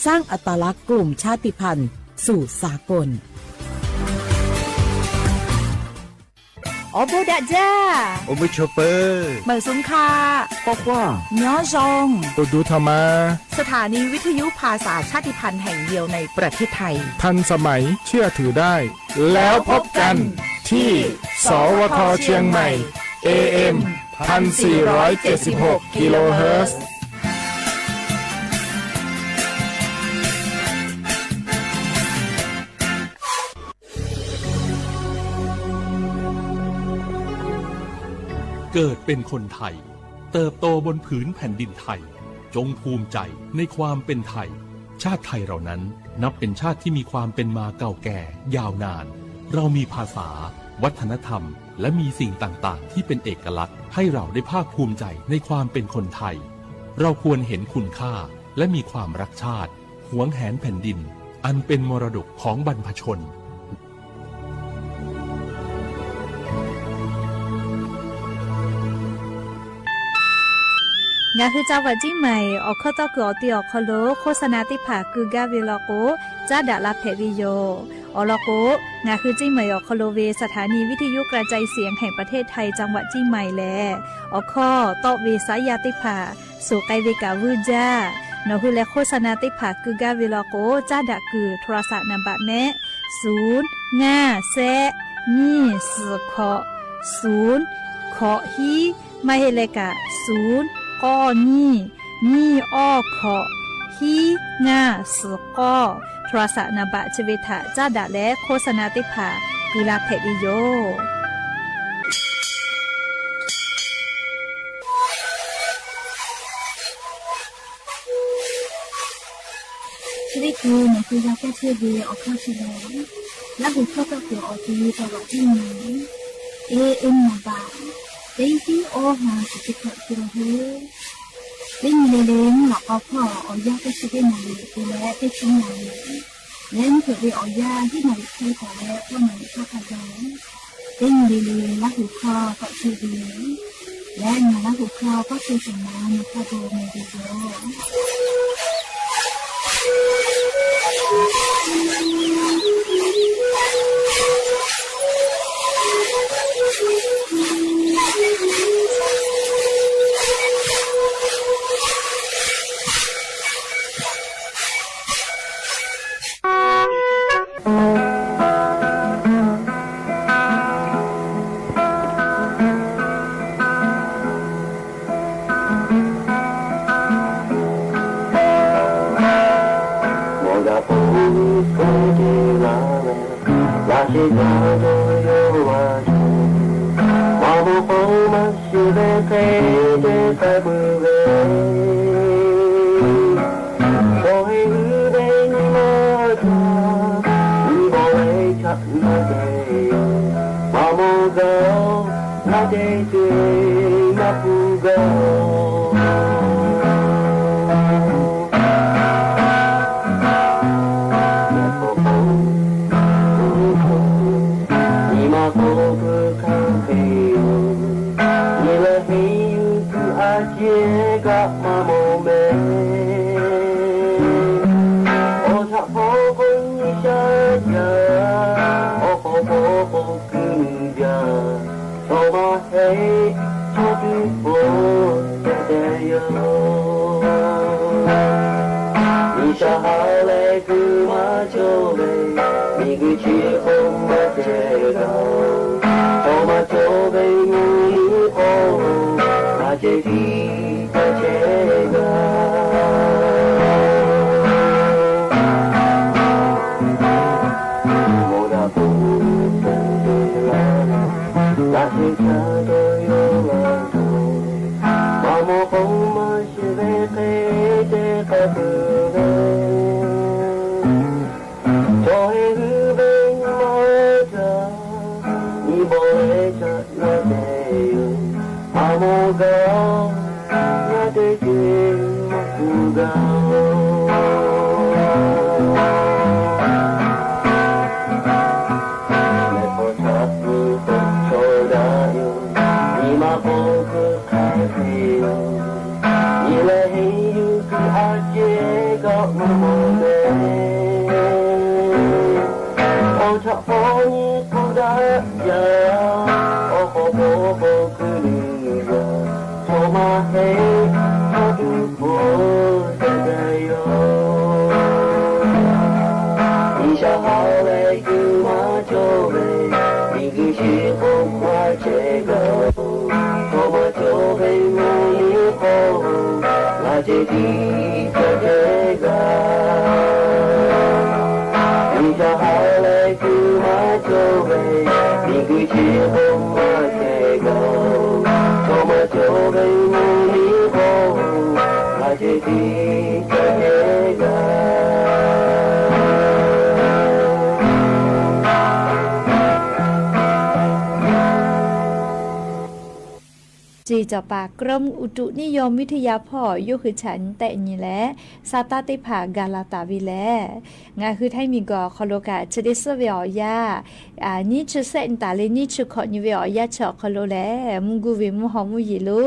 สร้างอัตลักษณ์กลุ่มชาติพันธุ์สู่สากลอโบดะจ้าโอเมชเปอร์เมืองสุงคาปอกว่าย้อจงปดูธรรมาสถานีวิทยุภาษาชาติพันธุ์แห่งเดียวในประเทศไทยทันสมัยเชื่อถือได้แล้วพบกันที่สวทเชียงใหม่ AM 1476 กิโลเฮิรตซ์เกิดเป็นคนไทยเติบโตบนผืนแผ่นดินไทยจงภูมิใจในความเป็นไทยชาติไทยเรานั้นนับเป็นชาติที่มีความเป็นมาเก่าแก่ยาวนานเรามีภาษาวัฒนธรรมและมีสิ่งต่างๆที่เป็นเอกลักษณ์ให้เราได้ภาคภูมิใจในความเป็นคนไทยเราควรเห็นคุณค่าและมีความรักชาติหวงแหนแผ่นดินอันเป็นมรดกของบรรพชนงาคือจังหวัดจีใหม่ออกข้อต่อคืออติออกคโลโฆษณาติผาคือกาเวลโกจ้าดาลาเพวิโยอลโกงาคือจีใหม่ออกคโลเวสถานีวิทยุกระจายเสียงแห่งประเทศไทยจังหวัดจีใหม่แลออกข้อต่อเวสายาติผาสู่ไกเวกาวูจ้านคือและโฆษณาติผาคือกาเวลโกจ้าดาคือโทรศัพท์นำบัตรแนะ0 5 แซนี่สือขอ0ขอฮีมาเฮเลกะ0ก้อนี่อ้อขอฮีงาสก้อโทรศัพท์นบะชเวทะจ้าดะและโฆษณาติผากุลาเพวิโยชีวิตคือหนูคือยาแก้เชื้อดีออกข้าวชิลล์และหุบเข้ากับหัวออกทีตลอดที่หนูAM มาบาเต็งที่โอหาสุดที่กิโลเฮิรตซ์เล่นเล่นหลับเอาพ่อเอายาก็ช่วยหน่อยดูแลได้ชิ้นหน่อยเล่นเกิดไปเอายาที่หน่อยใช้ต่อแล้วก็หน่อยก็ขยันเล่นเล่นและหุบเข้าก็ช่วยดีและงานและหุบเข้าก็ช่วยสมานในข้าวโพดในดีโยน จีจอปากรมอุตุนิยมวิทยาพ่อยุคือฉันแต่นี่แหละซาตาติผากาลาตาวิแลงาคือไทยมีกอคอโลกาชดิสเวียยานี่ชื่อเซนตาเลนี่ชื่อขอนิเวียยาชอคอโลแลมุกูวิมุหอมุยิลู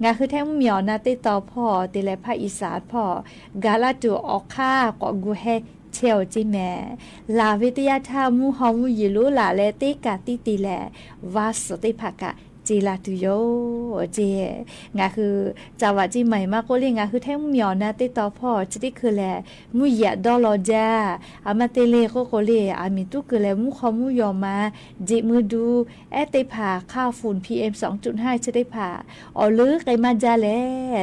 งาคือไทยมุมีอนาติตอพ่อติเลภาคอีสานพ่อกาลาตูออกค่ากอกูเฮเชียวจิแม่ลาวิทยาธรรมมุหอมุยิลูลาเลติกาติติแลวาสติภากะจีลาตุโยเจงาคือจาวะจีใหม่มากก็เรียงาคือแท้มีอนาติต่อพ่อจะได้คือแลมุยะดอลอจาอามาเตเลก็เรียอามีตุคือแลมุขอมุยอมาจิมือดูแอเตผ่าค่าฝุ่น PM 2.5 จะได้ผ่าออลึกไกมาจาแล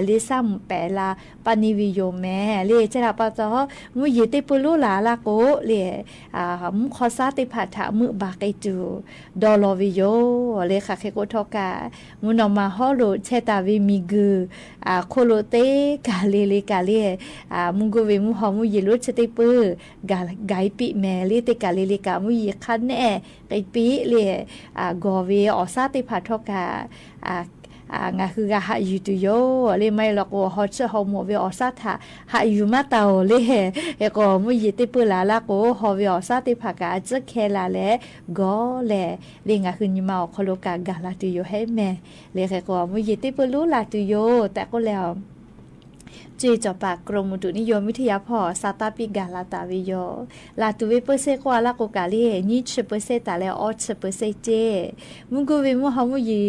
ลิซัมแปลาปานิวิโยแม่เลจะลาปะตอมุยเตปุลุลาลาโกเลมุขอซาติผ่าถามือบาไกจูดอลอวิโยเลค่ะเคโกทอกมุนอมาฮอโลเชตาวิมิกุโคโลเตกาเลกาเลมุงโกเวมุฮอมุยิลุเชติปืกาไกปิแมเลเตกาเลกามุยิคันแน่ไกปิเลกอเวอซาติพาทอกางาคือกะหะยูตุโยเลไม่หรอกว่าฮอชฮอมเวอซาทาหะยูมาตาเลเอก็มุยติปุลาลาโกฮอเวอซาติภากาจะเคลาเลกอเลเลงาคือนิมาคโลกากาลาตุโยให้แม่เลก็มุยติปุลุลาตุโยแต่ก็แล้วจีจอปากกรมอุตุนิยมวิทยาพ่อซาตาปิกาลาตาวิโยลาตุเวเปอร์เซกว่าลาโกกาลีนี่เชเปอร์เซตาเลออเชเปอร์เซเจมุกูเวมุฮามุยี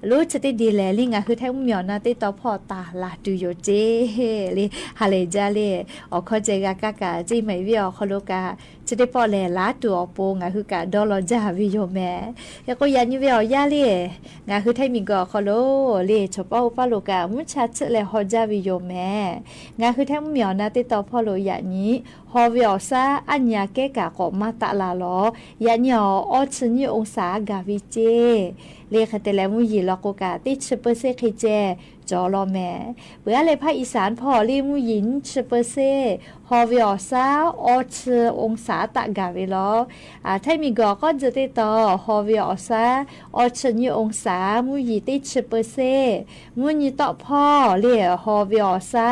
รู้จะได้ดีแลลิงาคือแท้มุมีอนาติต่อพ่อตาลาตุโยเจเลฮาเลจาเลออคอเจกากากาจีไม่วิออคโลกาจะได้พอแลลาตัวโปงาคือกาดอลจาวิโยแม่แล้วก็ยันวิอยาเลงาคือไทมิกอคโลเลชปอปาโลกามุชาเชเลฮอจาวิโยแม่งาคือแท้มีอนาติต่อพ่อโลอย่างนี้ฮอวิอซาอัญญาเกกาก็มาตะลาลอยะญออชญิองศากาวิเจเลขแต่แล้วมุยีลอกกาติชเปอร์เซเคเจจอลอแม่เบื่อเลยภาคอีสานพ่อลีมุยินชเปอร์เซฮอวิอซาอชองศาตะกาวิลอไทยมีกอก็จะติต่อฮอวิอซาอชญิองศามุยีติชเปอร์เซมุยีต่อพ่อเลฮอวิอซา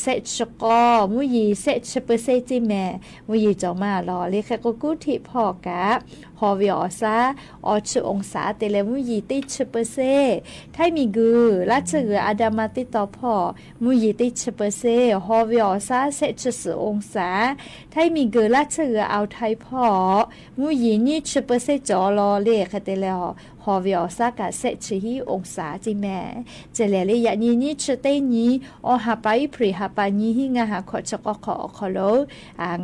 เซชกอมุยีเซชเปอร์เซจิแม่มุยีจอมารอเลขก็กุทิพ่อกะฮอวิอซาอชองศาเตเลมุยีติชเปอร์เซไทยมีกือละเจออาดามาติต่อพ่อมุยีติชเปอร์เซฮอวิอซาเซชองศาไทยมีกือละเจอเอาไทยพ่อมุยีนี่ชเปอร์เซจอรอเลขเตเลฮอวิอซากะเซชฮีองศาจิแม่เจเลเลยะนี่ชเตนี้อหาไปพริหาปานี้หิงาหาขอชกขอคอโล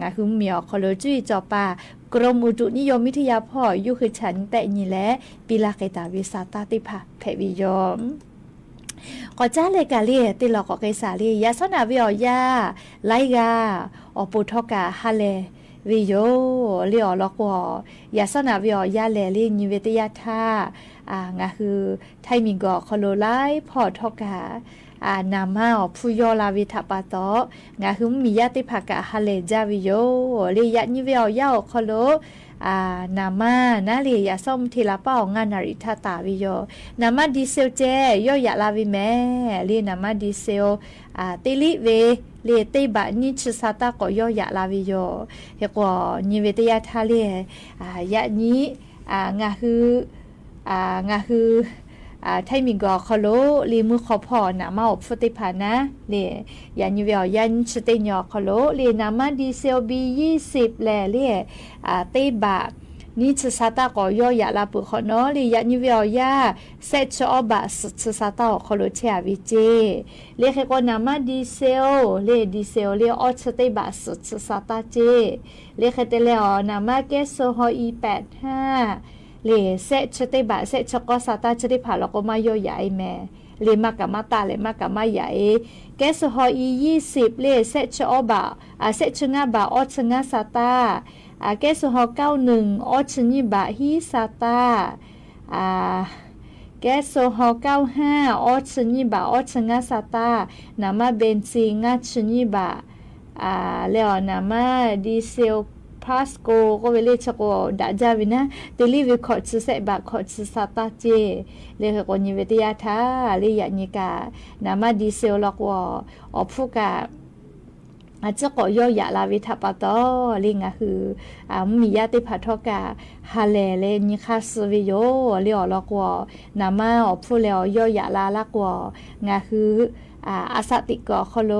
งาคือเมียวคอโลจุยจอปากรมอุตุนิยมวิทยาพ่อยุคือฉันแต่นี่แหละปีลาเกตาวิสาตาติภาเพวิยอมก็จ้าเลยกาเลียติหลอกก็ไกสาเลียยาสนาวิอยาไลกาอปุทกาฮาเลวิโยเลียลอกยาสนาวิอยาเลลินิเวตยาธางาคือไทมิกอคโลไลพอทกานามาผู้ยอลาวิทาปาโตงาคือมียาติภากะฮาเลจาวิโยเลียนิเวียาคโลนามานาเลียส้มทีละเป้างานนาริทาตาวิโยนามาดีเซลเจย่อยาลาวิแม่เลียนามาดีเซลติลิเวเลเตบะนิชซาตาก็ย่อยาลาวิโยเฮกว่านิเวตยาทาเลียยะนี้งาคื ไทยมีกอคโลลีมือขอพอนะมาอบฟุติพานะเลยันยูเวยันสเตญอคโลเลนามาดีเซลบี20แลเลเตบะนี่ชสาตาก็ย่อยาลาปุขอเนาะลียันยูเวลยาเซชอบะชสาตาคโลเชียวิเจเลเคก็นามาดีเซลเลดีเซลเลออชเตบะชสาตาเจเลเคเตเลอนามาเกสโซฮออี85เลเซชเตบะเซชก็สาตาชเตผาแล้วก็มาย่อยาไอแม่เลมากะมาตาเลมากะมาใหญ่แกสฮออี20เลเซชอบะเซชงาบะออชงาสาตาแกสฮอ91ออชนิบะฮิสาตาแกสฮอ95ออชนิบะออชงาสาตานามาเบนซิงาชนิบะแล้วนามาดีเซลพาสโกก็เวเลชโกดาจาวินะเตลิวิคอร์ดเซบะคอร์ดสาตาเจเลก็นิเวติยาทาเลยานิกานามาดีเซลลอกวอพุกาอาจจะก็ย่อยาลาวิทัปตอลิงะคือมียาติพัทกาฮาเลเลนิคาสวิโยเลียลอกวนามาอพุเลย่อยาลาลักวงะคืออาสติกอคโล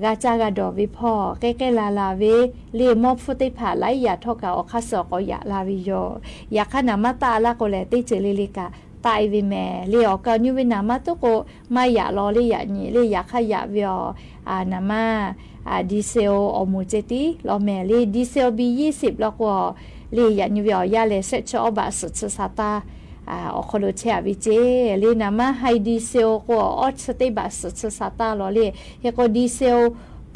กาจากาดอวิพ่อใกล้ๆลาเวเลมอบฟุติผาไลยาทอกาอคาสอกอยาลาวิโยยาคนามาตาลาโกเลติเจลิลิกาตายวิแม่เลียกานิวินามาตุโกมาอยาลอเลียนี่เลียขยะวิโอนามาดีเซลอมูเจติลอแม่ลีดีเซลบี20แล้วก็ลียานิวิอยาเลเซชอบะสุดสาตาอคโลเชียวิเจลีนามาไฮดีเซลก็ออสเตบะสุดสาตาลอลีเฮก็ดีเซล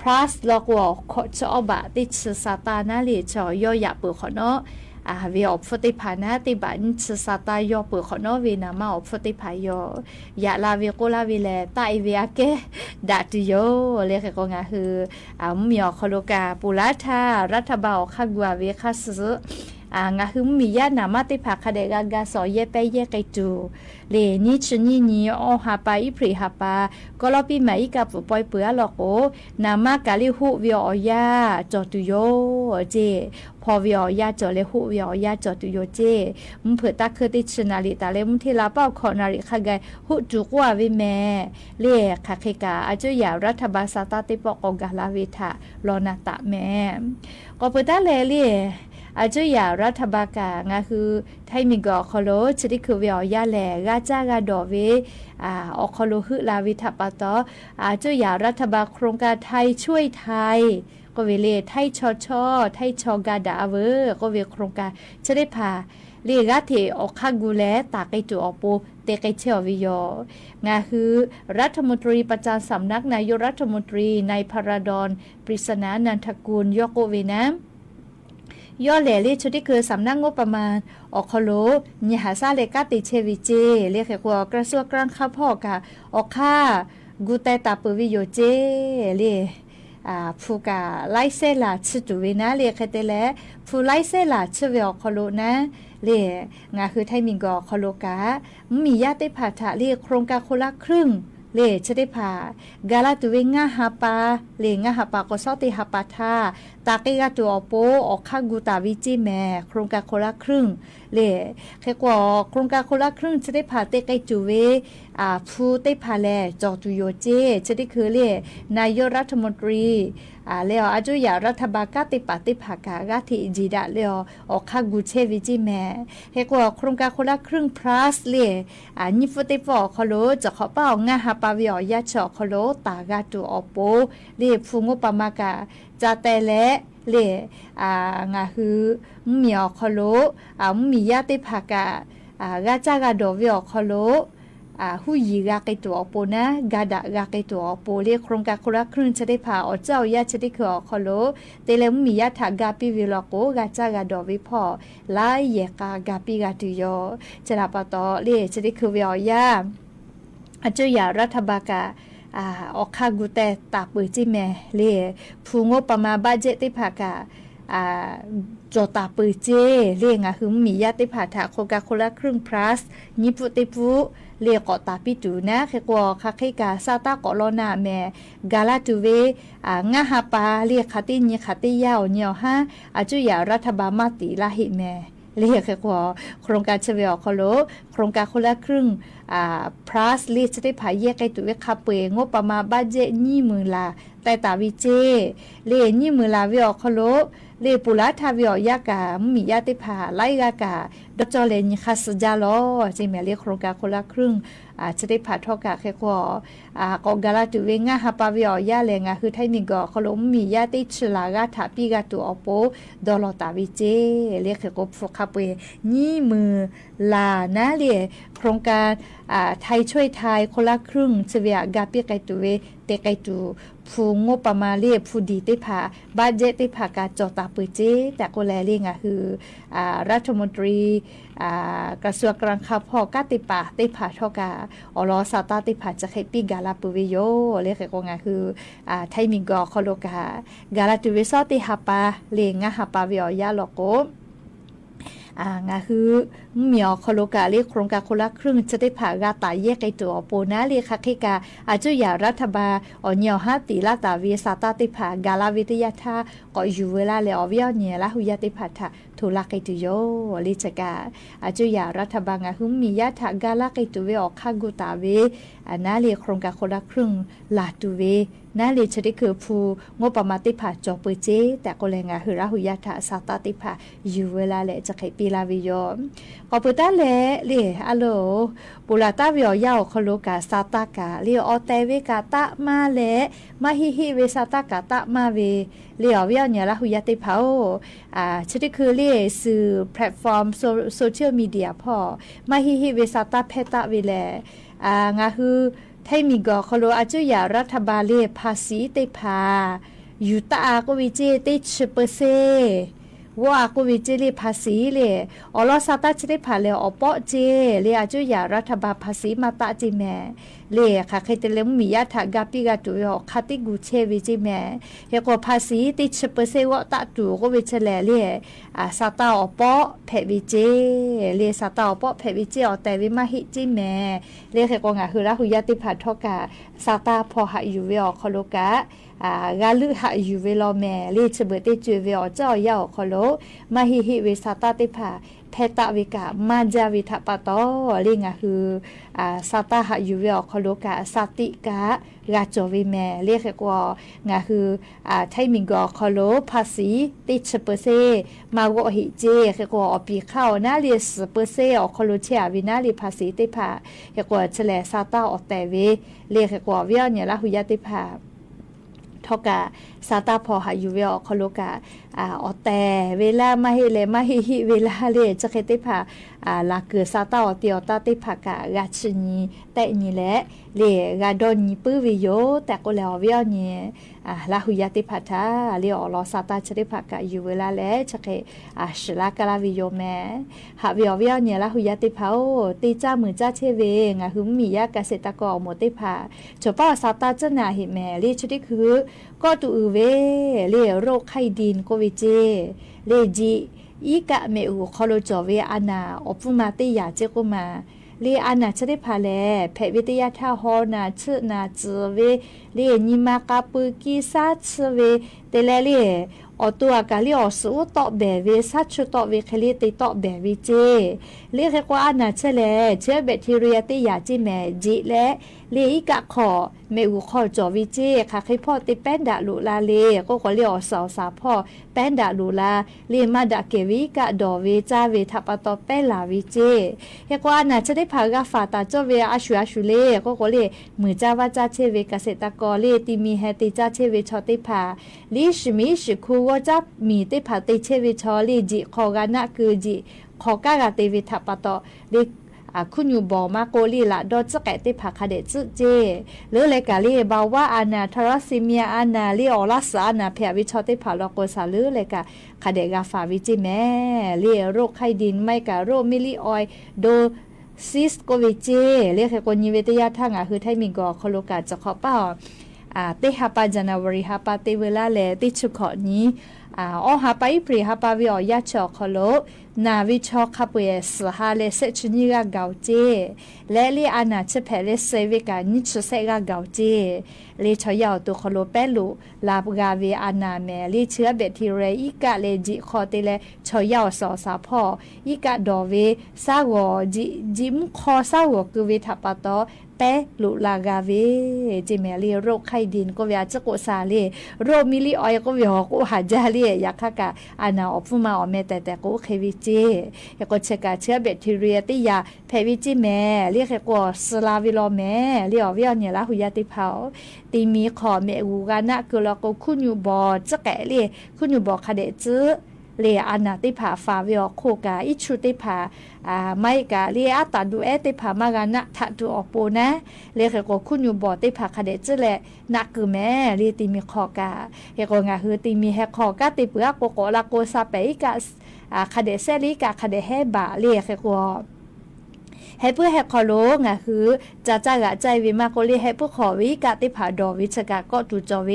พลัสแล้วก็ขอชอบะติดสาตานาลีชอย่อยาปุขเนาะเวียอบฟติพานะติบันชสาตายอปุขเนาะเวนามาอบฟติพายอยาลาเวโกลาวิเลตาอีเวียเกดาติโยเลขก็งาคือมีอคโลกาปุลาธารัฐบาลคกัวเวคาสงาคือมียานามาติภาคเดกากาสอเยเปเยไกจูเลนิชนีอหาปาอิพริหาปาก็ลอปีใหม่กับปอยเปือหลอกโอนามากาลิหุวิอยาจอตุโยเจพอวิอยาจอเลหุวิอยาจอตุโยเจมุเผือตาคือติชนาลิตาเลมุทิลาเป้าขอนาริขกายหุจุกว่าวิแม่เลคาเคกาอาจุยารัฐบาลสาตาติปอกกาลาวิทาลอนาตะแม่ก็เปิดตาเลอาจุยารัฐบาลกางาคือไทยมีกอคโลชดิคือวิอยาแหลกาจากาดอเวอคโลฮึลาวิทัปตออาจุยารัฐบาลโครงการไทยช่วยไทยก็เวเลไทยชอไทยชอกาดาเวก็เวโครงการจะได้พาเรียกาเทออกคากูแลตาไกจูออกปูเตไกเชอวิโยงาคือรัฐมนตรีประจำสำนักนายกรัฐมนตรีในพระดอนปริศนานันทกุลยโกเวนะย่อแหล่เรียชุดที่คือสำนักงบประมาณออกคโลญหาซาเลกาติเชวิเจเรียกว่ากระทรวงกลางข้าพ่อกะออกค่ากูแต่ตาปวิโยเจเรียผู้กาไลเซลาชจุวินะเรียกแต่แลผู้ไลเซลาชเวอคโลนะเรียงาคือไทยมิงกอคโลกามีญาติภาษาเรียกโครงการคนละครึ่งเลชได้พากาลาตุเวงาฮาปาเลงาฮาปาก็ซอติฮาปาทาตาเกกาตัวโปออกข้ากูตาวิจิแม่โครงการคนละครึ่งเลแค่กว่าโครงการคนละครึ่งจะได้พาเตไกจูเวผู้ได้พาแลจอตุโยเจจะได้คือเลนายกรัฐมนตรีแล้วอาจุยารัฐบาลกาติปฏิภากากาติจีดาแล้วออกข้ากูเชวิจิแม่แค่กว่าโครงการคนละครึ่ง plus เลนิฟติฟอคโลจะขอเป้างาฮาปาวิอยาชอคโลตากาตูอโปเลฟูงปามากาจาแต่และเลงาคือมีอคโลมียาติภากากาจากาดอวิอคโลหูยีกาไกตัวโปนะกาดากาไกตัวโปเรียกโครงการคนละครึ่งจะได้พาอเจ้ายาจะได้คือคโลเตเลมมียาถากาปิวิลโกกาจากาดอวิพอลายเยกากาปิกาตุโยจะรับปะตอเรียจะได้คือวิอยาอาจุยารัฐบาลกาออกค่ากูแต่ตาปือจิแม่เล่ผู้งบประมาณบัดเจ็ตติภากาจอตาปือเจเล่งะคือมีญาติภาษาโคกาโคละครึ่ง plus ญี่ปุ่นติปุเล่กอตาปิจูนะแค่กว่าคักให้กาซาตากอลอนาแม่กาลาตูเวงาฮาปาเล่คาติญคาติยาวเนียวฮะอาจุยารัฐบาลมาติลาหิแม่ เรียกว่าโครงการเฉวียเขาโลโครงการคนละครึ่งplus ลีจะได้ผายแยกไกตัวเวคาเปงบประมาณบัดเจ20,000 ลาแต่ตาวิเจเล20,000 ลาวิอเขาโลเลปุระทาวิอยากามียาติผาไล่กากาดจอเลนคัสจาโลจิแม่เรียกโครงการคนละครึ่งจะได้ผ่าทอกะแค่ก็ก็กาลาตุเวงาฮาปาวิอยาเลงาคือไทยมีก็เขาล้มมียาติชลากาถาปีกาตัวอโปดอลตาวิเจเรียกแค่ก็โฟกัสไป20,000 ลานะเรียโครงการไทยช่วยไทยคนละครึ่งเสวียกาเปียไกตัวเวเตไกตูผู้งบประมาณเรียผู้ดีได้ผ่าบัดเจ็ตได้ผ่ากาจอตาเปเจแต่ก็แลเรียงคือรัฐมนตรีกระทรวงการคลังพอกาติปาได้ผ่าทอกาอลอซาตาได้ผ่าจะให้ปีกาลาปุเวโยเรียกก็งาคือไทยมิงกอคอโลกากาลาตุเวซอติฮาปาเลียงาฮาปาเวียยาโลโกงาคือเมียวโคโลกาเรียกโครงการคนละครึ่งจะได้ผ่ากาตาแยกไกตัวโปนะเรียกคักให้กาอาจุยารัฐบาลเนียวฮัตติลาตาเวซาตาติผ่ากาลาวิทยาทาก็อยู่เวลาเลยอวิอเนียละหุยาติผ่าทาทุลักไกตุโยลิจกาอาจุยารัฐบาลงาคือมียาทากาลาไกตุเวออกข้ากุตาเวนาเรียกโครงการคนละครึ่งลาตุเวนาเรียจะได้คือผู้งบประมาณติผ่าจอเปเจแต่ก็แรงงาคือละหุยาทาซาตาติผ่าอยู่เวลาเลยจะไขปีลาวิโยก็ปุตตะเลเรียอะโลปุระตาวิอยาวคโลกาซาตากาเรียออเตเวกาตะมาเลมาฮิฮิเวซาตากาตะมาเวเรียวิอเนี่ยละหุยาติเผาชนิดคือเรียสื่อแพลตฟอร์มโซเชียลมีเดียพอมาฮิฮิเวซาตาเพตะเวเลงาคือไทยมีกอคโลอาจุยารัฐบาลเรียภาษีติพาอยู่ตาก็วิเจติ10%ว่ากูวิจิลีภาษีเลยอลอซาตาจะได้ผ่านเลยอปอเจเลยอาจุยารัฐบาลภาษีมาตาจิแม่เลยค่ะใครจะเลี้ยงมียาถากาปิกาตัวอคาติกูเชวิจิแม่เฮก็ภาษีติ10%ว่าตาตัวก็วิจเลยเลยซาตาอปอเพวิเจเลยซาตาอปอเพวิเจอแต่วิมาฮิจิแม่เลยเฮก็งาคือละหุยาติผ่านทอกาซาตาพอหาอยู่เวอคโลกากาลือหาอยู่เวลาแม่เลชเบติจูเวอเจ้ายาวคโลมาฮิฮิเวซาตาติผาเพตะวิกามาจาวิทะปะตอลิงะคือซาตาหาอยู่เวอคโลกาสติกากาจอวิแม่เรียกว่างะคือไทมิงกอคโลภาษีติ10%มาวอหิเจเรียกว่าอปีเข้านาเรีย10%อคโลเชียวินาลีภาษีติผาเรียกว่าเฉลซาตาออแต่เวเรียกว่าเวียเนี่ยละหุยาติผาทอกาซาตาพอหาอยู่เวอคโลกาออแต่เวลามาเฮเลมาฮิฮิเวลาเลจะเคติผาลาเกือซาตาอเตียวตาติผากากาชนีแต่นี่แหละเลกาดอนนีปื้อวิโยแต่ก็แล้วเวอเนี่ยลาหุยาติผาทาเลอลอซาตาจะได้ผากาอยู่เวลาและจะเคชลากาลาวิโยแม่หาเวอเนี่ยลาหุยาติผาตีจ้ามือจ้าเชเวงะหึมมียาเกษตรกรหมดติผาจบป้าซาตาจะนาหิแม่เลชดิคือก็ตูเวเลโรคไข้ดินโควิดเจเลจีอีกะเมอูคอโลจอเวอานาอปุมาติยาเจกุมาเลอานาจะได้พาแลแพทย์วิทยาท่าฮอนาชนาจเวเลนิมากาปุกิซาชเวเตเลเลอตัวกาลิอสูตอเบเวซัชตอเวคลิติตอเบวิเจเรียกว่าอานาเชเลเชื้อแบคทีเรียติยาจิแมจิและเลอีกะขอเมอูขอจอวิเจค่ะให้พ่อติแป้นดาลูลาเลก็ขอเรียกสาวสาพ่อแป้นดาลูลาเลมาดาเกวิกะดอเวจาเวทัปตอแป้ลาวิเจเรียกว่าอานาจะได้พากาฟาตาจอเวอาชูเลก็ขอเลมือจ้าวาจาเชเวเกษตรกรเลติมีเฮติจาเชเวชอติพาลิชมิชคูว่าจะมีติผาติเชวิชอลีจิขอกานะคือจิขอกากาติวิทัปตอลิคุณอยู่บอกมาโกลีละดอจะแกติผาคาเดจุเจหรือเลยกาลีบาว่าอานาทารัสซิเมียอานาลีออลัสอานาเพียวิชอติผาลโกซาลือเลยกาคาเดกาฟาวิจิแม่เลียโรคไข้ดินไม่กาโรคมิลิออยโดซิสโกวิเจเรียกคนยิวิทยาทั้งคือไทยมิงกอคโลกาจะขอเป้าเตฮาปาจานาวริฮาปาเตเวลาเลติชุขอนี้ อ๋อหาไปปรีหาปาวิอยาชอคโลนาวิชอคาเปสหาเลเซชนิกาเกาเจและลีอานาเชเพเลเซวิกานิชเซกาเกาเจลีชอยาวตุคโลเปลุลาบกาเวอานาเมลีเชื้อแบคทีเรียอีกะเลจิคอเตเลชอยาวสอสาพออีกะดอเวซาวอจิมคอซาวอกุเวทัปปะตอเปลุลากาเวจิเมลีโรคไข้ดินก็เวียจะโกซาเลโรคมิลิออยก็เวียก็หาจาเลอยากค่ะกะอานาออฟุมาออเมแต่ก็เควิจิยก็เชกาเชื้อแบคทีเรียติยาเพวิจิแม่เรียกก็สลาวิโลแม่เรียกว่าเนี่ยละหุยาติเผาตีมีขอเมอูกานะคือเราก็คุณอยู่บ่จะแก่เรียคุณอยู่บ่คาเดจื้อเรียอานาติผาฟาวิโอโคกาอิชุติผาไม่กะเรียอาตาดูเอติผามากานะทัดูออกปูนะเรียกก็คุณอยู่บ่ติผาคาเดจื้อแหละนักคือแม่เรียตีมีขอกาเฮก็งาคือตีมีแฮขอกาติเปือโกโกลาโกซาเปอิกาคาเดเซริกาคาเดเฮบาเรียกก็ให้เพื่อให้ขอโลงอ่ะคือจะจ้ากะใจวิมาโกลีให้เพื่อขอวิกะติผาดอวิชกะก็ตูจอเว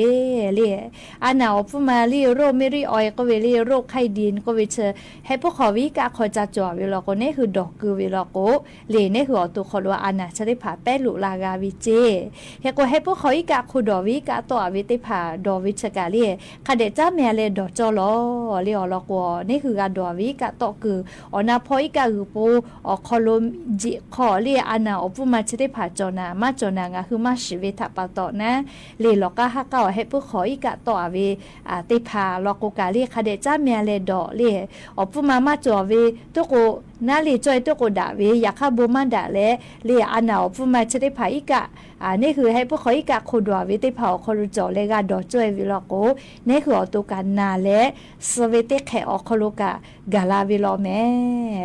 เลียอันหนาวฟุมาลีโรเมริออยก็เวลีโรคไข้ดินก็เวเชให้เพื่อขอวิกะขอจะจอเวลาโกนี่คือดอกคือเวลาโกเลนี่คือตัวขอโลอันน่ะจะได้ผาแป้ลุลากาวิเจให้ก็ให้เพื่อขอวิกะคูดอวิกะตัววิติผาดอวิชกะเลียคาเดจ้าแม่เลดอจอลอเลียลอกนี่คือการดอวิกะตอคืออนาพอยกะคือปูอคอโลจิขอเรียอานาอปุมาจะได้ผ่าจอนามาจอนางาคือมาชีวิตปะต่อนะเรียลก็ฮักเก่าให้ผู้ขออีกะต่อเวติผาลอกกาเรียคาเดจ้าเมียเลดอเรียอปุมาจอเวตุโกนาลีจอยตุโกดาเวอยากข้าบูมันดาเลเรียอานาอปุมาจะได้ผ่าอีกะนี่คือให้ผู้ขออีกะคูดวาวิติผาคอรุจอเลกาดอจอยวิลโกนี่คืออตุกันนาเลสเวติแขอคลุกะกาลาวิโลแม่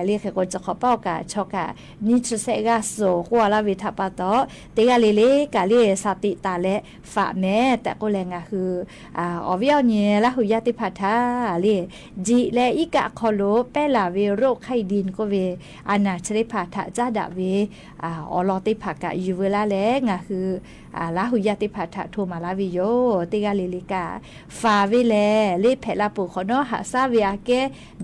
เรียกก็จะขอเป้ากะชอกะนิชเซกาโซกัวลาวิทัปตอเตกาเลเลกาเลสติตาเลฝาแม่แต่ก็แรงอะคืออวิเอาเนี่ยละหุยาติพัทาเลจีเลอีกะคอโลเปลาเวโรคไข้ดินก็เวอานาชริพัทาจาดาเวอลอติผักกะยูเวลาแรงอะคือละหุยาติพัทาโทมาลาวิโยเตกาเลลิกาฟาเวเลเลเพลาปุขโนหาซาเวอาเก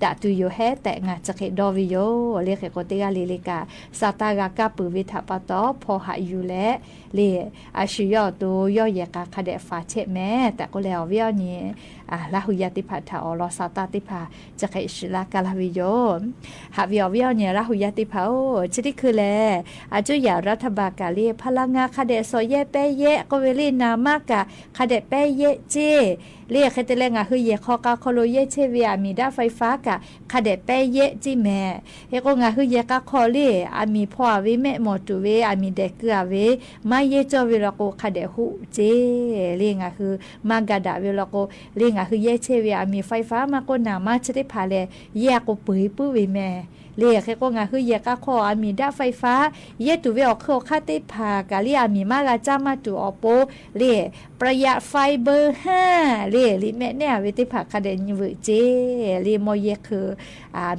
ดาตุโยเฮแต่งาจะเกดอวิโยเรียกก็เตกาเลลิกาซาตากากาปุวิทัปตอพอหาอยู่และเลอาชิยอตัวยอเยกาคาเดฟาเชแม่แต่ก็แล้วเวียวนี้ละหุยาติพัทาอลอซาตาติพาจะเกชิลากาลาวิโยหาเวียวเนี่ยละหุยาติพาโอชิดิคือแลจุยารัฐบาลกาเลพลังงาคาเดโซเยเปเยก็เวลีนามากะคาเดเปเยเจเรียกเคตเลงาคือเยคอกาโคโลเยเชเวียมีดาไฟฟ้ากะคาเดเปเยจิแม่เฮก็งาคือเยกาคอเลมีพ่อวิเมมอตุเวมีเดเกอเวมาเยจอวิลโกคาเดหุเจเรียงาคือมากาดาวิลโกเรียงาคือเยเชเวียมีไฟฟ้ามาก็นามาจะได้พาเลเยกปุยปุ้ยแม่เรียกแค่ก็งาคือเยกาคอมีดาไฟฟ้าเยตุเวออกคาติพากาเรียมีมากาจามาตุอโปเรียประหยัดไฟเบอร์5เรียลิแม่เนี่ยวิติภาคาเดนยูเจเรียโมเยคือ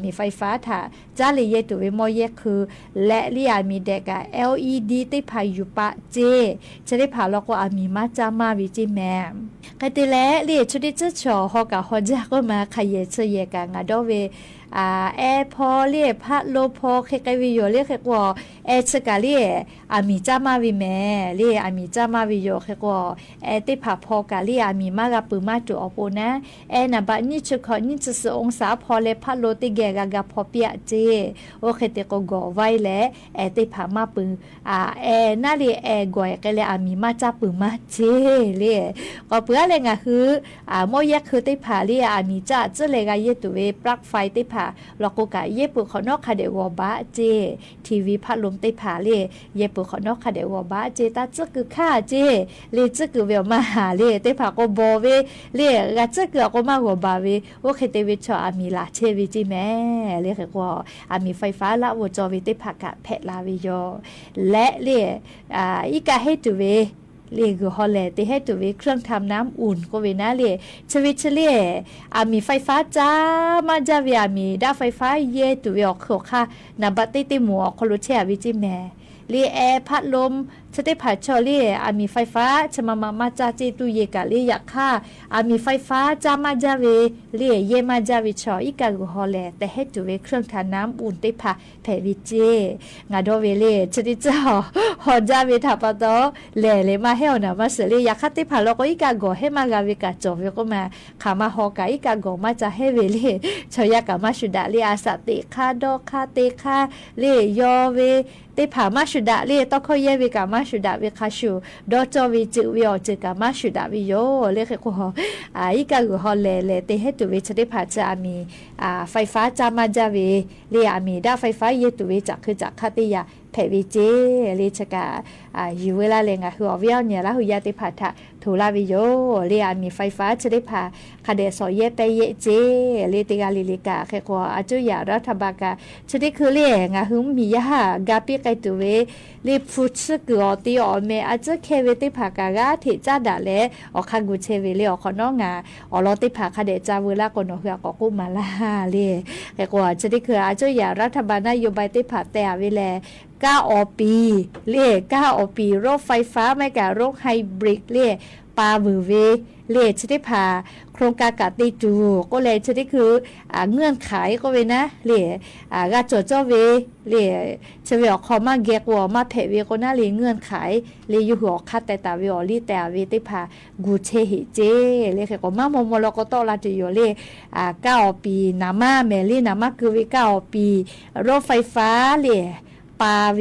มีไฟฟ้าถ่าจ้าเรียตุเวโมเยคือและเรียมีเด็กLED ติพายุปะเจจะได้พาเราก็มีมาจามาวิจิแมกติและเรียชุดิจะชอฮอกะฮอจาก็มาขยเยเชเยกางาดอเวแอร์พอเรียพัดโลพอเคกวิโยเรียกว่าแอร์ชกาเรียมีจามาวิแม่เรียมีจามาวิโยเคกว่าแอร์ติผาพอกาเรียมีมากะปือมาจุอโปนะแอร์นะบัดนี้ชุขอนี่จะ2องศาพอเลพัดโลติเกกะพอเปียเจโอเคเตก็กอไว้แลแอร์ติผามาปือแอร์น่าเรียแอร์กอยก็เลยมีมาจาปือมาเจเรียก็เปื้อเลยงะคือโมยะคือติผาเรียมีจ้าจะเลยกะเยตุเวปลั๊กไฟติผาลอกกะเยปุขอนอกคาเดวบะเจทีวีพัดลมติผาเลเยปุขอนอกคาเดวบะเจตาจะคือค่าเจเลจะคือเวลมาหาเลติผาก็บอเวเลกะจะคือก็มาหัวบาเวโอเคเตวิชอมีลาเชวิจิแม่เลคือว่ามีไฟฟ้าละวจอวิติผากะเพลาวิโยและเลอีกะให้ตุเวเรียกฮอลแลนด์ที่ให้ตัวเครื่องทำน้ำอุ่นก็เวน่าเรียชวิตเรียมีไฟฟ้าจ้ามาจาวิมีด้าไฟฟ้าเย่ตัวออกค่ะนาบัตติติหมัวคอลุเชียวิจิแมเรียแอร์พัดลม จะได้ผ่าชอเล่อามีไฟฟ้าชมาจาเจตุเยกะเลียากค่าอามีไฟฟ้าจามาจาเวเลียเยมาจาวิชออีกากูฮอแลแต่ให้จุเวเครื่องทาน้ำอุ่นได้ผ่าแผ่วิเจงาโดเวเล่จะได้เจ้าฮอจาเวทาปะตอแหล่เลยมาให้เอานะมาเสลียาคัดได้ผ่าแล้วก็อีกากูให้มากาเวกาจอเวก็มาขามาฮอกาอีกากูมาจะให้เวเล่ชอยากามาชุดาเลียอาสติคาดอคาเตคาเลียยอเวได้ผ่ามาชุดาเลียต้องเขาเยเวกามาชุดาเวคาชูดอจอวิจิวิอเจกามาชุดาวิโยเลียคือฮออีกากูฮอแลเตให้ตัวเวจะได้ผ่าจะมีไฟฟ้าจามาจาเวเลียมีด้าไฟฟ้าเยตัวเวจากคือจากคาติยาแผ่วิเจเลียชกาอยู่เวลาเลงหัวเวียวเนี่ยแล้วหัวยาติผ่าทะถูลาวิโยเลียมีไฟฟ้าจะได้ผ่าคาเดสเยเปเยเจเลียติกาลิลิกาแค่ว่าอาจุยารัฐบาลกาจะได้คือเลียงหุมมียากาปิไกตัวเวเลียฟุตสกือตีอเมอาจจะเคเวติผ่ากากาที่จ้าด่าเลอคังกุเชเวเลียขอนองาลอติผ่าคาเดจาเวลากนเหือกกุมาลาเลียแค่ว่าจะได้คืออาจุยารัฐบาลนโยบายติผ่าแต่เวล9 ปีเล่9 ปีรถไฟฟ้าไม่กับรถไฮบริดเล่ปาบือเวเล่จะได้พาโครงการกาติจูก็เลยจะได้คือเงื่อนไขก็เวนะเล่กาจดเจ้าเวเล่จะเวอคอมาเกกวมาเพเวก็น่าเล่เงื่อนไขเล่อยู่หัวคัดแต่ตาเวอลี่แต่เวได้พากูเชหิเจเล่แค่ก็มามมลก็ตอลาจะอยู่เล่9 ปีนามาเมลี่นามาคือเว9 ปีรถไฟฟ้าเล่ปาเว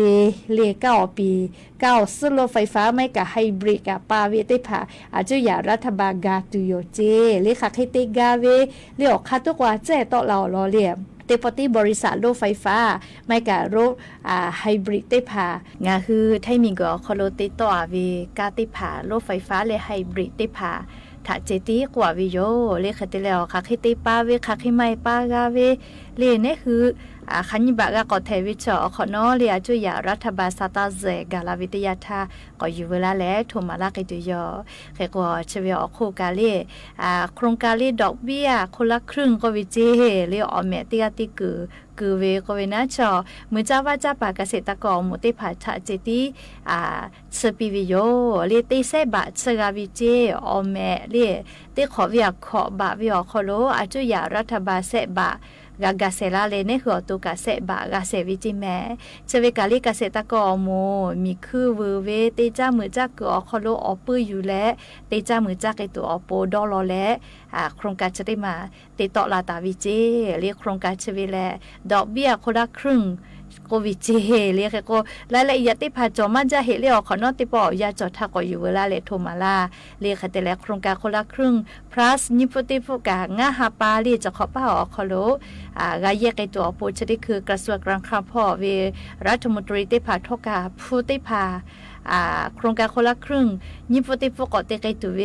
เล่9 ปี9ซึ่งรถไฟฟ้าไม่กับไฮบริดกับปาเวได้ผ่าอาจจะอย่ารัฐบาลกาตุโยเจเล่ค่ะให้เตกาเวเล่ออกค่าตัวกว่าเจ้ต่อเราล้อเลี่ยมเตปตี้บริษัทรถไฟฟ้าไม่กับรถไฮบริดได้ผ่างาคือไทยมีก็คอโลติต่อเวกาติผ่ารถไฟฟ้าและไฮบริดได้ผ่าถ้าเจตีกว่าวิโยเลขติแล้วค่ะคิดป้าเวค่ะคิไม่ป้ากาเวเลเนี่ยคือขันยิบะก็เทวิชอขอนอเลียจุยารัฐบาลซาตาเซกาลาวิทยาทาก็อยู่เวลาแล้วโทมาลากิตุยอแค่ก็เชวิอโคกาเลโครงการเลดอกเบี้ยคนละครึ่งก็วิเจเลอเมติกาติคือเวก็เวนะชอมือจ้าว่าจ้าปากเกษตรกรหมู่ติผาชะเจติสปีวิโยเลติเซบะสกาวิเจอเมเลติขอวิยขอบะวิอขอโลอาจุยารัฐบาลเซบะกาเซลาเลเนหัวตุกาเซบะกาเซวิจิแมเชเวกาลิกาเซตะกอโมมีคือเวเวเตจ้ามือจ้าก็คอโลอปื้ออยู่และเตจ้ามือจ้าไอตัวอโปดอลอและโครงการจะได้มาเตตอลาตาวิเจเรียกโครงการเชเวแลดอกเบี้ยคนละครึ่งโควิดเจเรียกก็รายละเอียดที่พาจอมันจะเห็นเรียกขอนอติปอยาจอดทักก็อยู่เวลาเลโทมาลาเรียกแต่และโครงการคนละครึ่ง plus นิปติฟุกางาฮาปาลีจะขอป้าออกคอโลกายกไอตัวโปชดิคือกระทรวงการคลังพ่อเวรัฐมนตรีที่พาทกาผู้ที่พาโครงการคนละครึ่งนิปติฟุกเตไกตัวเว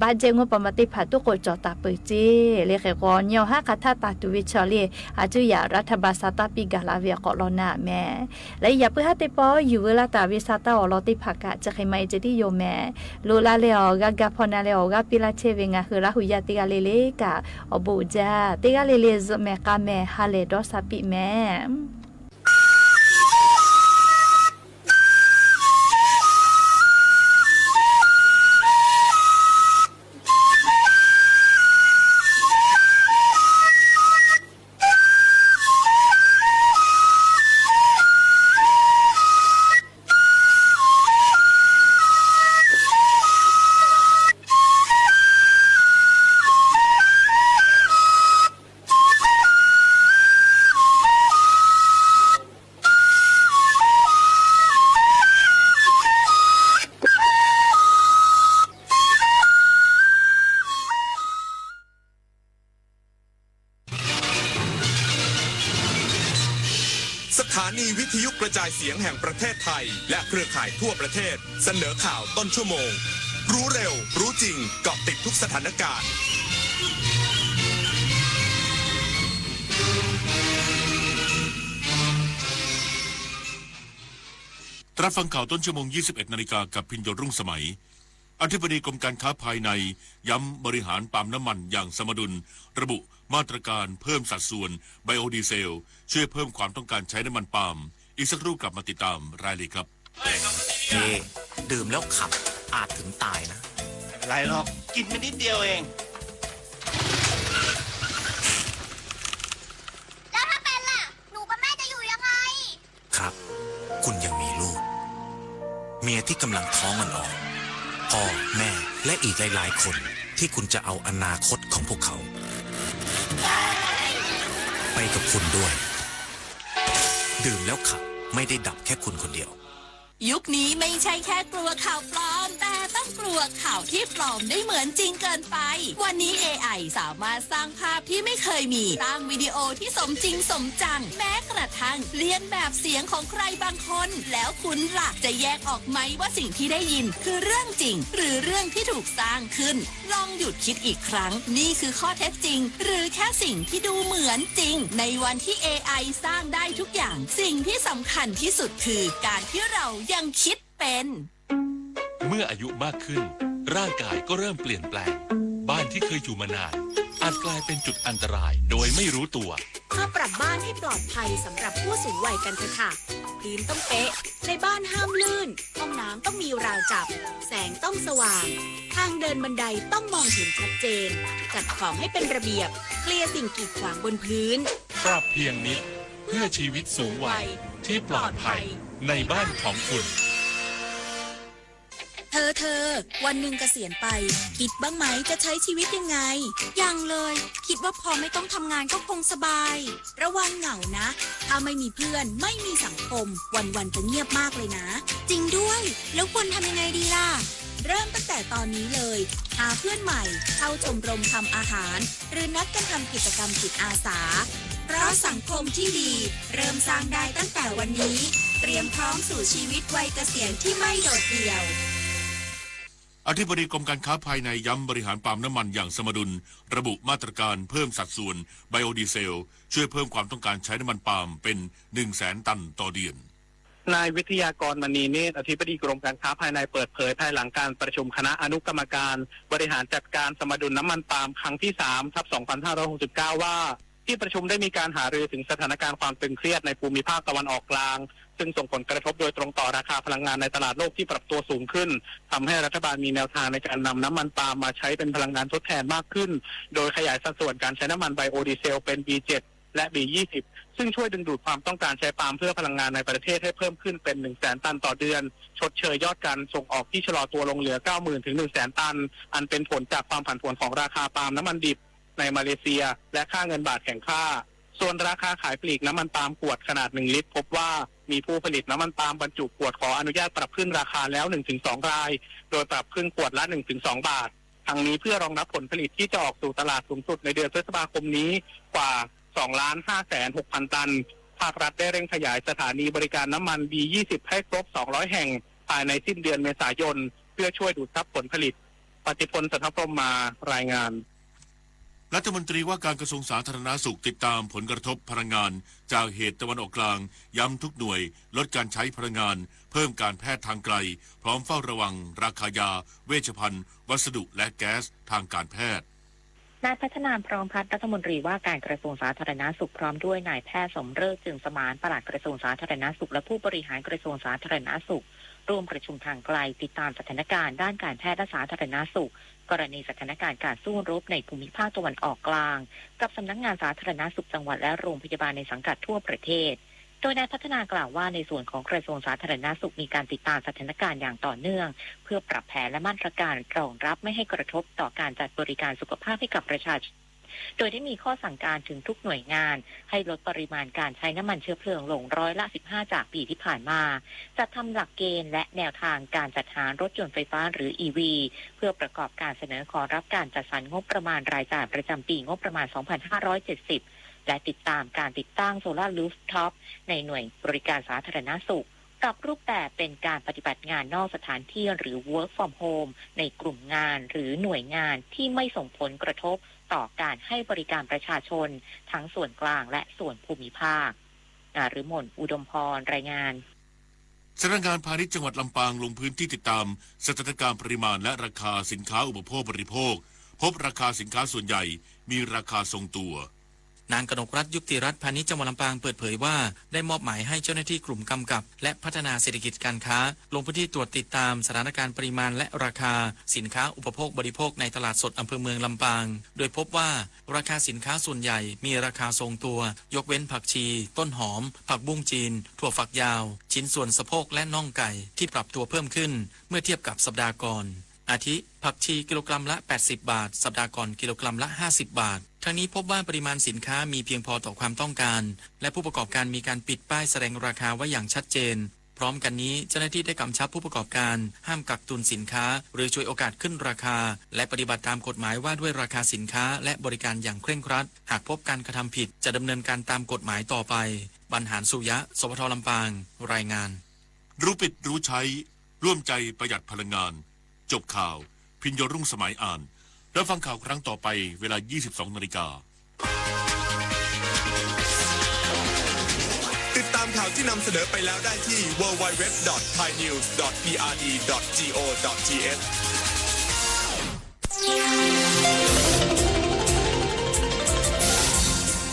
บ้านเจงว่าประมาณที่พาตุกจอตาเปิดเจเรียกก็เนียวฮะคาทาตาตัวเวชอลีอาจจะอย่ารัฐบาลซาตาปิกาลาเวียก็รอหน้าแม่และอย่าเพื่อให้เตปออยู่เวลาตาเวซาตาอลอติผักะจะใครไม่จะที่โยแม่โลลาเลอากาพอนาเลอกาปิลาเชเวงาคือละหุยาติกาเลเลกาอบูจาติกาเลเลซแม่กาแม่ฮาเลดอซาปิแม่สถานีวิทยุกระจายเสียงแห่งประเทศไทยและเครือข่ายทั่วประเทศเสนอข่าวต้นชั่วโมงรู้เร็วรู้จริงเกาะติดทุกสถานการณ์รับฟังข่าวต้นชั่วโมง 21 นาฬิกากับพิญโยรุ่งสมัยอธิบดีกรมการค้าภายในย้ำบริหารปาล์มน้ำมันอย่างสมดุลระบุมาตรการเพิ่มสัดส่วนไบโอดีเซลช่วยเพิ่มความต้องการใช้น้ำมันปาล์มอีกสักครู่กลับมาติดตามรายละเอียดครับ เฮ้ดื่มแล้วขับอาจถึงตายนะ ไม่เป็นไรหรอก กินไปนิดเดียวเอง แล้วถ้าเป็นล่ะ หนูกับแม่จะอยู่ยังไง ครับ คุณยังมีลูก เมียที่กำลังท้องอ่อนๆพ่อแม่และอีกหลายๆคนที่คุณจะเอาอนาคตของพวกเขา ไปกับคุณด้วย ดื่มแล้วขับไม่ได้ดับแค่คุณคนเดียว ยุคนี้ไม่ใช่แค่กลัวข่าวปลอม แต่ต้องกลัวข่าวที่ปลอมได้เหมือนจริงเกินไป วันนี้ AI สามารถสร้างภาพที่ไม่เคยมีสร้างวิดีโอที่สมจริงสมจัง แม้กระทั่งเลียนแบบเสียงของใครบางคน แล้วคุณล่ะจะแยกออกไหมว่าสิ่งที่ได้ยินคือเรื่องจริง หรือเรื่องที่ถูกสร้างขึ้น ลองหยุดคิดอีกครั้ง นี่คือข้อเท็จจริง หรือแค่สิ่งที่ดูเหมือนจริง ในวันที่ AI สร้างได้ทุกอย่าง สิ่งที่สำคัญที่สุดคือการที่เรายังคิดเป็น เมื่ออายุมากขึ้น ร่างกายก็เริ่มเปลี่ยนแปลง บ้านที่เคยอยู่มานานอาจกลายเป็นจุดอันตรายโดยไม่รู้ตัว มาปรับบ้านให้ปลอดภัยสำหรับผู้สูงวัยกันเถอะค่ะพื้นต้องเป๊ะ ในบ้านห้ามลื่น ห้องน้ำต้องมีราวจับ แสงต้องสว่าง ทางเดินบันไดต้องมองเห็นชัดเจน จัดของให้เป็นระเบียบ เคลียร์สิ่งกีดขวางบนพื้น ปรับเพียงนิดเพื่อชีวิตสูงวัยที่ปลอดภัยในบ้านของคุณ เธอวันหนึ่งเกษียณไป คิดบ้างไหมจะใช้ชีวิตยังไง ยังเลย คิดว่าพอไม่ต้องทำงานก็คงสบาย ระวังเหงานะ ถ้าไม่มีเพื่อนไม่มีสังคม วันๆจะเงียบมากเลยนะ จริงด้วย แล้วควรทำยังไงดีล่ะ เริ่มตั้งแต่ตอนนี้เลย หาเพื่อนใหม่ เข้าชมรมทำอาหาร หรือนัดกันทำกิจกรรมจิตอาสา เพราะสังคมที่ดี เริ่มสร้างได้ตั้งแต่วันนี้ เตรียมพร้อมสู่ชีวิตวัยเกษียณที่ไม่โดดเดี่ยว อธิบดีกรมการค้าภายในย้ำบริหารปาล์มน้ำมันอย่างสมดุลระบุมาตรการเพิ่มสัดส่วนไบโอดีเซลช่วยเพิ่มความต้องการใช้น้ำมันปาล์มเป็น 100,000 ตันต่อเดือน นายวิทยากรมณีเนตรอธิบดีกรมการค้าภายในเปิดเผยภายหลังการประชุมคณะอนุกรรมการบริหารจัดการสมดุลน้ำมันปาล์มครั้งที่ 3/2569 ว่าที่ประชุมได้มีการหารือถึงสถานการณ์ความตึงเครียดในภูมิภาคตะวันออกกลางซึ่งส่งผลกระทบโดยตรงต่อราคาพลังงานในตลาดโลกที่ปรับตัวสูงขึ้นทำให้รัฐบาลมีแนวทางในการนำน้ำมันปาล์มมาใช้เป็นพลังงานทดแทนมากขึ้นโดยขยายสัดส่วนการใช้น้ำมันไบโอดีเซลเป็น B7 และ B20 ซึ่งช่วยดึงดูดความต้องการใช้ปาล์มเพื่อพลังงานในประเทศให้เพิ่มขึ้นเป็น 100,000 ตันต่อเดือนชดเชยยอดการส่งออกที่ชะลอตัวลงเหลือ 90,000 ถึง 100,000 ตันอันเป็นผลจากความผันผวนของราคาปาล์มน้ำมันดิบในมาเลเซียและค่าเงินบาทแข็งค่าส่วนราคาขายปลีกน้ำมันปาล์มขวดขนาด1ลิตรพบว่ามีผู้ผลิตน้ำมันปาล์มบรรจุขวดขออนุญาตปรับขึ้นราคาแล้ว 1-2 รายโดยปรับขึ้นขวดละ 1-2 บาททั้งนี้เพื่อรองรับผลผลิตที่จะออกสู่ตลาดสูงสุดในเดือนพฤษภาคมนี้กว่า 2,560,000 ตันภาครัฐได้เร่งขยายสถานีบริการน้ำมัน B20 ให้ครบ 200 แห่งภายในสิ้นเดือนเมษายนเพื่อช่วยดูดซับผลผลิตปฏิพล สัทธพรหมมารายงานรัฐมนตรีว่าการกระทรวงสาธารณสุขติดตามผลกระทบพลังงานจากเหตุตะวันออกกลางย้ำทุกหน่วยลดการใช้พลังงานเพิ่มการแพทย์ทางไกลพร้อมเฝ้าระวังราคายาเวชภัณฑ์วัสดุและแก๊สทางการแพทย์นายพัฒนาพร้อมพัฒน์รัฐมนตรีว่าการกระทรวงสาธารณสุขพร้อมด้วยนายแพทย์สมฤกษ์จึงสมานปลัดกระทรวงสาธารณสุขและผู้บริหารกระทรวงสาธารณสุขร่วมประชุมทางไกลติดตามสถานการณ์ด้านการแพทย์และสาธารณสุขกรณีสถานการณ์การสู้รบในภูมิภาคตะวันออกกลางกับสำนักงานสาธารณสุขจังหวัดและโรงพยาบาลในสังกัดทั่วประเทศโดยนายพัฒนากล่าวว่าในส่วนของกระทรวงสาธารณสุขมีการติดตามสถานการณ์อย่างต่อเนื่องเพื่อปรับแผนและมาตรการรองรับไม่ให้กระทบต่อการจัดบริการสุขภาพให้กับประชาชนโดยได้มีข้อสั่งการถึงทุกหน่วยงานให้ลดปริมาณการใช้น้ำมันเชื้อเพลิงลง15%จากปีที่ผ่านมาจัดทำหลักเกณฑ์และแนวทางการจัดหารถยนต์ไฟฟ้าหรือ EV เพื่อประกอบการเสนอขอรับการจัดสรรงบประมาณรายจ่ายประจำปีงบประมาณ 2570 และติดตามการติดตั้งโซลาร์รูฟท็อปในหน่วยบริการสาธารณสุขปรับรูปแบบเป็นการปฏิบัติงานนอกสถานที่หรือ work from home ในกลุ่มงานหรือหน่วยงานที่ไม่ส่งผลกระทบต่อการให้บริการประชาชนทั้งส่วนกลางและส่วนภูมิภาคหรือหม่นอุดมพรรายงานสำนักงานพาณิชย์จังหวัดลำปางลงพื้นที่ติดตามสถานการณ์ปริมาณและราคาสินค้าอุปโภคบริโภคพบราคาสินค้าส่วนใหญ่มีราคาทรงตัว นางกนกรัตน์ยุติรัตน์พาณิชย์จังหวัดลำปางเปิดเผยว่าได้มอบหมายให้เจ้าหน้าที่กลุ่มกำกับและพัฒนาเศรษฐกิจการค้าลงพื้นที่ตรวจติดตามสถานการณ์ปริมาณและราคาสินค้าอุปโภคบริโภคในตลาดสดอำเภอเมืองลำปางโดยพบว่าราคาสินค้าส่วนใหญ่มีราคาทรงตัวยกเว้นผักชีต้นหอมผักบุ้งจีนถั่วฝักยาวชิ้นส่วนสะโพกและน่องไก่ที่ปรับตัวเพิ่มขึ้นเมื่อเทียบกับสัปดาห์ก่อนอาทิผักชีกิโลกรัมละ80บาทสัปดาห์ก่อนกิโลกรัมละ50บาททั้งนี้พบว่าปริมาณสินค้ามีเพียงพอต่อความต้องการและผู้ประกอบการมีการปิดป้ายแสดงราคาไว้อย่างชัดเจนพร้อมกันนี้เจ้าหน้าที่ได้กำชับผู้ประกอบการห้ามกักตุนสินค้าหรือช่วยโอกาสขึ้นราคาและปฏิบัติตามกฎหมายว่าด้วยราคาสินค้าและบริการอย่างเคร่งครัดหากพบการกระทำผิดจะดำเนินการตามกฎหมายต่อไปบรรหารสุยะสปท.ลำปางรายงานรู้ปิดรู้ใช้ร่วมใจประหยัดพลังงานจบข่าวพิญโยรุ่งสมัยอ่านแล้วฟังข่าวครั้งต่อไปเวลา 22:00 น.ติดตามข่าวที่นำเสนอไปแล้วได้ที่ www.thainews.prd.go.th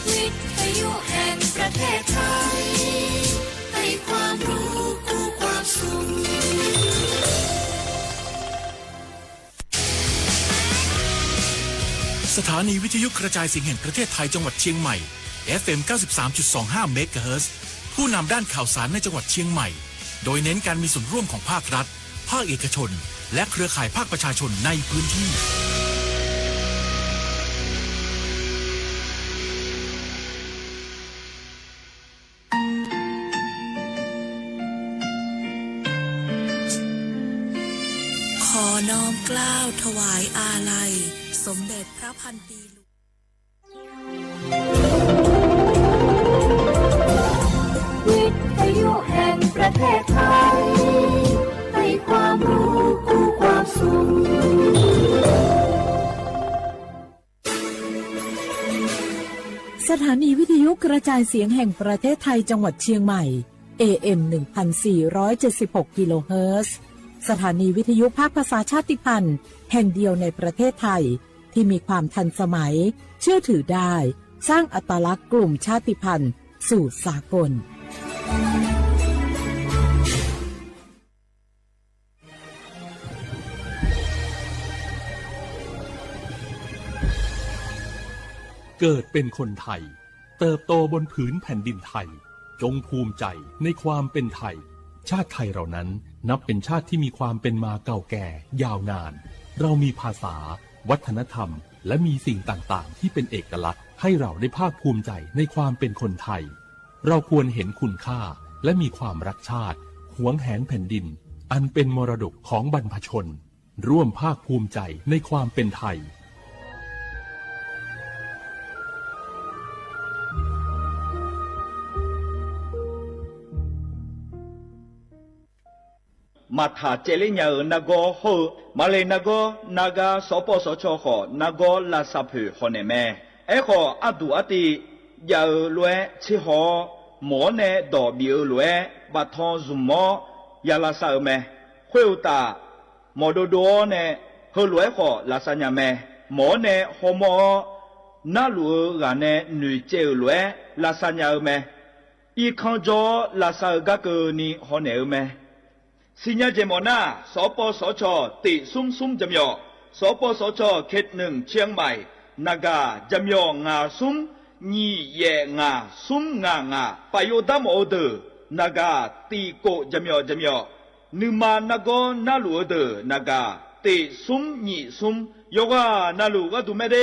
วิทยุแห่งประเทศไทยให้ความรู้คู่ความสุขสถานีวิทยุกระจายเสียงแห่งประเทศไทยจังหวัดเชียงใหม่ FM 93.25 เมกะเฮิรตซ์ผู้นำด้านข่าวสารในจังหวัดเชียงใหม่โดยเน้นการมีส่วนร่วมของภาครัฐภาคเอกชนและเครือข่ายภาคประชาชนในพื้นที่ขอน้อมเกล้าถวายอาลัยสมเด็จพระพันปีวิทยุแห่งประเทศไทยให้ความรู้คู่ความสุขสถานีวิทยุกระจายเสียงแห่งประเทศไทยจังหวัดเชียงใหม่ AM 1476 กิโลเฮิรตซ์สถานีวิทยุภาคภาษาชาติพันธุ์แห่งเดียวในประเทศไทยที่มีความทันสมัยเชื่อถือได้สร้างอัตลักษณ์กลุ่มชาติพันธุ์สู่สากลเกิดเป็นคนไทยเติบโตบนผืนแผ่นดินไทยจงภูมิใจในความเป็นไทยชาติไทยเรานั้นนับเป็นชาติที่มีความเป็นมาเก่าแก่ยาวนานเรามีภาษาวัฒนธรรมและมีสิ่งต่างๆที่เป็นเอกลักษณ์ให้เราได้ภาคภูมิใจในความเป็นคนไทยเราควรเห็นคุณค่าและมีความรักชาติหวงแหนแผ่นดินอันเป็นมรดกของบรรพชนร่วมภาคภูมิใจในความเป็นไทยมาถาเจริญยานากอโฮมาเลนากอนาgaสปสชขอนากอลาซาเพขอเนแมเอขออดูอติยาลวยชิหอหมอเนดอบิลวยบัทอนซุมอยาลาซาเมขวยตามอโดโดเนเฮลวยขอลาซาญาเมหมอเนฮอมอนาลูกาเนนุเจลวยลาซาญาเมอีคันจอลาซากะกนีฮอเนเมสิญญาเจมอนาสปสชติซุ่มจำยอสปสชเขต1เชียงใหม่นากาจำยองาซุ่มญีเยงาซุ่มงปายดามโอเดนากาตีโกจำยอนึมานากอนาลูเดนากาติซุ่มญีซุ่มโยกานาลูกะตุเมเด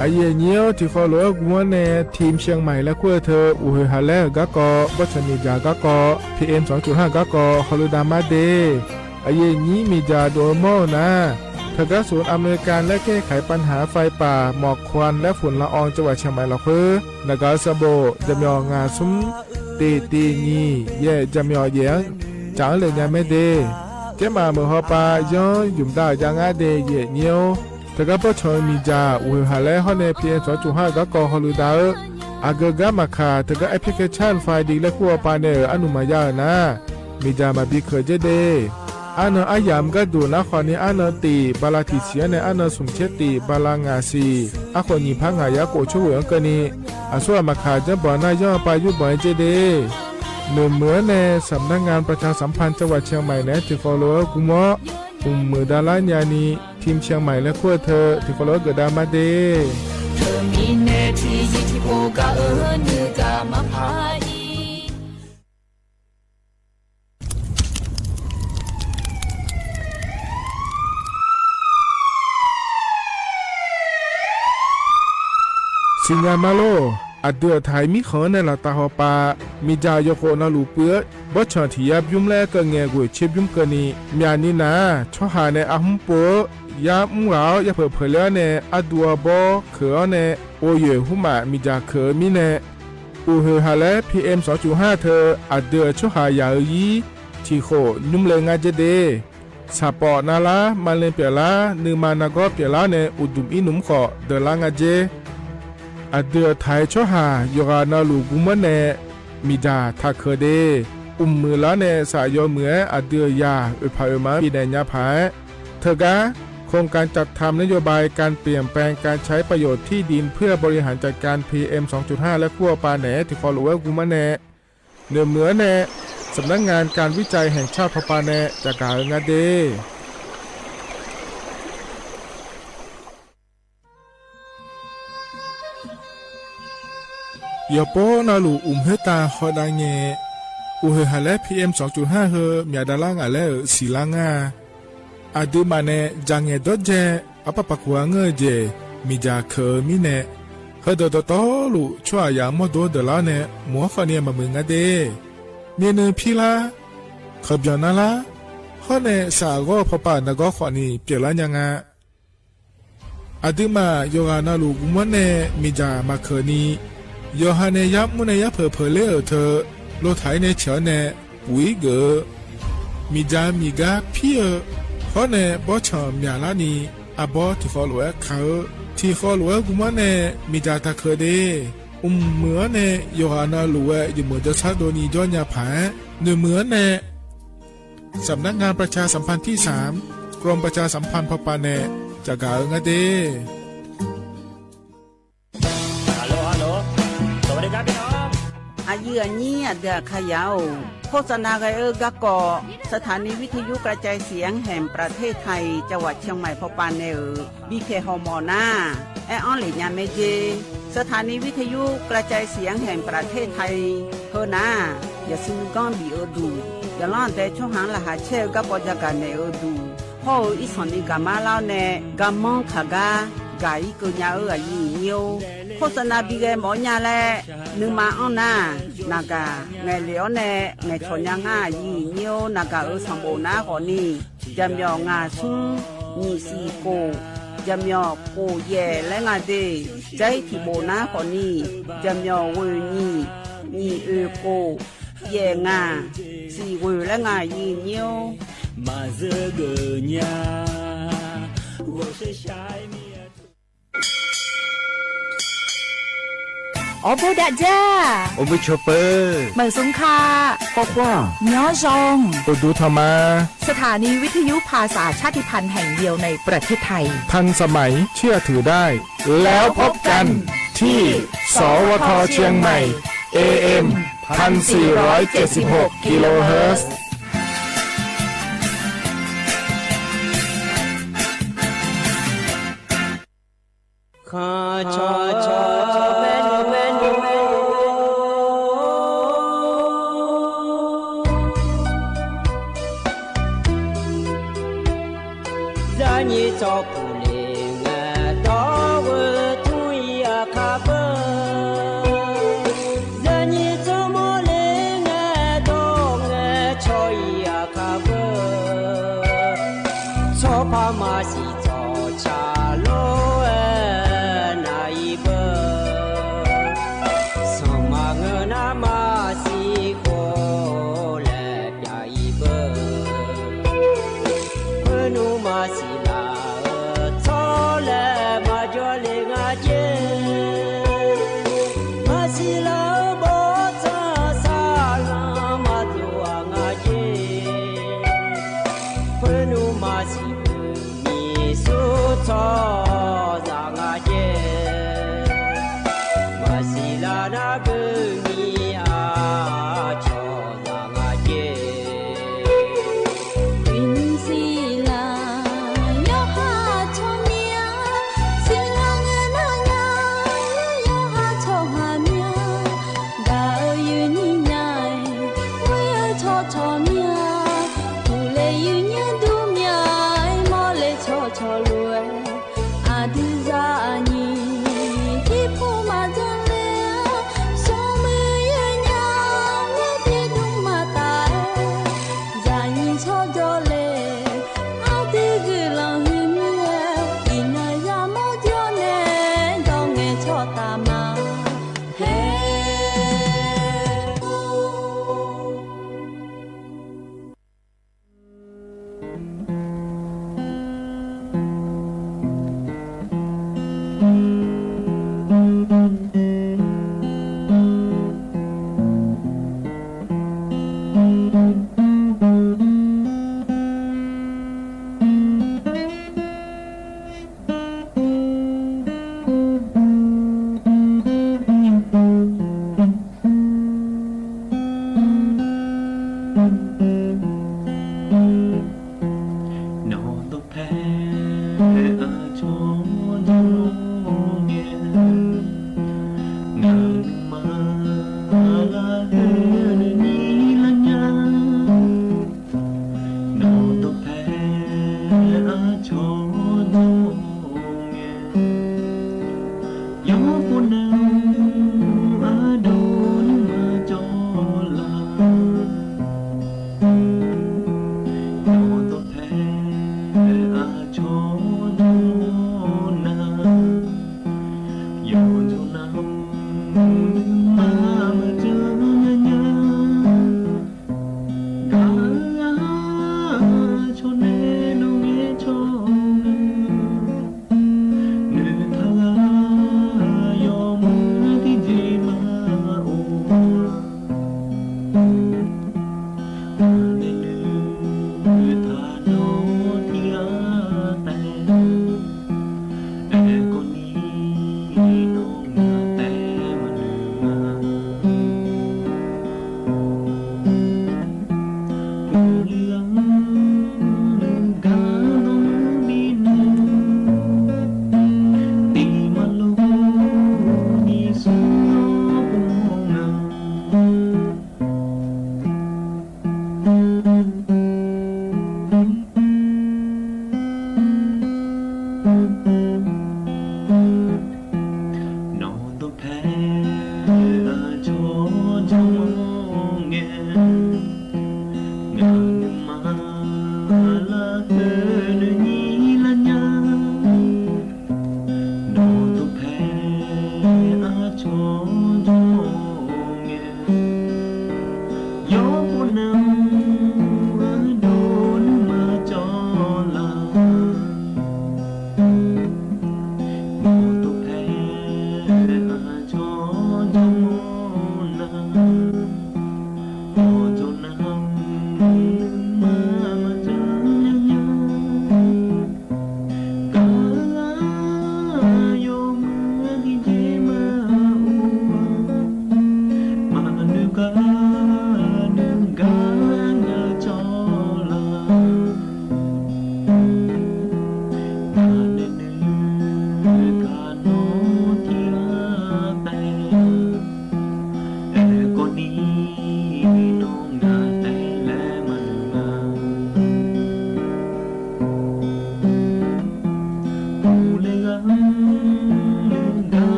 ไอเยี่ยวที่ฟอลโล่กวนในทีมเชียงใหม่และขั้วเธออุฮาเลกะกอบัชนีจากะกอ PM 2.5 กะกอฮอลูดามาเดไอเยี่นี้มีจาโดโมนะทกศูนย์อเมริกันและแก้ไขปัญหาไฟป่าหมอกควันและฝุ่นละอองจังหวัดเชียงใหม่ละเพื่อนากาซาโบจำยองาซุมตีนีเย่จำยอเยียงจางเลยยังไม่เดเจ้ามาเมื่อฮอปาย้อนยุ่มดาวจางอาเดเย่เนียวทกปชมีจาอุฮาเลฮอนในเพียง2.5 กะกอฮอลูดาอากกะมาคาทกแอปพลิเคชันไฟดีและขั้วปาเนออนุมายานะมีจามาบิเคเจเด อันอายามก็ดูนะขอนี้อันตีบาลาติเสียในอันสมเชติบาลางาซีอาคนยิพังหายาโกช่วยกันนี้อาส่วนมาขาจะบ่อนายย่อไปยุบ่อยเจเดเหมือนในสำนักงานประชาสัมพันธ์จังหวัดเชียงใหม่นะที่ฟอลโล่กุมอมือดาราญานีทีมเชียงใหม่และขั้วเธอที่ฟอลโล่เกิดดามาเดเธอมีเนที่ที่โอกาเนือกามาพายสิงามาโลอัดเดือไทยมีขอในละตาหอปามีจายโคนาลูเปื้อบ่ชอนที่ยับยุ่มแลก็แงกวยเชบยุ่มกันนี้มีอันนี้นะชอหาในอาหุมโปยามุงเหลาอย่าเผลอเผลอในอดัวบอเขือในโอเยหุมามีจาเขือมีในอูเฮฮาและ PM 2.5 เธออัดเดือชอหายายีที่โคยุ่มเลงาเจเดสาปอนาลามาเลเปียลานือมานากอเปียลาในอุดุมอินุมขอเดลางาเจอเดือไทยชอหายกานาลูกุมเนมีดาทักเคเดมือละเนสายอเหมืออเดือยาอุปามาปีแดญาภายเธอกะโครงการจัดทำนโยบายการเปลี่ยนแปลงการใช้ประโยชน์ที่ดินเพื่อบริหารจัดการ PM 2.5 และขั้วปาแหนที่ฟอลโลเวอร์กุมเนเหนือเนสำนักงานการวิจัยแห่งชาติพปาแหนจากการงาเดยาโปนาลูเฮตาฮอดาเงอูเฮฮาเล PM 2.5 เฮมีดาลางาเลสีลางาอาดูมาเนจังเงดเจอปะปะกวางเงเจมีจาเคมีเนเฮดดตอลูชัวยามอดดลาเนมัวฟาเนียมามึงาเดเมียนพีลาขบยานาลาฮอเนสากอพปานากอขวานีเปลายังาอาดูมาโยกานาลูกุมเนมีจามาเคนียอฮันเนยับมุนยับเผลอเธอโลไถในเฉเนปุยเกมีจามีกาพี่ฮอเนบอชอมยาลานีอาบอที่ฟอลโลเขาที่ฟอลโลกุมเนมีจาตะเคเดเหมือนเนยอฮันนาลูเวอยู่เหมือนจะซาโดนีจอนยาผาเหมือนเนสำนักงานประชาสัมพันธ์ที่3กรมประชาสัมพันธ์พปาเนจากกาเงเดอายุอันนี้เดือขยาวโฆษณาไกกะกอสถานีวิทยุกระจายเสียงแห่งประเทศไทยจังหวัดเชียงใหม่พปานเนบีเคฮอมอนาแอออนหลิญาเมเจสถานีวิทยุกระจายเสียงแห่งประเทศไทยเฮนาอย่าซื้อก้อนบีดูอย่าล่อนแต่ช่วงหางละหาเชลกับปอจาการเนดูพ่ออีสอนอีกามาเล่าเนกามองขากากาอีกุญาอายุเนียวโฆษณาบีเกหมอญาแลนึงมาอ้อนนานากาไงเหลียวเนไงชนยังง่ายีเนียวนากาสัมโบนาก่อนนี่จำยองาซุงนี่สีโกจำยอโกเย่และงาเดใจที่โบนาก่อนนี่จำยอเวนี่โกเย่งาสีเวและงายีเนียวมาเจอเกญา我是shineโอบูดาจ้าโอบูชอเปอร์เหมือนสงคาปอกว่าย้อจงตูดูธรรมาสถานีวิทยุภาษาชาติพันธุ์แห่งเดียวในประเทศไทยทันสมัยเชื่อถือได้แล้วพบกันที่สวทเชียงใหม่ AM 1476 กิโลเฮิรตซ์Masila ချောသာငါရဲ့မစီလာနာကူမီအားချောသာငါရဲ့ Hãy subscribe cho kênh Ghiền Mì Gõ để không bỏ lỡ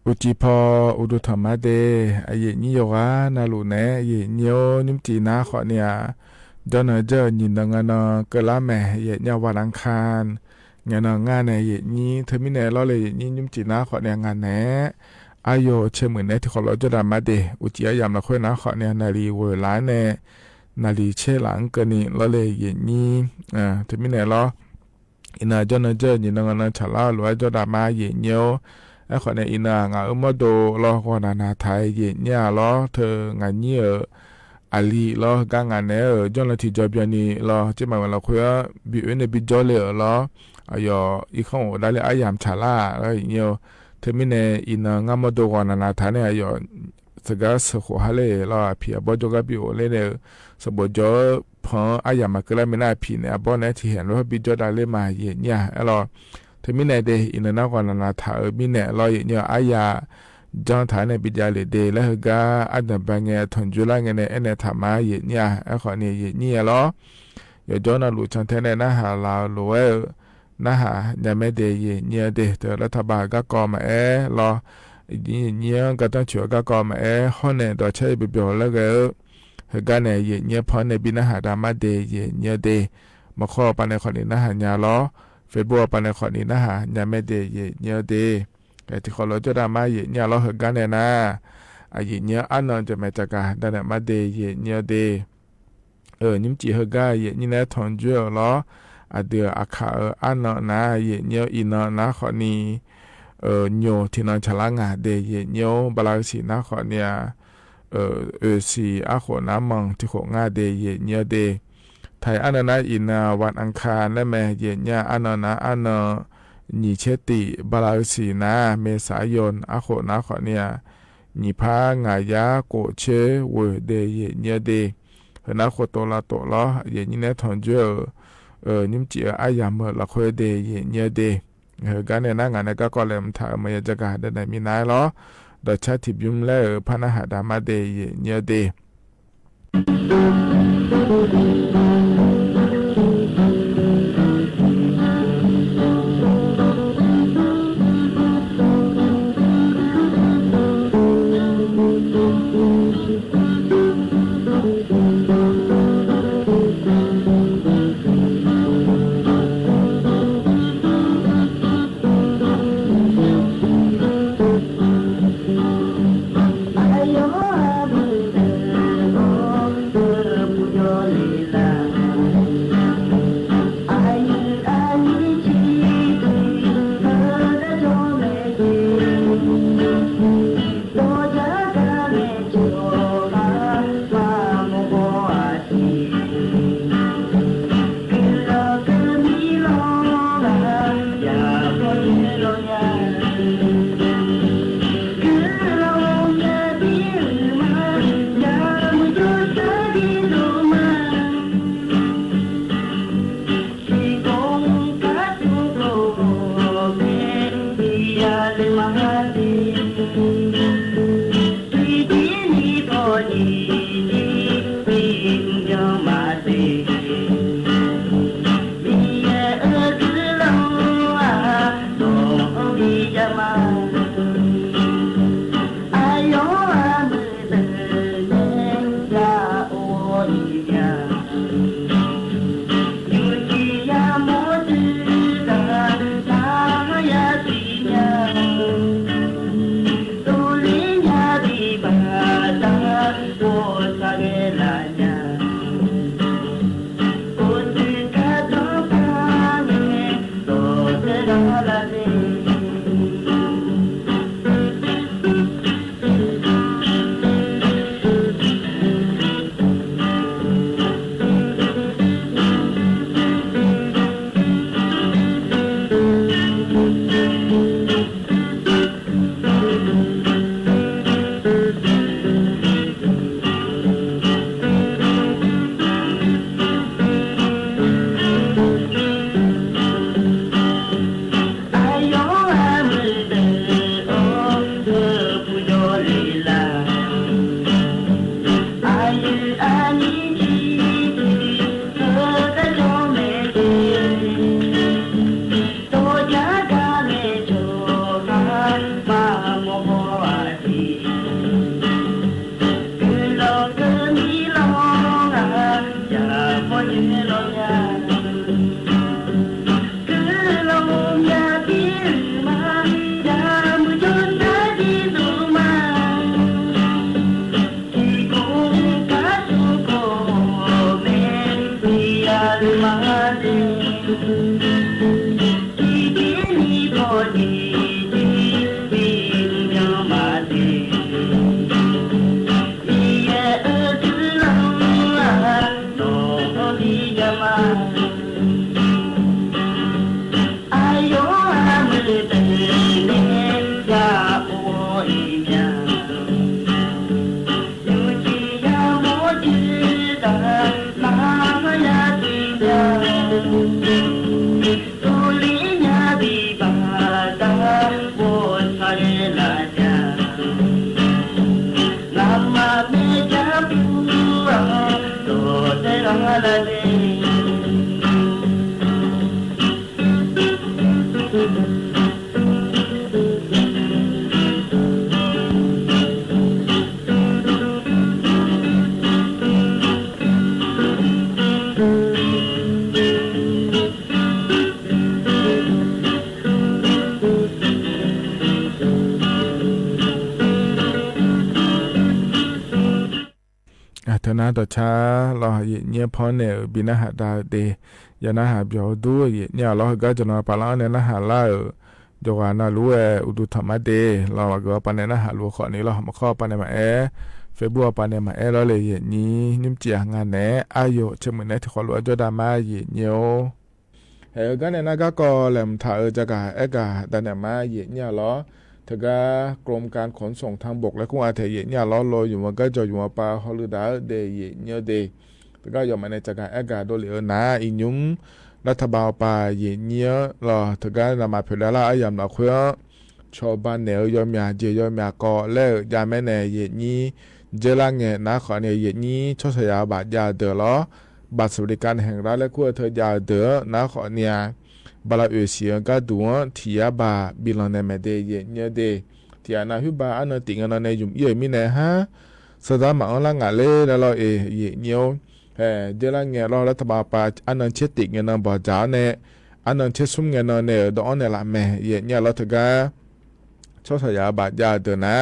อุจิพออุดุธรรมะเดอเยนิโยกานาลูเนเยเนียวนิมจีนาขอเนี่ยดอนเจอยินดังนเกลาแม่เยเนียววันอังคารงานงานในเยนี้เธอมิเนล้อเลยเยนี้นิมจีนาขอเนี่ยงานแหนอายโยเชมือนในที่ขอเราจะดามาเดอุจิยามละค่อยนะขอเนี่ยนาลีเวลาเนนาลีเชหลังเกนี่ล้อเลยเยนี้เธอมิเนล้ออินาจอนเจอยินดังนฉลาหรือว่าจะดามาเยเนียวไอ้คนในอินางามาโดล้อคนนาไทยเย็นเนี่ยล้อเธองานเยอะอาลีล้อกางานเนี่ยจนละที่จอบยันนี่ล้อจะมาวันละคุยบิวเนี่ยบิจอเลยล้ออายอีกข้างได้เลยอายามชาลาแล้วอย่างเงี้ยเธอไม่เนี่ยอินางามาโดคนนาไทยเนี่ยอายสกัดสกุลฮาเลยล้อพี่บอจกับบิวเลยเนี่ยสบจอพออายามาเกล้าไม่น่าพี่เนี่ยบอเนี่ยที่เห็นว่าบิจอได้เลยมาเย็นเนี่ยล้อเธอมิเนเดอินนากวนานาถามิเนลอยเนี่ยอายาจอนฐานในปิจาเลเดและฮกาอันดับเงทนจุลาเงเนเอเนธามาเยเนี่ยไอขอเนี่ยเยเนี่ยล้อยจอนาลูชันเทเนนะฮาลาโลเอนะฮะยาเมเดเยเนี่ยเดเตรัฐบาลก็กอมาลอเนี่ยก็ต้องช่วยก็กอมาฮอนเนดอใช้บิบลแล้วก็ฮกาเนี่ยเยเนี่ยพอในบินะฮาดามาเดเยเนี่ยเดมาข้อปานในขอนี้นะฮะญาล้อเฟซบุ๊กปานในขอนี้นะฮะยาเมเดเยเนี่ยเดแต่ที่ขอเราจะดามาเยเนี่ยเราเฮกันเนี่ยนะไอ้เยเนี่ยอันนั้นจะมาจากการดันมาเดเยเนี่ยเดนิมจีเฮกาเยเนี่ยนะทอนจัวล้ออเดืออาคาอันนั้นนะเยเนี่ยอินนะขอนี้โยที่นั่นฉลางาเดเยเนี่ยบลาสีนะขอเนี่ยสีอาขอน้ำมังที่ของาเดเยเนี่ยเดไทยอันนั้นอินาวันอังคารและแม่เย็นเนี่ยอันนั้นอันนีเชติบาลาสีนาเมษายนอาโคนาขอเนี่ยนีพางายาโกเชเวเดเยเนี่ยเดเฮนาโคโตลาโตล้อเยนี่เนี่ยทอนเจนิมจีอายามละคุยเดเยเนี่ยเดเฮกันเนี่ยนะงานก็กอเลมถามมายจักาได้มีนายล้อดอชาติบิมเลพานะหาดามาเดเยเนี่ยเดAyo, ธนาต่อช้ารอเยเนียพอเนี่ยบินาหาดาเดยานาหาเบียวดูเยเนี่ยรอก็จะนอปาลาเนี่ยนะหาล่าจวานารู้อุดุธรรมเดรอก็ปานเนี่ยนะหาลัวขอนี้รอมาข้อปานเนี่ยมาเฟบัวปานเนี่ยมารอเลยเยนี้นิ่มเจียงานแหนอายุเชมือเนี่ยที่ขอลัวจดามาเยเนียวก็เนี่ยนะก็แหลมถ่าจะกะกะแต่เนี่ยมาเยเนี่ยรอเธอก็กรมการขนส่งทางบกและคุ้งอาเทเยเนี่ยล้อลอยอยู่มันก็จะอยู่มาปาฮอลดาเดเยเนี่ยเดแต่ก็อยู่มาในจากการโดยเหลือนะอินุมรัฐบาลปาเยเนี่ยรอเธอก็นำมาเผยละอยามละเพื่อชาวบ้านเหนือยอมยาเจยอมยาก่อและยาแม่เนเยนี้เจลังเงนะขอเนี่ยเยนี้ชดเชยบาดยาเดือล้อบัตรสวัสดิการแห่งรัฐและคุ้งเธอยาเดือนะขอเนี่ยบาลาเอเชียก็ดูที่ยาบาบิลอนเนเมเดเยเนี่ยเดที่อานาฮิบาอันนั้นติงอันนั้นยุ่มเยี่ยมิเนฮะสดามาอันละงาเลแล้วเราเยเนี่ยเจลังเงเรารัฐบาลปาอันนั้นเชติเงินนั้นบ่จ้าเนี่ยอันนั้นเชซุ่มเงินนั้นเนี่ยดอนเนี่ยละแม่เยเนี่ยเราถึงก็ชดเชยบาดยาเดือนะ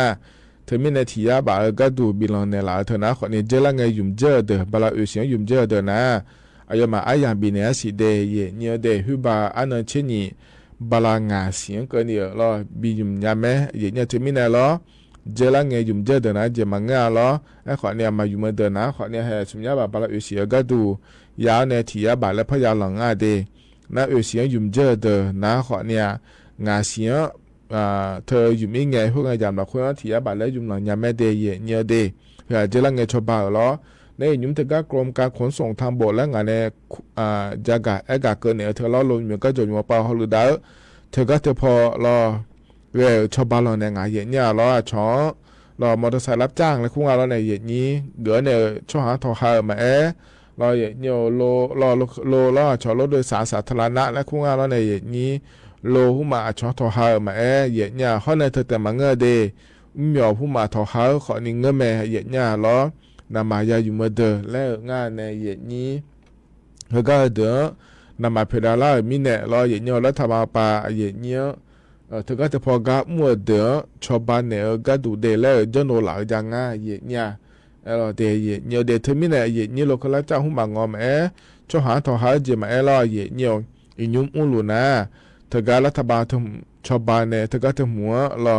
เธอมิเนที่ยาบาก็ดูบิลอนเนี่ยละเธอนะคนนี้เจลังเงยุ่มเจอเดบาลาเอเชียยุ่มเจอเดนะอายมาอายามบินเนี่ยสิเดเยเนี่ยเดฮิบาอันนั้นเชนี่บาลางาเสียงกันเนี่ยล้อบิยุมยามเยเนี่ยเทมินเนี่ยล้อเจลังเงยุมเจเดนะเจมังงาล้อไอ้ขอเนี่ยมาอยู่มาเดนะขอเนี่ยให้สมญาบาลาเอเชียก็ดูยาวเนี่ยที่ยาบาและพยาหลังอาเดนะเอเชียยุมเจเดนะขอเนี่ยงาเสียงเธอยุมอีไงพวกไงยามละคนที่ยาบาและยุมหลังยามเดเยเนี่ยเดเพื่อเจลังเงชอบาล้อในยุมเธอก็กรมการขนส่งทางบกและงานในจากเกินเนี่ยเธอล้อลงอยู่ก็จะอยู่มาป่าฮอลดาเธอก็เธอพอรอชาวบ้านเราในงานเย็นเนี่ยรอช้อรอมอเตอร์ไซค์รับจ้างและคุ้งเราในเย็นนี้เดือเนี่ยช่วงหาทอหามารอเย็นเนี่ยโลช้อรถโดยสารสาธารณะและคุ้งเราในเย็นนี้โลผู้มาช้อทอหามาเย็นเนี่ยเขาในเธอแต่มาเงือเดมีอผู้มาทอหาขอนิ่งเงือแม่เย็นเนี่ยรอนำมายาอยู่มาเดอและงานในเย็นนี้แล้วก็เดอนำมาเพดาล่ามิเนะรอเย็นเนี่ยรัฐบาลปาเย็นเนี่ยเธอก็จะพอกับมัวเดอชาวบ้านเนี่ยก็ดูเดแล้วจนโนหลังจังอ่ะเย็นเนี่ยแล้วเดเย็นเนี่ยเดเธอมิเนะเย็นเนี่ยเราก็รับจ้างหุ่นบางงอมช่วหาทอหาเจมารอเย็นเนี่ยอินุมอุลุนะเธอก็รัฐบาลทำชาวบ้านเนี่ยเธอก็จะหัวรอ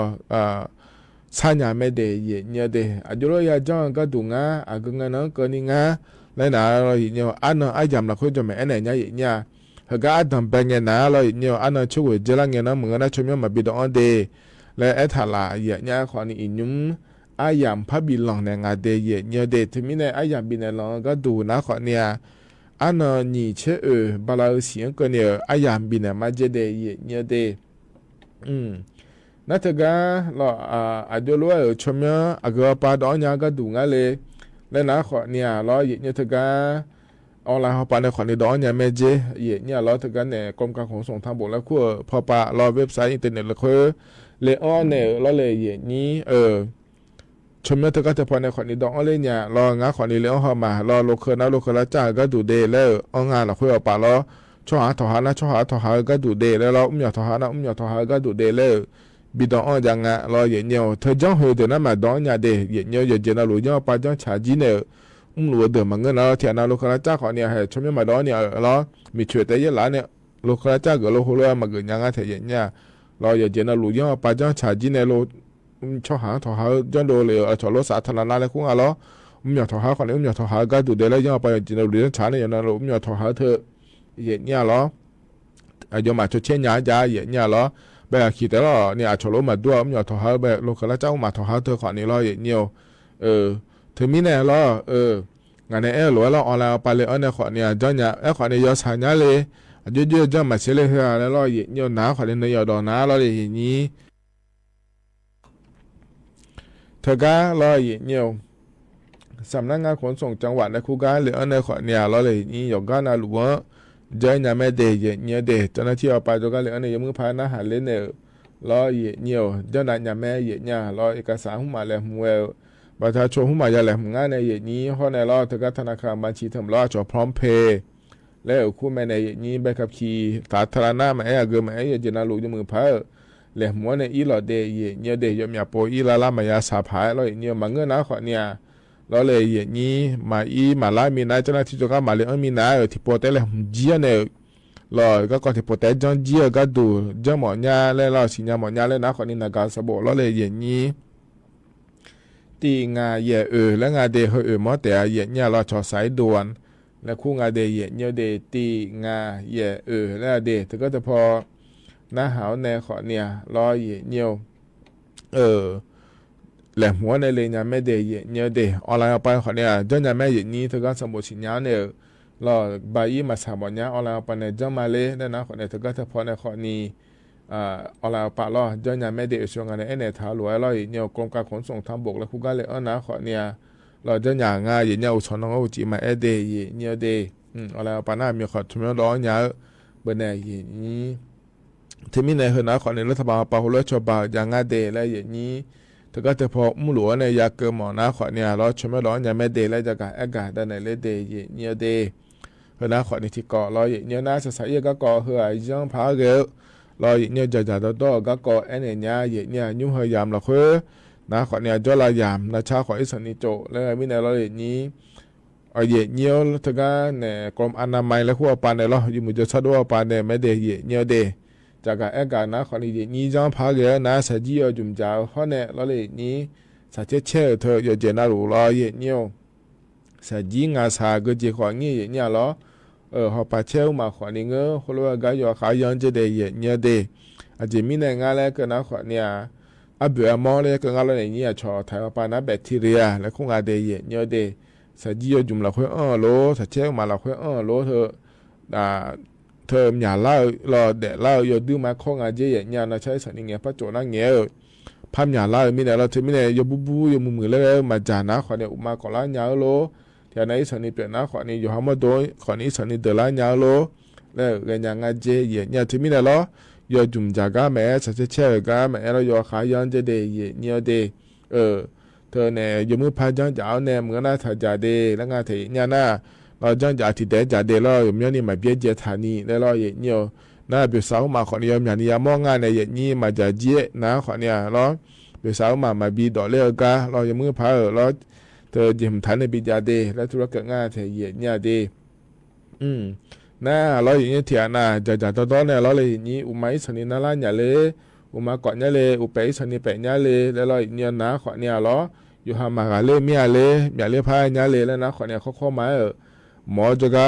สัญญาไม่ได้เย็นเนี่ยเดอายุเราอยากจ้างก็ดูงาอากุงานนั้นก็นี่งาแล้วนะเราเนี่ยอันนั้นอายามเราคุยจะไม่เนี่ยเนี่ยเฮก็อันนั้นเป็นเงินนะเราเนี่ยอันนั้นช่วยเจริญเงินนะมึงนะช่วยมาบิดอันเดและถ้าละเนี่ยขอนี่อินุมอายามพับบิลองเนี่ยงาเดเนี่ยเดที่มีเนี่ยอายามบินลองก็ดูนะขอเนี่ยอันนั้นนี่เชื่อบาลาเสียงก็เนี่ยอายามบินมาเจเดเนี่ยเดนั่นเถอะก็เราอาจจะรู้ว่าชมเนี่ยอาจจะปาดอนยาก็ดูงั้นเลยแล้วนะขอเนี่ยเราเนี่ยเถอะก็ออนไลน์เขาปาในขอในดอนเนี่ยไม่เจเนี่ยเราเถอะก็เนี่ยกรมการขนส่งทางบกแล้วก็พอปาเราเว็บไซต์อินเทอร์เน็ตแล้วก็เลยอ้อเนี่ยเราเลยนี้ชมเนี่ยเถอะก็จะพอในขอในดอนเลยเนี่ยเรางั้นขอในเรื่องเข้ามาเราโลเคอร์นะโลเคอร์จ้าก็ดูเดแล้วอ้องานเราคุยเอาปาเราช่วหาทหารนะช่วหาทหารก็ดูเดแล้วเราอยากทหารนะอยากทหารก็ดูเดแล้วบิดอนจังอ่ะรอเย็นเนี่ยเธอจ้องเฮเดนะมาดอนยาเดเย็นเนี่ยเย็นนะรู้เนี่ยปาจ้องชาจีเนี่ยรู้เดิมมันเงินนะเทียนนะลูกค้าจ้าขอเนี่ยให้ชมยังมาดอนเนี่ยเรามีช่วยแต่ยังหลานเนี่ยลูกค้าจ้าก็ลูกหัวเรามาเกินยังอ่ะเทียนเนี่ยรอเย็นนะรู้เนี่ยปาจ้องชาจีเนี่ยเราชอบหาทหารจ้องโดเลยชอบรถสาธารณะเลยคุ้งอ่ะเราอยากทหารคนนี้อยากทหารก็ดูเดแล้วยังไปเย็นนะรู้เนี่ยชาเนี่ยนะเราอยากทหารเธอเย็นเนี่ยเราอายุมาช่วยเชียนยาจ่าเย็นเนี่ยเราแบบคิดแต่ละเนี่ยชโลมาด้วยมันอยากทหารแบบลูกค้าเจ้ามาทหารเธอขอนี้เราอย่างเดียวเธอมีแน่ละงานในหรือว่าเราออนไลน์ไปเลยเนี่ยขอเนี่ยจ้าเนี่ยขอเนี่ยยอดสายเนี่ยเลยเยอะๆจ้ามาเฉลี่ยแล้วเราอย่างเดียวนะขอเนี่ยยอดดอกนะเราอย่างนี้เธอก็เราอย่างเดียวสำนักงานขนส่งจังหวัดในคูการหรือเนี่ยขอเนี่ยเราเลยนี้อย่างก็น่าหลวงเจอเนี่ยไม่เดย์เนี่ยเดย์เจ้าหน้าที่เอาไปตัวกันเลยอันนี้ยังมือพายนะหาเล่นเนี่ยรอเนี่ยเจ้าหน้าที่แม่เนี่ยรอเอกสารหุ่นมาเลยหัวประชาชนหุ่นมาอย่าเลยงานในนี้เขาในรอถึงกับธนาคารบัญชีทำรอจอพร้อมเพย์แล้วคู่แม่ในนี้ใบขับขี่สาธารณะมาเกิดมาเจนาลูกยังมือพายเลยหัวในอีหลอดเดย์เนี่ยเดย์ยอมอย่าโปอีลาลามายาสาพายแล้วเนี่ยมันเงินนะขอเนี่ย ล้อเลยอย่างนี้มาไล่มีนายเจ้าหน้าที่จะก็มาเลยมีนายที่ปวดแต่เลยเจียเนี่ยรอก็ที่ปวดแต่จังเจียก็ดูจังหมอนยาแล้วรอสิญญาหมอนยาแล้วนะคนนี้นากาสบล้อเลยอย่างนี้ตีงาเย่และงาเดเหมอแต่เย่เนี่ยรอชอสายด่วนและคู่งาเดเย่เนี่ยเดตีงาเย่แล้วเดถึงก็จะพอหน้าหาวในขอเนี่ยรอเย่เนี่ยแหลมหัวในเลยเนี่ยไม่เดเย่เนี่ยเดออนไลน์ไปขอเนี่ยจังเนี่ยแม่เย่นี้ถึงก็สมบูรณ์สิญญาเนี่ยรอบายีมาสามวันเนี่ยออนไลน์ไปในจังมาเลยนั่นนะขอเนี่ยถึงก็จะพอในขอนี้ออนไลน์ปะล้อจังเนี่ยไม่เดช่วงงานในท้าหลวยล้อเนี่ยกรมการขนส่งทางบกและคู่กันเลยนะขอเนี่ยเราจังอย่างง่ายเนี่ยอุชนองอุจิมาเดเนี่ยเดออนไลน์ปะหน้ามีขอทุ่มร้อนเนี่ยเบอร์เนี่ยนี้ที่มีในเฮนะขอในรัฐบาลปะหัวชบาอย่างง่ายเดและอย่างนี้ถ้าก็จะพอมุ่งหลวงในยาเกิดหมอนะขอเนี่ยเราชุ่มร้อนอย่างไม่เดและจะการอากาศด้านในเลเดเนี่ยเดเฮนะขอในที่เกาะเราเนี่ยน่าจะใส่ก็เกาะเฮือยังพาเกลเราเนี่ยจะต่อก็เกาะเนี่ยยุ่งเฮยามเราคือนะขอเนี่ยจอลายามนะชาขออิสนิโจแล้วมีในเรานี้เนี่ยถ้าก็เนี่ยกรมอนามัยและขั้วปานในเราอยู่มือจะสะดวกปานในไม่เดเนี่ยเดจากการอากาศนะขอนี้จังพาเกลนะสัจจีจุ่มจ้าเพราะเนี่ยเรานี้สัจเชื่อเธออยู่เจน่ารู้เราเนี่ยสัจจีงาสาก็จะขอเนี่ยเราเขาปาเชื่อมาขอนี้เงอคนว่าก็อยู่ขายยังจะได้เนี่ยเดอาจจะมีในงานแล้วก็นะขอเนี่ยอับเบอมอเลยก็งานเราเนี่ยชอไทยปานะแบคทีเรียและคงอาเดเนี่ยเดสัจจีจุ่มเราค่อยโลสัจเชื่อมาเราค่อยโลเธออย่าเล่ารอเดเล่าอยู่ดูมาคงอาเจเนี่ยนะใช้สันนิเงี้ยพระโจนั่งเงี้ยพามอย่าเล่ามีแต่เราเธอมีแต่อยู่บูอยู่มือเลยมาจานะขอเนี่ยอุมาก่อล้านยาวโลที่ไหนสันนิเปลี่ยนนะขอนี้อยู่ห้องมาโดยขอนี้สันนิเดล้านยาวโลแล้วเรียนยังอาเจเนี่ยเธอมีแต่เราอยู่จุ่มจาก็แม่สัจเชื่อก็แม่เราอยู่ขายยันจะเดเนี่ยเดเธอเนี่ยอยู่มือพาจังจะเอาเนี่ยเหมือนน่าถ้าจะเดแล้วงานเธอเนี่ยน่าเราจังจะที่เดจะเดเราอยู่มีนี่มาเบียดเจฐานีแล้วเราเนี่ยน่าเบียดสาวมาขอนี้อย่างนี้มองงานในอย่างนี้มาจะเจนะขอเนี่ยเราเบียดสาวมาบีดอเลกาเราอยู่มือพาเราเธอจิมฐานในบิดาเดแล้วธุรกิจงานเธอเนี่ยเดน่าเราอย่างนี้เถียน่าจะต่อเนี่ยเราเลยอย่างนี้อุมาอิสนินาลาเนี่ยเลยอุมาเกาะเนี่ยเลยอุเปอิสนิเปเนี่ยเลยแล้วเราเนี่ยนะขอเนี่ยเราอยู่หามากาเลเมียเลยพายเนี่ยเลยแล้วนะขอเนี่ยข้อมาหมอจะก็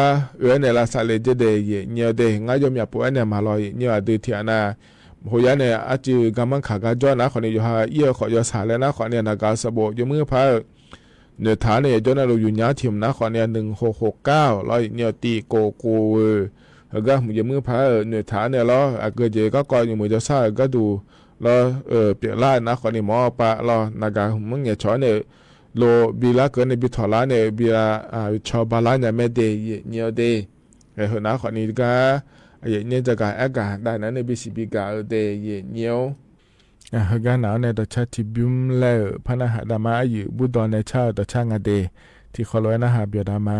เนี่ยละสาเลจะเดเนี่ยเดง่ายจะมีปุ่นเนี่ยมาลอยเนี่ยดูเถียน่าหัวเนี่ยอาจจะกำลังขากาจ้อนะขอเนี่ยอยู่หาขอยสาเลนะขอเนี่ยนากาสบอยู่มือพายเนื้อฐานเนี่ยจนเราอยู่ยาถิ่มนะขอเนี่ย1669เราเนี่ยตีโกแล้วก็มือมือพาเนื้อฐานเนี่ยเราเกิดเจก็ก่อนอยู่มือจะซ่าก็ดูเราเปลี่ยนล่านะขอเนี่ยหมอปะเรานากามึงเนี่ยช้อนเนี่ยโลบีลาเกินในบิทอลาเนี่ยบีลาชอบาลาเนี่ยไม่เดเนี่ยเดเห็นนะขอเนี่ยก็เนี่ยจะการอากาศได้นะในบิสิบิกาเดเนี่ยฮะกันเอาในตัวชาติบิมแล้วพนักหาดามาอยู่บุตรในชาตัวช่างอเดที่ขอร้อยนะฮะเบียดามา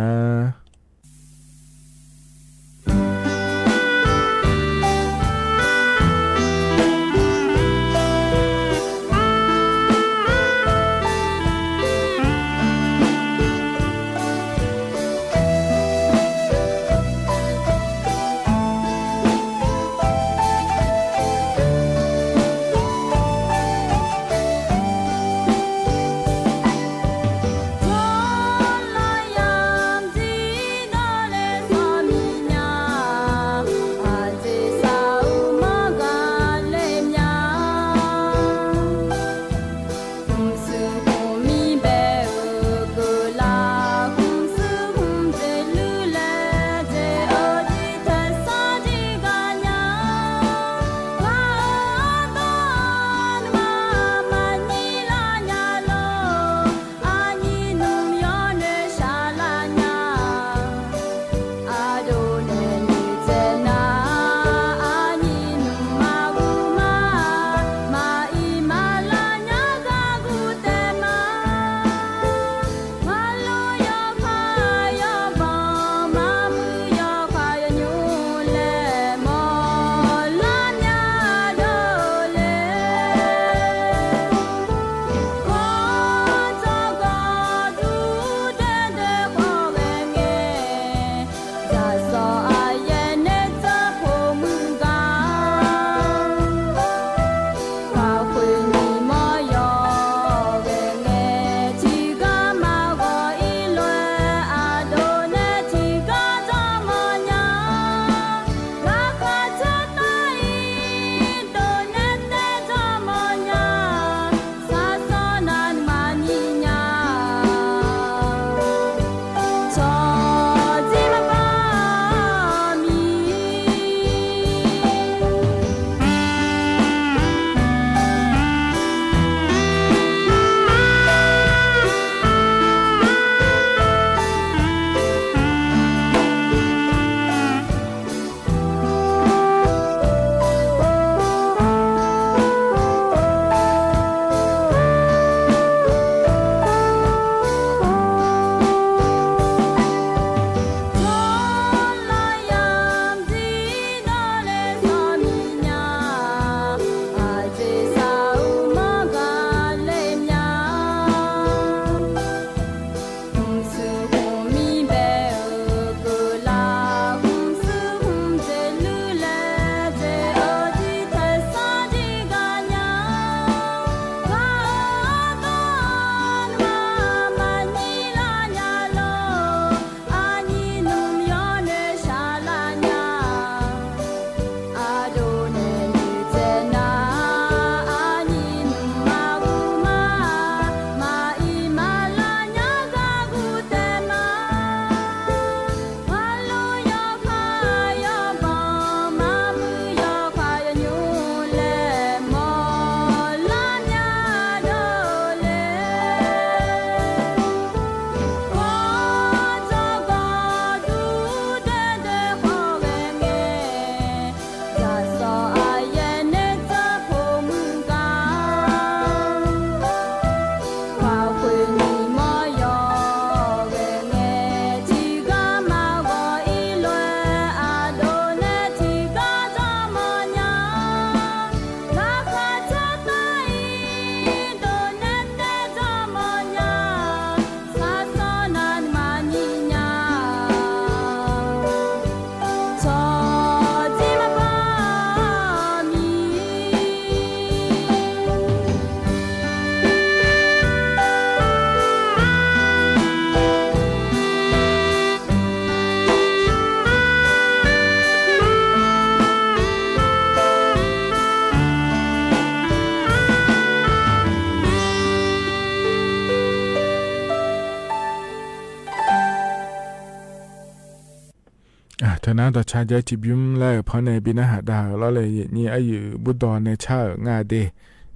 ทนาต่อชาใจจิบยุมและพอในบินาหาดาล้อเลยนี่อายุบุดดอนในชางาเด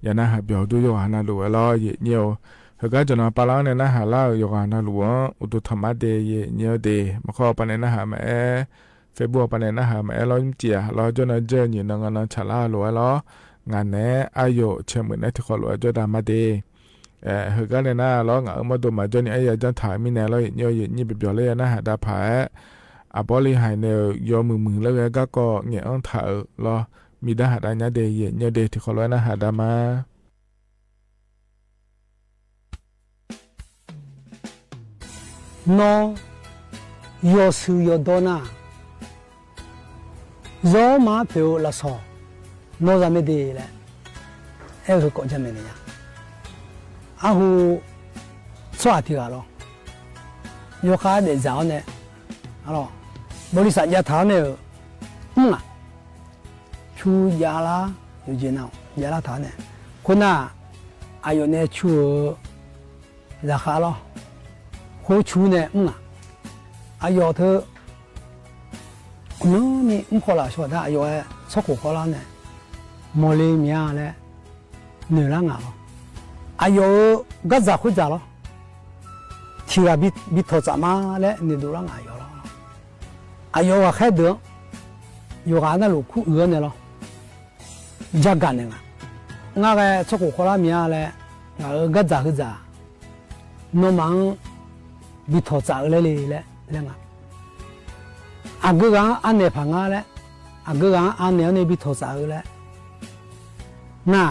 ยานาหาเบียวดูโยหานาลัวล้อเยเนียวเฮก็จะนอนปาล้อในนาหาเล่าโยหานาลัวอุตุธรรมะเดเยเนียวเดมาข้อปานในนาหาแม่เฟบัวปานในนาหาแม่ล้อมเจียล้อจนเจออยู่นงนชาลาลัวล้องานแน่อายุเชื่อเหมือนในที่ขอลัวจดามาเดเฮก็ในหน้าล้องมาดูมาจนไอ้ยาจันถ่ายมีแน่แล้วเนียวนี่ไปเบียวเลยนาหาดาผาบริหารเนยอมือแล้วก็เงี้ยอังถ่ายรอมีดาหาดาเดยเดที่ขอร้อยนาหาดามานอยสุยดนาโซมาเปียวละซอนอจะไม่ดีแหละคือก่อนจะไม่เนี่ยหูสวัสดีครับยกขาเดี๋ยวจะเนี่ยบริษัทยาถาวเนี่ยชูยาลาอยู่จีน่ายาลาถาวเนี่ยคนน่ะอายุเนี่ยชูราคาหรอหัวชูเนี่ยอายุเธอคนนี้พอละชัวร์ถ้าอายุสักหัวละเนี่ยโมเลมีอะไรเหนื่อยแล้วอายุก็จะคุยจ้าหรอที่ว่าบิดทอดมาแล้วนี่ดูแล้วอายุอายุว่าแค่เดือนอยู่กันนั่นลูกคู่เนี่ยหรอจักกันเนี่ยง่ายสักคนละมีอะไรก็จะคือจะน้องมันบิดทอดเลยเรื่องอากูกันอันเนี่ยพังเลยอากูกันอันเนี่ยบิดทอดเลยน่ะ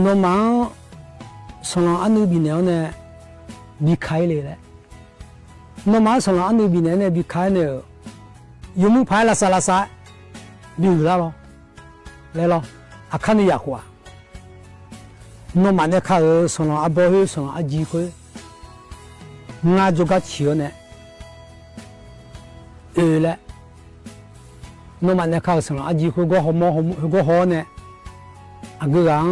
น้องมันสองอันนี้บินเนี่ยบิขายเลยน้องมาสองอันนี้บินเนี่ยบิขายเนี่ยยูมุพายละสาบิวแล้วเลยอาคันนี่อยากว่าน้องมันเนี่ยข้าสองอันบ่อยสองอันจีคุยงาจุกเชียวเนี่ยเลยน้องมันเนี่ยข้าสองอันจีคุยก็หอเนี่ยอากูกัน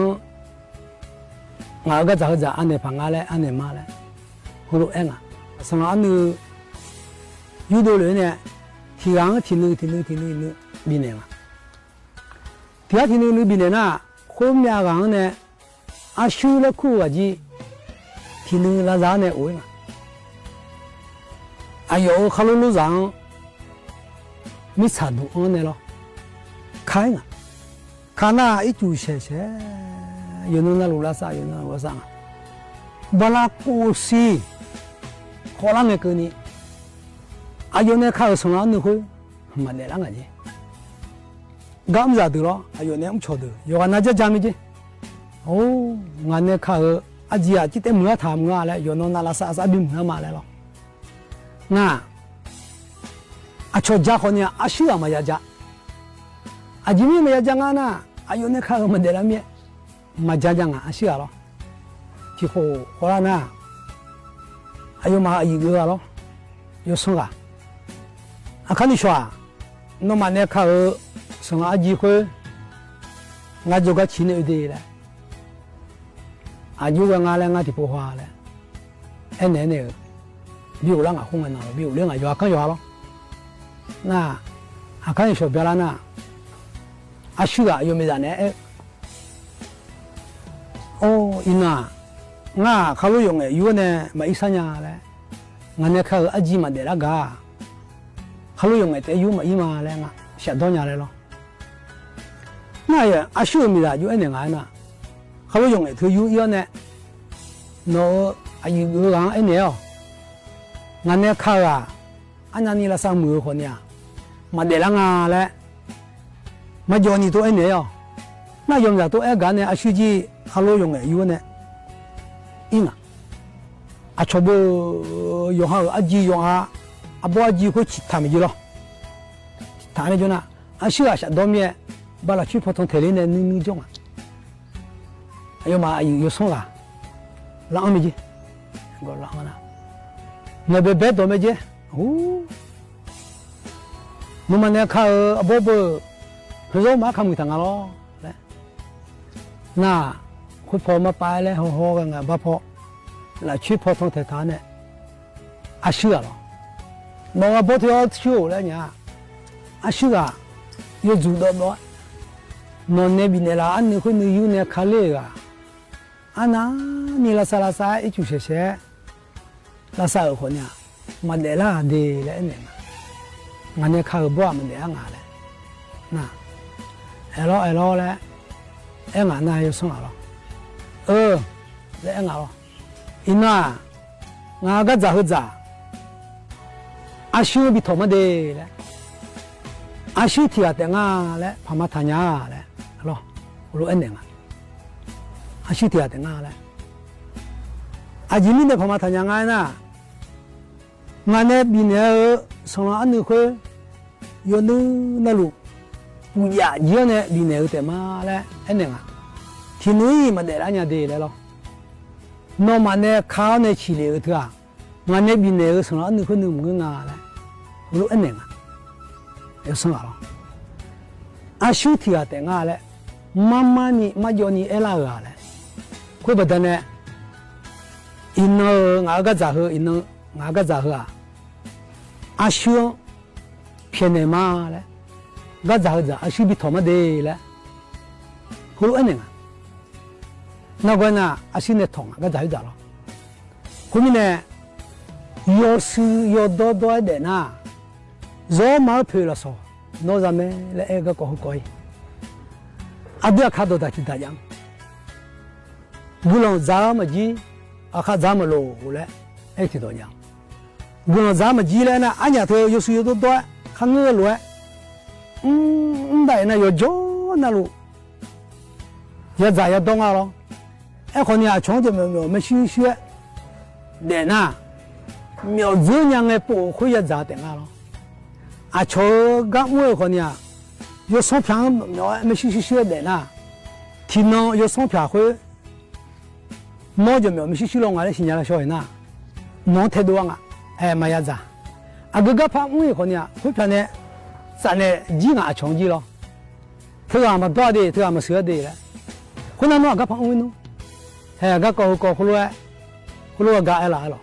งาก็จะอันเนี่ยพังอะไรอันเนี่ยมาเลยหูรู้เองสองอันนี้ยูโดเลยเนี่ยที่รังที่นึงบินเองที่นึงบินเองนะคนมีอะไรเนี่ยอาชูเล็กคู่ว่าจีที่นึงละจานเนี่ยโอ้ยอายุเขารู้จังมิสาดูอันเนี่ยหรอใครน่ะข้าน่ะอีจูเช่ยูนู่นน่ะรู้ละซะยูนู่นรู้ละซะบลาคูซีขอละเมกุนีอายุเนี่ยข้าวสงฆ์นึกคุยมันเดลังอะไรกำจัดดูหรออายุเนี่ยมันชดดูอยู่กันน่าจะจำมิจิโอ้งานเนี่ยข้าวอาจีอาจิตเต็มเมื่อทำงานแล้วอยู่โน่นน่ะละซาบิมเมื่อมาแล้วง่าอาชดจ้าคนเนี่ยอาชีพมายาจ้าอาจิมีมายาจ้างนะอายุเนี่ยข้าวมันเดลังเมียมาจ้าจ้างอาชีพหรอที่ขอละนะอายุมาอายุเยอะหรออยู่ส่งอ่ะอาคันนี้ชัวน้องมันเนี่ยเขาส่งอาจีคุยงาจุกชินอยู่ดีเลยอายุก็งาเลยงาที่พูดว่าเลยเนี่ยบิวล่างอ่ะคงกันนะบิวเรื่องอายุอาคันอยู่หรอน่ะอาคันนี้ชัวเบลานะอาชูอ่ะอยู่ไม่ได้เนี่ยโอ้อิน่างาเขารู้ยังไงอยู่เนี่ยมาอีสัญญาเลยงานเนี่ยเขาอาจีมาเดลักกาเขารู้ยังไงแต่อยู่มาอีมาเลยงะเสียดอนยาเลยหรอน่าอย่างอาชูมีได้อยู่ไอ้เนี่ยงานน่ะเขารู้ยังไงเธออยู่เยอะเนี่ยโน้อายุเรื่องไอ้เนี่ยงานเนี่ยเขาอันนั้นนี่ละสามมือคนเนี่ยมาเดลักงาเลยมาโยนตัวไอ้เนี่ยน่ายอมจากตัวไอ้กันเนี่ยอาชูจีเขารู้ยังไงอยู่เนี่ยอิงอาชอบยองอาจียองอาบัวจีก็ชิดทำอยู่หรอทำอยู่นะอาชีพอาชดอมเนี่ยบาลาชีพพอต้องเทเลเนี่ยนี่จงอายุมาอายุส่งละล้างไม่จีก็ล้างนะเนี่ยเบ็ดตัวไม่จีโอ้มึงมันเนี่ยข้าบัวเฮ้ยมาคำกี่ทางอ่ะน่ะคุณพ่อมาไปแล้วห่อกันไงบ้าพ่อแล้วชีพพอต้องเทฐานเนี่ยอาชีพหรอ บอกว่าพอที่เราชิวแล้วเนี่ยอาชีพอะอยู่จุดเดิมเนาะนอนในบินเวลาอันนี้คนอยู่ในคาเล่กะอันนั้นนี่ละสารสายจุดเฉยๆละสายคนเนี่ยมาเดล่าเดล่เนี่ยงานเนี่ยข้าวบัวมันเดล่างานเลยนะไอ้ล้อแล้วไอ้งานนายส่งอะไรแล้วไอ้งานล้ออิน่างานก็จะหัวใจอาชีพบิทอมาเดล่อาชีพที่อาแต่งานแล้วพม่าทัญญาแล้วล้อรู้เอ็นเนี่ยอาชีพที่อาแต่งานแล้วอาจิมิเนี่ยพม่าทัญญางานนะงานเนี่ยบินเนี่ยส่งอันนี้คุยยนนั่นลูกปุยาเยอะเนี่ยบินเนี่ยแต่มาแล้วเอ็นเนี่ยที่นู้นมันเดรัญญาเดแล้วล้อนอมันเนี่ยข้าวเนี่ยชิเลยก็งานเนี่ยบินเนี่ยส่งอันนี้คุยนึกมึงงานแล้วรู้เอ็นเนี่ย要生了，阿修提啊等下嘞，妈妈你妈叫你挨哪个嘞？怪不得呢，因那哪个咋喝，因那哪个咋喝啊？阿修偏的嘛嘞，哪咋喝咋？阿修比他们的嘞，好安宁啊。那个呢，阿修呢痛啊，哪咋喝咋了？后面呢，要是要多一点呐。rõ mà phê là sao nó ra mẹ là em có coi à đứa khác đâu ta chỉ ta rằng bulan giá mà gì à khác giá mà lô lẽ em chỉ đó rằng bulan giá mà gì lẽ na anh nhà thôi yêu suy đó khang ngơ luôn đại na yêu gió na lu giờ giá ya đông à lo em còn nhà chồng thì mình suy để na miêu dữ nhang cái bộ khối ya giá tiền à lo à cho các người con nhà yêu sống phẳng nó mới suy để na thì nó yêu sống phẳng khối nó cho mình suy lòng cái sinh nhật là sao na nó thế đâu à mà ya ra à cái phẳng người con nhà khối phẳng này sản này gì ngã chồng gì lo thứ mà多的thứ mà sửa de là khối nào nó cái phẳng người nó cái khối lo cái là lo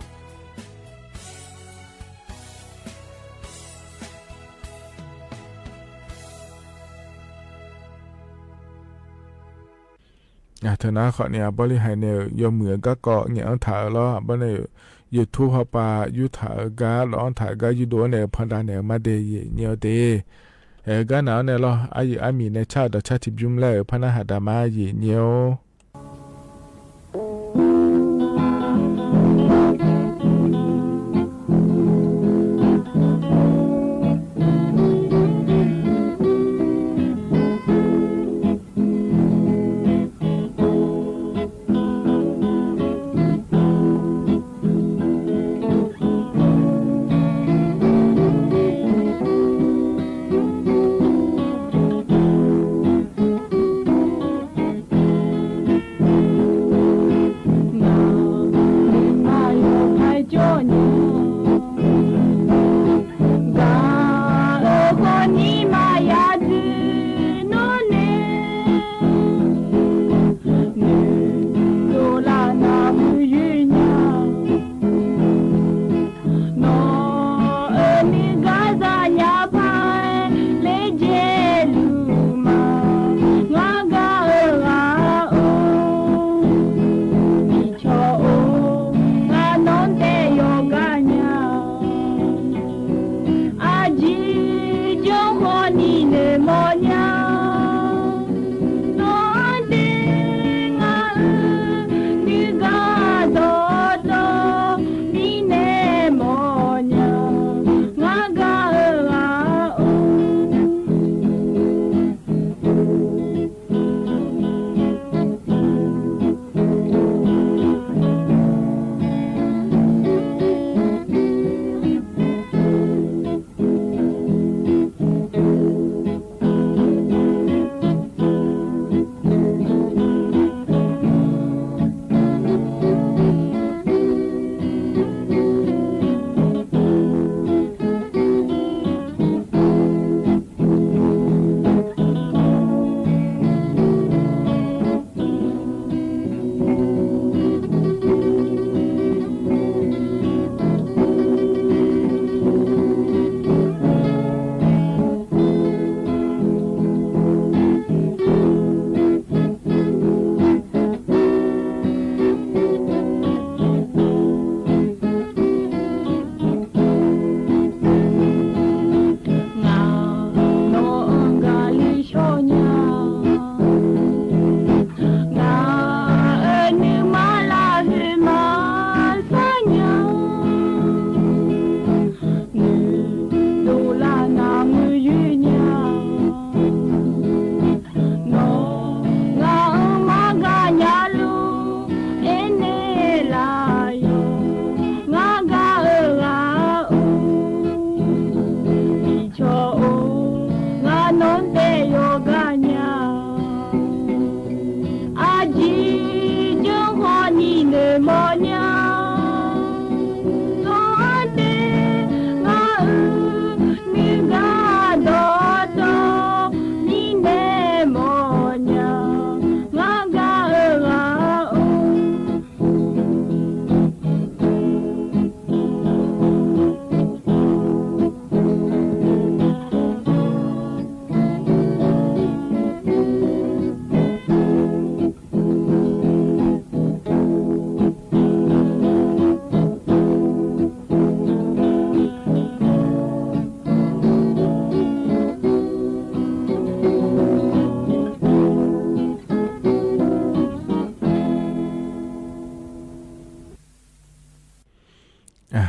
เธอนะขอเนี่ยบริหารเนี่ยยอมเหมือนก็เกาะเนี่ยถ่ายแล้วบ่เนี่ยยูทูบเฮาปาอยู่ถ่ายการ้องถ่ายกาอยู่โดนเนี่ยพันดาเนี่ยมาเดยเนี่ยเดกาหนาวเนี่ยเราอามีในชาติชาติบุญแล้วพนะหาดามาเยเนี่ย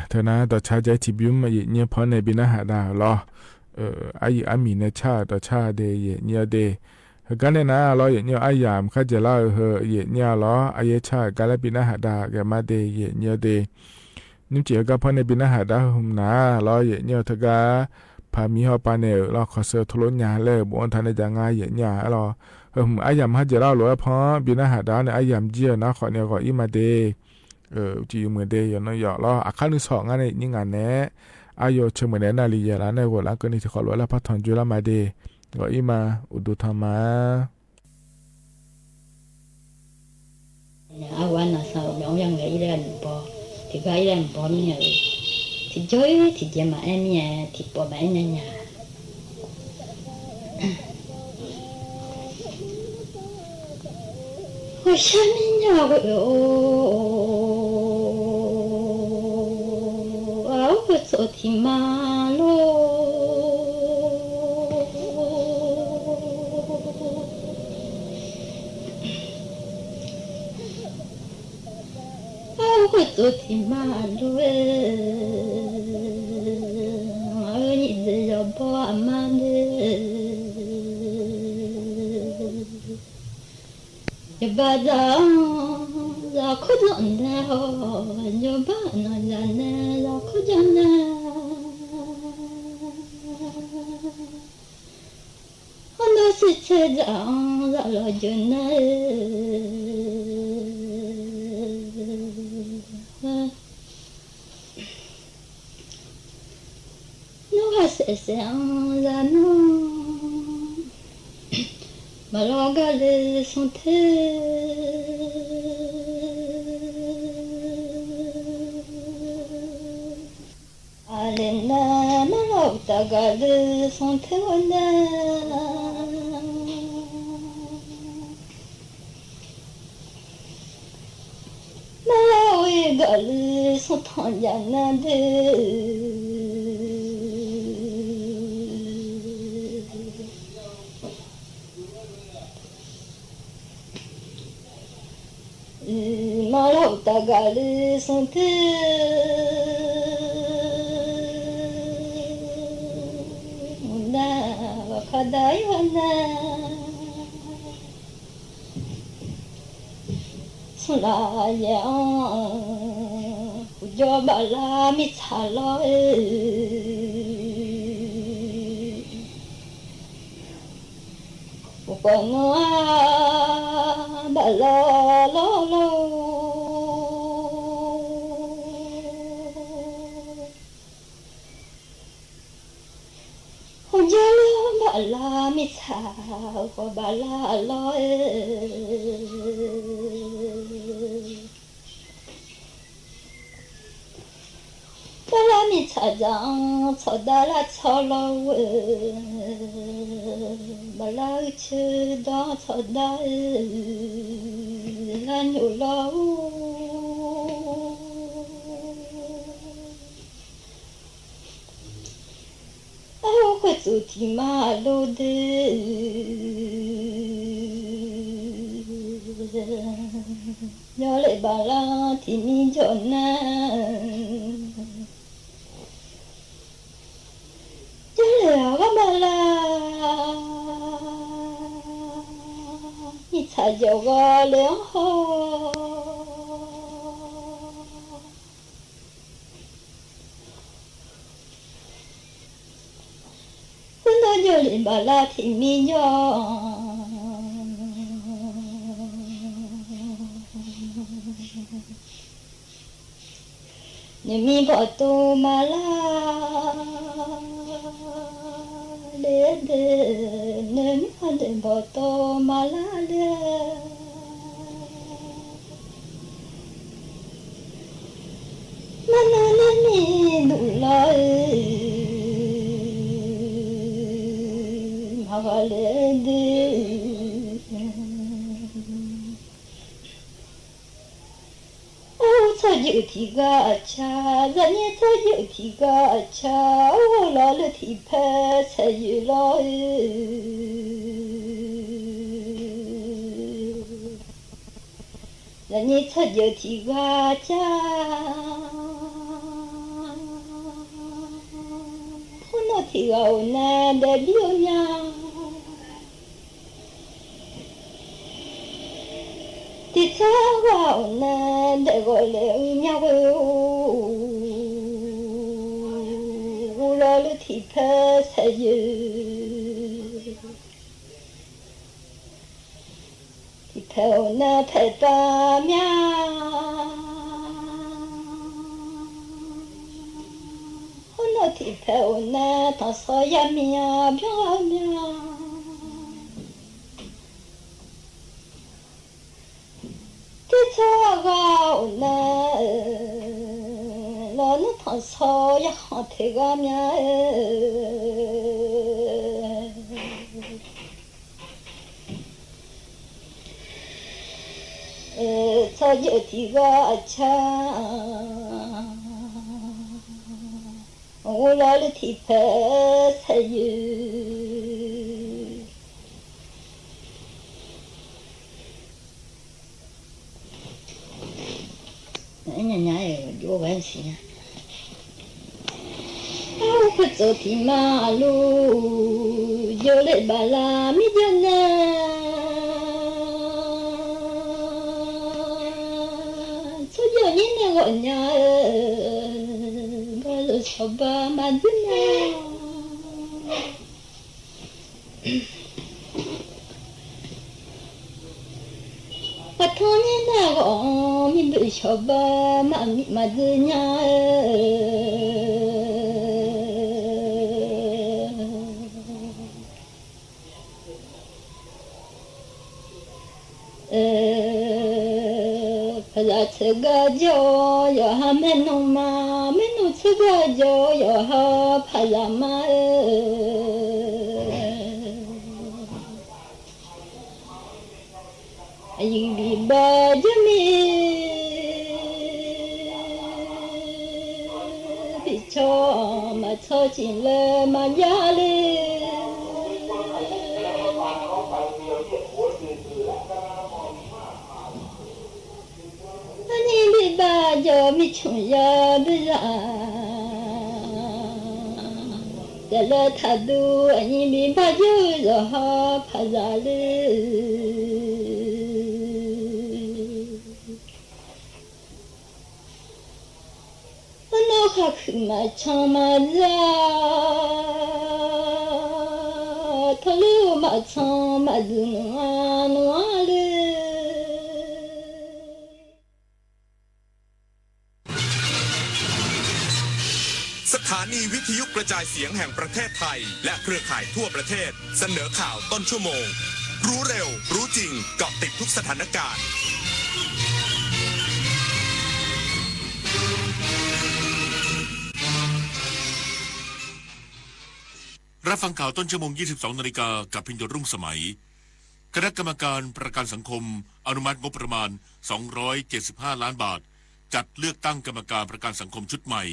เธอนะต่อชาใจที่บิวมาเนี่ยพอในบินาหาดาลออามีเนชาต่อชาเดเนี่ยเดกันเนี่ยนะลอเนี่ยอายามข้าจะเล่าเนี่ยลออายชากาลบินาหาดาแกมาเดเนี่ยเดนิ่มเจียก็พอในบินาหาดาหุมนาลอเนี่ยทกาพามีฮอปาเนลลอขอเซอร์ทลญาเลยบนทันในจังไงเนี่ยลออายามข้าจะเล่าหรือว่าพอบินาหาดาเนี่ยอายามเจียนะขอเนี่ยก็อีมาเดจีมือเดยนอยอล้ออาคานุสองงานนี่งานแน่อายเชมือแน่นาลียาลาในวัวละก็นี่ที่ขอรู้แล้วพัฒนจุลมาเดก็อีมาอุดุธรรมาอาวันน่ะสาวน้องยังไงเรียนปอที่ไปเรียนปอเนี่ยที่จ้อยที่เจมาเนี่ยที่ปอมาเนี่ย我想你呀，我走的马路，我走的马路，你只要把马的。ya bada za khujana ho yo bana jana za khujana hono se cheja za lo jana no ha se se za no malogale santé alena malogale santé wana malogale santé yana de Malau tagale santé Muna wakadai wana Sulaya Ujobala mitsalo Ukonoa bala lo lo Ujala bala mitha ko bala lo bala mitha jang chodala cholo bala chư đó thật đấy là nhiều lâu áo có chú thì mà lô đê nhớ lại bà la thì mi cho na nhớ lại bà la你才有个良好，我那就连把那听民谣，你民不多嘛啦。de nem hade boto malale manane mi dulai magale de Dự thì gà cha, ra nhé cho dự thì gà cha, lo lơ thì phê sẽ dự lo ra nhé cho dự thì gà cha, thì gầu nè để biêu nhau thì sao gầu nè để gọi lệ nhau lo lư thì phê sẽ dư thì theo nè phải ta mía nó thì theo nè ta sao ya mía biao mía thì sao gạo nè nó thằng sao ya họ thì gạo mía sao giờ thì gạo cha ô lo lư thì phê sẽ dư nhà vô bán xí áo phải走thì mà lu vô lại bà la mi dân số giờ nhìn này gọi nhà bao giờ sao ba mà dân thôi như nào gọi mình bị sợ ba mà dư nhà phải là chơi gà gió giờ ha men nông mà men nông chơi gà gió giờ ha phải là mà anh bị ba cho mi bị cho mà cho chỉ là mà giá lên anh bị ba cho mi chung ya bây giờ giờ là thà du anh bị ba cho giờ ha phải ra lên nó khác mà chẳng mà ra thôi lưu mà chẳng mà dừng nó lên สถานีวิทยุกระจายเสียงแห่งประเทศไทยและเครือข่ายทั่วประเทศเสนอข่าวต้นชั่วโมงรู้เร็วรู้จริงเกาะติดทุกสถานการณ์รับฟังข่าวต้นชั่วโมง 22 นาฬิกากับพิญญรุ่งสมัยคณะกรรมการประกันสังคมอนุมัติงบประมาณ275 ล้านบาทจัดเลือกตั้งกรรมการประกันสังคมชุดใหม่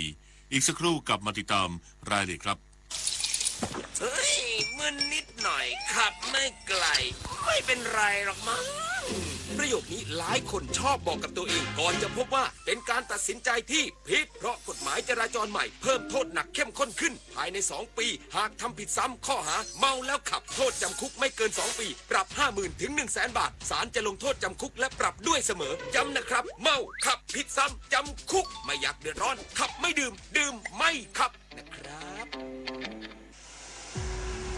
อีกสักครู่กลับมาติดตามรายละเอียดครับ เฮ้ยมึนนิดหน่อยขับไม่ไกลไม่เป็นไรหรอกมั้งประโยคนี้หลายคนชอบบอกกับตัวเองก่อนจะพบว่าเป็นการตัดสินใจที่ผิดเพราะกฎหมายจราจรใหม่เพิ่มโทษหนักเข้มข้นขึ้นภายใน2 ปีหากทำผิดซ้ำข้อหาเมาแล้วขับโทษจำคุกไม่เกิน2 ปีปรับ 50,000 ถึง 100,000 บาทศาลจะลงโทษจำคุกและปรับด้วยเสมอย้ำนะครับเมาขับผิดซ้ำจำคุกไม่อยากเดือดร้อนขับไม่ดื่มไม่ขับนะครับ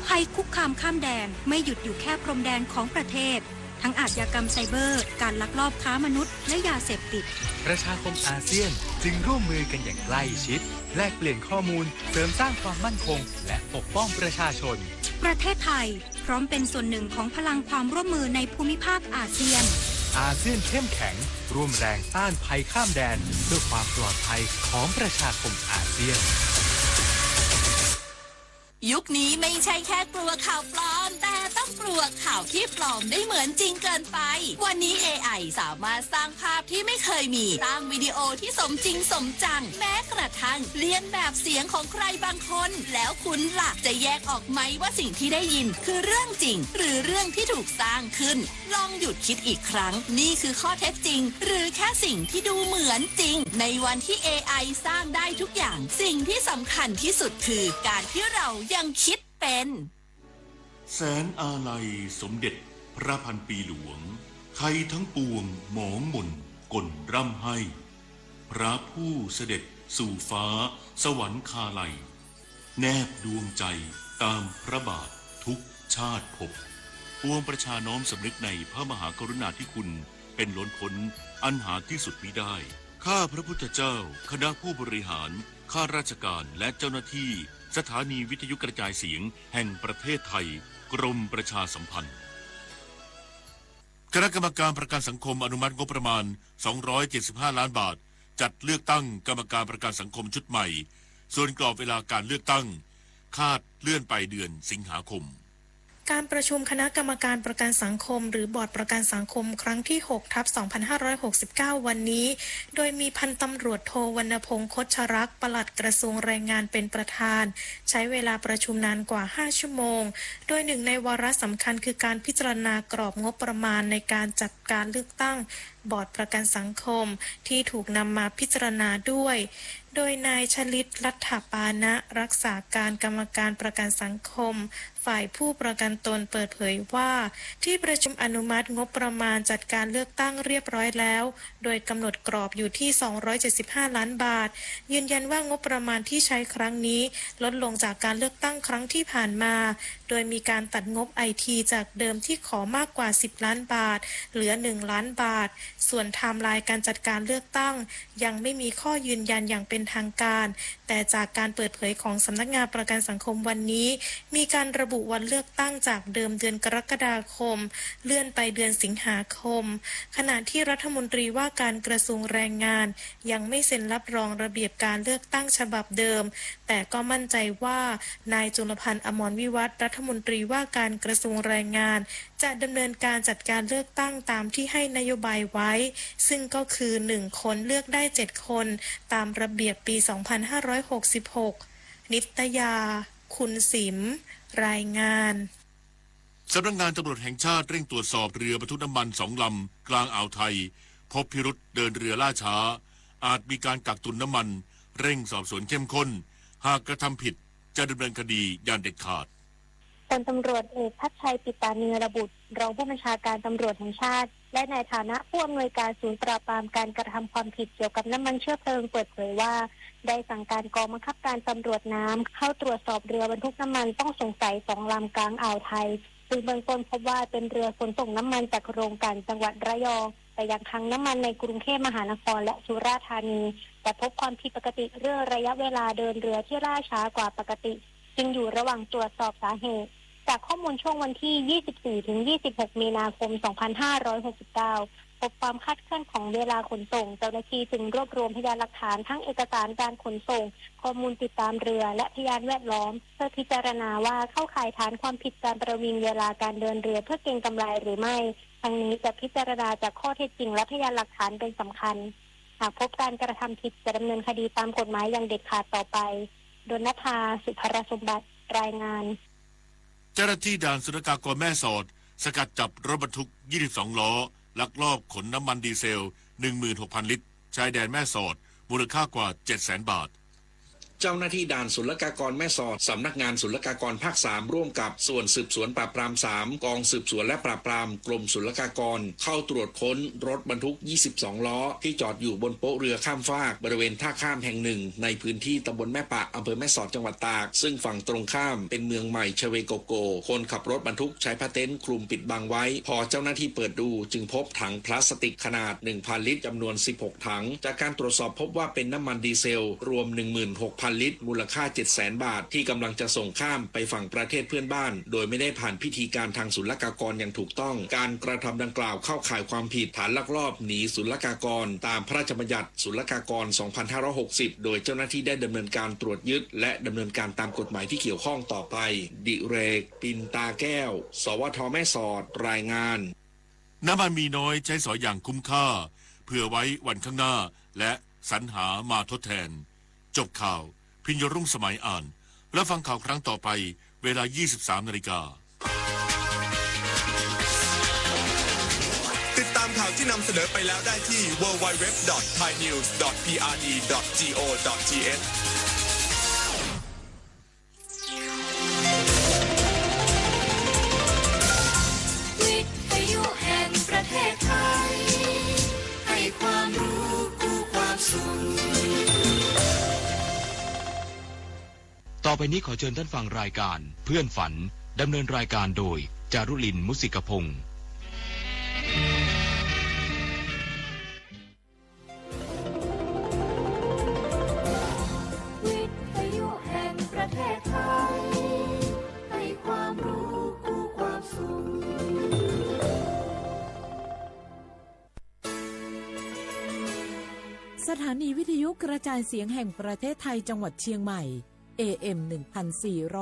ภัยคุกคามข้ามแดนไม่หยุดอยู่แค่พรมแดนของประเทศทั้งอาชญากรรมไซเบอร์การลักลอบค้ามนุษย์และยาเสพติดประชาคมอาเซียนจึงร่วมมือกันอย่างใกล้ชิดแลกเปลี่ยนข้อมูลเสริมสร้างความมั่นคงและปกป้องประชาชนประเทศไทยพร้อมเป็นส่วนหนึ่งของพลังความร่วมมือในภูมิภาคอาเซียนอาเซียนเข้มแข็งร่วมแรงต้านภัยข้ามแดนเพื่อความปลอดภัยของประชาคมอาเซียน ยุคนี้ไม่ใช่แค่กลัวข่าวปลอมแต่ต้องกลัวข่าวที่ปลอมได้เหมือนจริงเกินไปวันนี้ AI สามารถสร้างภาพที่ไม่เคยมีสร้างวิดีโอที่สมจริงสมจังแม้กระทั่งเลียนแบบเสียงของใครบางคนแล้วคุณล่ะจะแยกออกไหมว่าสิ่งที่ได้ยินคือเรื่องจริงหรือเรื่องที่ถูกสร้างขึ้นลองหยุดคิดอีกครั้งนี่คือข้อเท็จจริงหรือแค่สิ่งที่ดูเหมือนจริงในวันที่ AI สร้างได้ทุกอย่างสิ่งที่สำคัญที่สุดคือการที่เรายังคิดเป็นแสนอาลัยสมเด็จพระพันปีหลวงไทยทั้งปวงหมองหม่นก่นร่ำให้พระผู้เสด็จสู่ฟ้าสวรรคาลัยแนบดวงใจตามพระบาททุกชาติภพปวงประชาน้อมสำนึกในพระมหากรุณาธิคุณเป็นล้นพ้นอันหาที่สุดมิได้ข้าพระพุทธเจ้าคณะผู้บริหารข้าราชการและเจ้าหน้าที่สถานีวิทยุกระจายเสียงแห่งประเทศไทยกรมประชาสัมพันธ์คณะกรรมการประกันสังคมอนุมัติงบประมาณ275ล้านบาทจัดเลือกตั้งกรรมการประกันสังคมชุดใหม่ส่วนกรอบเวลาการเลือกตั้งคาดเลื่อนไปเดือนสิงหาคมการประชุมคณะกรรมการประกันสังคมหรือบอร์ดประกันสังคมครั้งที่ 6/2569 วันนี้โดยมีพันตำรวจโทวรรณพงษ์คชรักษ์ปลัดกระทรวงแรงงานเป็นประธานใช้เวลาประชุมนานกว่า5ชั่วโมงโดยหนึ่งในวาระสำคัญคือการพิจารณากรอบงบประมาณในการจัดการเลือกตั้งบอร์ดประกันสังคมที่ถูกนำมาพิจารณาด้วยโดยนายชลิตรัฐปานะรักษาการกรรมการประกันสังคมฝ่ายผู้ประกันตนเปิดเผยว่าที่ประชุมอนุมัติงบประมาณจัดการเลือกตั้งเรียบร้อยแล้วโดยกำหนดกรอบอยู่ที่275ล้านบาทยืนยันว่างบประมาณที่ใช้ครั้งนี้ลดลงจากการเลือกตั้งครั้งที่ผ่านมาโดยมีการตัดงบ IT จากเดิมที่ขอมากกว่า10ล้านบาทเหลือ1ล้านบาทส่วนไทม์ไลน์การจัดการเลือกตั้งยังไม่มีข้อยืนยันอย่างเป็นทางการแต่จากการเปิดเผยของสำนักงานประกันสังคมวันนี้มีการระบุวันเลือกตั้งจากเดิมเดือนกรกฎาคมเลื่อนไปเดือนสิงหาคมขณะที่รัฐมนตรีว่าการกระทรวงแรงงานยังไม่เซ็นรับรองระเบียบการเลือกตั้งฉบับเดิมแต่ก็มั่นใจว่านายจุลพันธ์อมรวิวัฒน์รัฐมนตรีว่าการกระทรวงแรงงานจะดำเนินการจัดการเลือกตั้งตามที่ให้นโยบายไว้ซึ่งก็คือ1คนเลือกได้7คนตามระเบียบปี2566นิตยาคุณสิมรายงานสำนักงานตำรวจแห่งชาติเร่งตรวจสอบเรือบรรทุกน้ำมัน2 ลำกลางอ่าวไทยพบพิรุษเดินเรือล่าช้าอาจมีการกักตุนน้ำมันเร่งสอบสวนเข้มข้นหากกระทำผิดจะดำเนินคดีอย่างเด็ดขาดพลตำรวจเอกพัชชัยปิตาเนือระบุรองผู้บัญชาการตำรวจแห่งชาติและในฐานะผู้อำนวยการศูนย์ปราบปรามการกระทำความผิดเกี่ยวกับน้ำมันเชื้อเพลิงเปิดเผยว่าได้สั่งการกองบังคับการตำรวจน้ำเข้าตรวจสอบเรือบรรทุกน้ำมันต้องสงสัย2 ลำกลางอ่าวไทยซึ่งเบื้องต้นพบว่าเป็นเรือขนส่งน้ำมันจากโรงกลั่นจังหวัดระยองแต่ยังคลังน้ำมันในกรุงเทพมหานครและสุราษฎร์ธานีแต่พบความผิดปกติเรื่องระยะเวลาเดินเรือที่ล่าช้ากว่าปกติจึงอยู่ระหว่างตรวจสอบสาเหตุจากข้อมูลช่วงวันที่ 24 ถึง 26 มีนาคม 2569 พบความคลาดเคลื่อนของเวลาขนส่งเจ้าหน้าที่จึงรวบรวมพยานหลักฐานทั้งเอกสารการขนส่งข้อมูลติดตามเรือและพยานแวดล้อมเพื่อพิจารณาว่าเข้าข่ายฐานความผิดการประวิงเวลาการเดินเรือเพื่อเก็งกำไรหรือไม่ทั้งนี้จะพิจารณาจากข้อเท็จจริงและพยานหลักฐานเป็นสำคัญหากพบการกระทำผิดจะดำเนินคดีตามกฎหมายอย่างเด็ดขาดต่อไปดลนภา สุภรสมบัติรายงานเจ้าหน้าที่ด่านศุลกากรแม่สอดสกัดจับรถบรรทุก22 ล้อลักลอบขนน้ำมันดีเซล 16,000 ลิตรชายแดนแม่สอดมูลค่ากว่า 700,000 บาท เจ้าหน้าที่ด่านศุลกากรแม่สอดสำนักงานศุลกากรภาค3ร่วมกับส่วนสืบสวนปราบปราม3กองสืบสวนและปราบปรามกรมศุลกากรเข้าตรวจค้นรถบรรทุก22 ล้อที่จอดอยู่บนโป๊ะเรือข้ามฟากบริเวณท่าข้ามแห่งหนึ่งในพื้นที่ตำบลแม่ปะอำเภอแม่สอดจังหวัดตากซึ่งฝั่งตรงข้ามเป็นเมืองใหม่ชเวโกโกคนขับรถบรรทุกใช้ผ้าเต็นท์คลุมปิดบังไว้พอเจ้าหน้าที่เปิดดูจึงพบถังพลาสติกขนาด 1,000 ลิตรจำนวน16 ถังจากการตรวจสอบพบว่าเป็นน้ำมันดีเซลรวม 16,000 6,000 ลิตรมูลค่า 700,000 บาทที่กำลังจะส่งข้ามไปฝั่งประเทศเพื่อนบ้านโดยไม่ได้ผ่านพิธีการทางศุลกากรอย่างถูกต้องการกระทำดังกล่าวเข้าข่ายความผิดฐานลักลอบหนีศุลกากรตามพระราชบัญญัติศุลกากร 2560 โดยเจ้าหน้าที่ได้ดำเนินการตรวจยึดและดำเนินการตามกฎหมายที่เกี่ยวข้องต่อไปดิเรกปินตาแก้วสวทแม่สอดรายงานน้ำมันมีน้อยใช้สอยอย่างคุ้มค่าเพื่อไว้วันข้างหน้าและสรรหามาทดแทนจบข่าวพิญญรุ่งสมัยอ่านและฟังข่าวครั้งต่อไปเวลา 23 นาฬิกาติดตามข่าวที่นำเสนอไปแล้วได้ที่ www.thainews.prd.go.thวิทยุแห่งประเทศไทยให้ความรู้คู่ความสุขต่อไปนี้ขอเชิญท่านฟังรายการเพื่อนฝันดำเนินรายการโดยจารุลินมุสิกพงศ์วิทยุแห่งประเทศไทยให้ความรู้คู่ความสุขสถานีวิทยุกระจายเสียงแห่งประเทศไทยจังหวัดเชียงใหม่ AM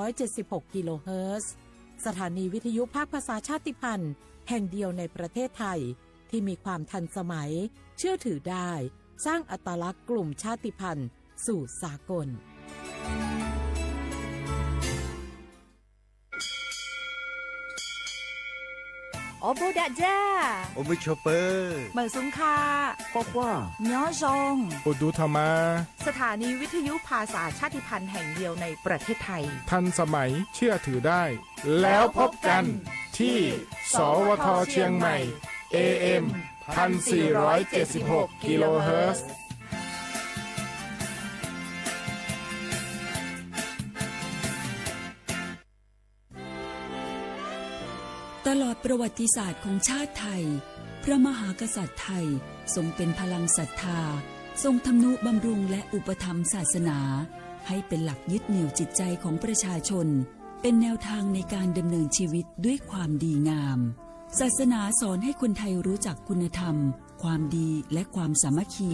1476 กิโลเฮิรตซ์สถานีวิทยุภาคภาษาชาติพันธุ์แห่งเดียวในประเทศไทยที่มีความทันสมัยเชื่อถือได้สร้างอัตลักษณ์กลุ่มชาติพันธุ์สู่สากลโอโบดะจ้า โอเบชเปอร์ เหมือนสุงคา กว่าย้อซง โอดูธรรมาสถานีวิทยุภาษาชาติพันธุ์แห่งเดียวในประเทศไทยทันสมัยเชื่อถือได้แล้วพบกันที่สวทเชียงใหม่ AM 1476 กิโลเฮิรตซ์ตลอดประวัติศาสตร์ของชาติไทยพระมหากษัตริย์ไทยทรงเป็นพลังศรัทธาทรงทำนุบำรุงและอุปถัมภ์ศาสนาให้เป็นหลักยึดเหนี่ยวจิตใจของประชาชนเป็นแนวทางในการดำเนินชีวิตด้วยความดีงามศาสนาสอนให้คนไทยรู้จักคุณธรรมความดีและความสามัคคี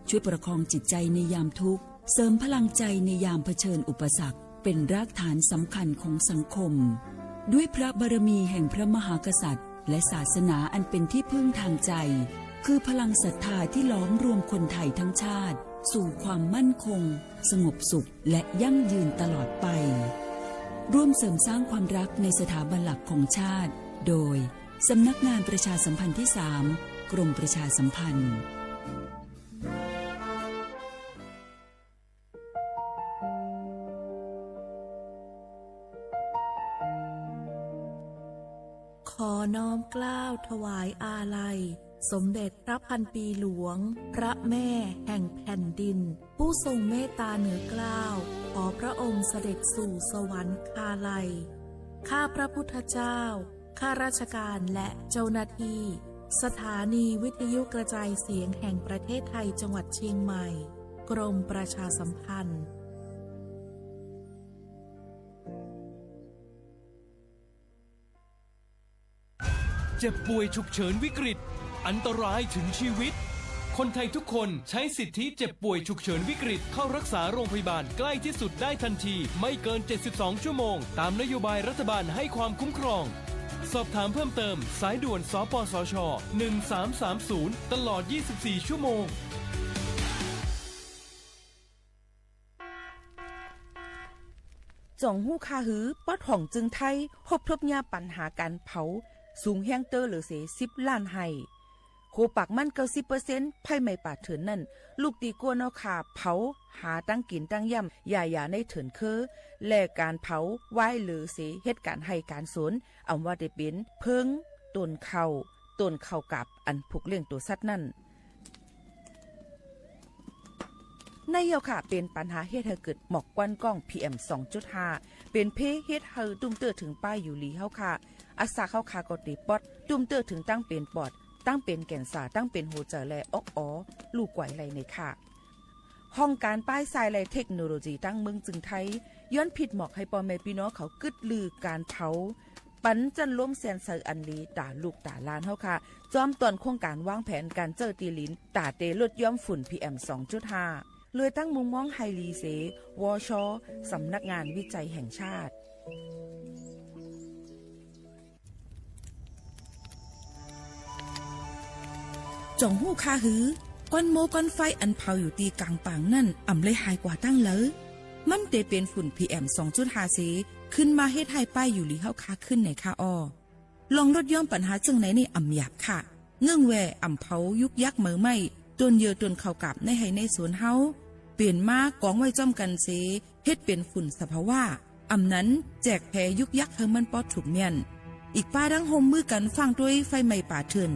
ช่วยประคองจิตใจในยามทุกข์เสริมพลังใจในยามเผชิญอุปสรรคเป็นรากฐานสำคัญของสังคมด้วยพระบารมีแห่งพระมหากษัตริย์และศาสนาอันเป็นที่พึ่งทางใจคือพลังศรัทธาที่ล้อมรวมคนไทยทั้งชาติสู่ความมั่นคงสงบสุขและยั่งยืนตลอดไปร่วมเสริมสร้างความรักในสถาบันหลักของชาติโดยสำนักงานประชาสัมพันธ์ที่ 3 กรมประชาสัมพันธ์ขอน้อมเกล้าถวายอาลัยสมเด็จพระพันปีหลวงพระแม่แห่งแผ่นดินผู้ทรงเมตตาเหนือเกล้าขอพระองค์เสด็จสู่สวรรคาลัยข้าพระพุทธเจ้าข้าราชการและเจ้าหน้าที่สถานีวิทยุกระจายเสียงแห่งประเทศไทยจังหวัดเชียงใหม่กรมประชาสัมพันธ์เจ็บป่วยฉุกเฉินวิกฤตอันตรายถึงชีวิตคนไทยทุกคนใช้สิทธิเจ็บป่วยฉุกเฉินวิกฤตเข้ารักษาโรงพยาบาลใกล้ที่สุดได้ทันทีไม่เกิน72ชั่วโมงตามนโยบายรัฐบาลให้ความคุ้มครองสอบถามเพิ่มเติมสายด่วนสปสช1330ตลอด24ชั่วโมงจ่องหู้คาหือป้อดห่องจึงไทยพบทบยาปัญหาการเผาสูงแห้งเตอร์หรือเส10 ล้านไห้โคปากมัน90%ไผ่ไม่ป่าเถินนั่นลูกตีกัวเนาขาเผาหาตั้งกินตั้งย่ำอย่าในเถินคือและการเผาไหว้หรือเสเหตุการณ์ให้การสนอำว่าได้เป็นเพิงต้นเข่ากับอันผูกเลี้ยงตัวสัตว์นั่นในเหี่ยวค่ะเป็นปัญหาเฮ็ดให้เกิดหมอกควันกล้อง PM 2.5 เป็นเพเฮ็ดให้ตุ้มเตื้อถึงป้ายอยู่ลีเฮาค่ะอาสาเข้าคากอติปอดตุ้มเตื้อถึงตั้งเป็นปอดตั้งเป็นแก่นสาตั้งเป็นหัวใจและลูกไหวไหลในค่ะ ห้องการป้ายทรายและเทคโนโลยีตั้งเมืองจึงไทยย้อนผิดหมอกให้ปอแม่พี่น้องเขากึดลือการเผาปันจันล้มแสนเซอร์อันลีตาลูกตาลานเฮาค่ะจอมตอนโครงการวางแผนการเจอตีลินตาเตลดย่อมฝุ่น PM 2.5 เลยตั้งมุมมองไฮลีเสวชสำนักงานวิจัยแห่งชาติจ่องหู้คาหือก้อนโมก้อนไฟอันเผาอยู่ตีกลางปางนั่นอ่ำเลยหายกว่าตั้งเลยมันเตเป็นฝุ่น PM 2.5 เสขึ้นมาเฮ็ดให้ป้ายอยู่ลีเฮาคาขึ้นในคาออลองลดย่อมปัญหาจังไหนในอ่ำหยาบค่ะเงื่องแวอ่ำเผายุกยักเหมือไม่ต้นเยือต้นเข้ากับในให้ในสวนเฮาเปลี่ยนมากองไว้จ้อมกันเสเฮ็ดเป็นฝุ่นสภาวะอ่ำนั้นแจกแพยุกยักเฮมันปอดถูกเมียนอีกป้าดังโฮมมือกันฟังด้วยไฟไหม้ป่าเถื่อน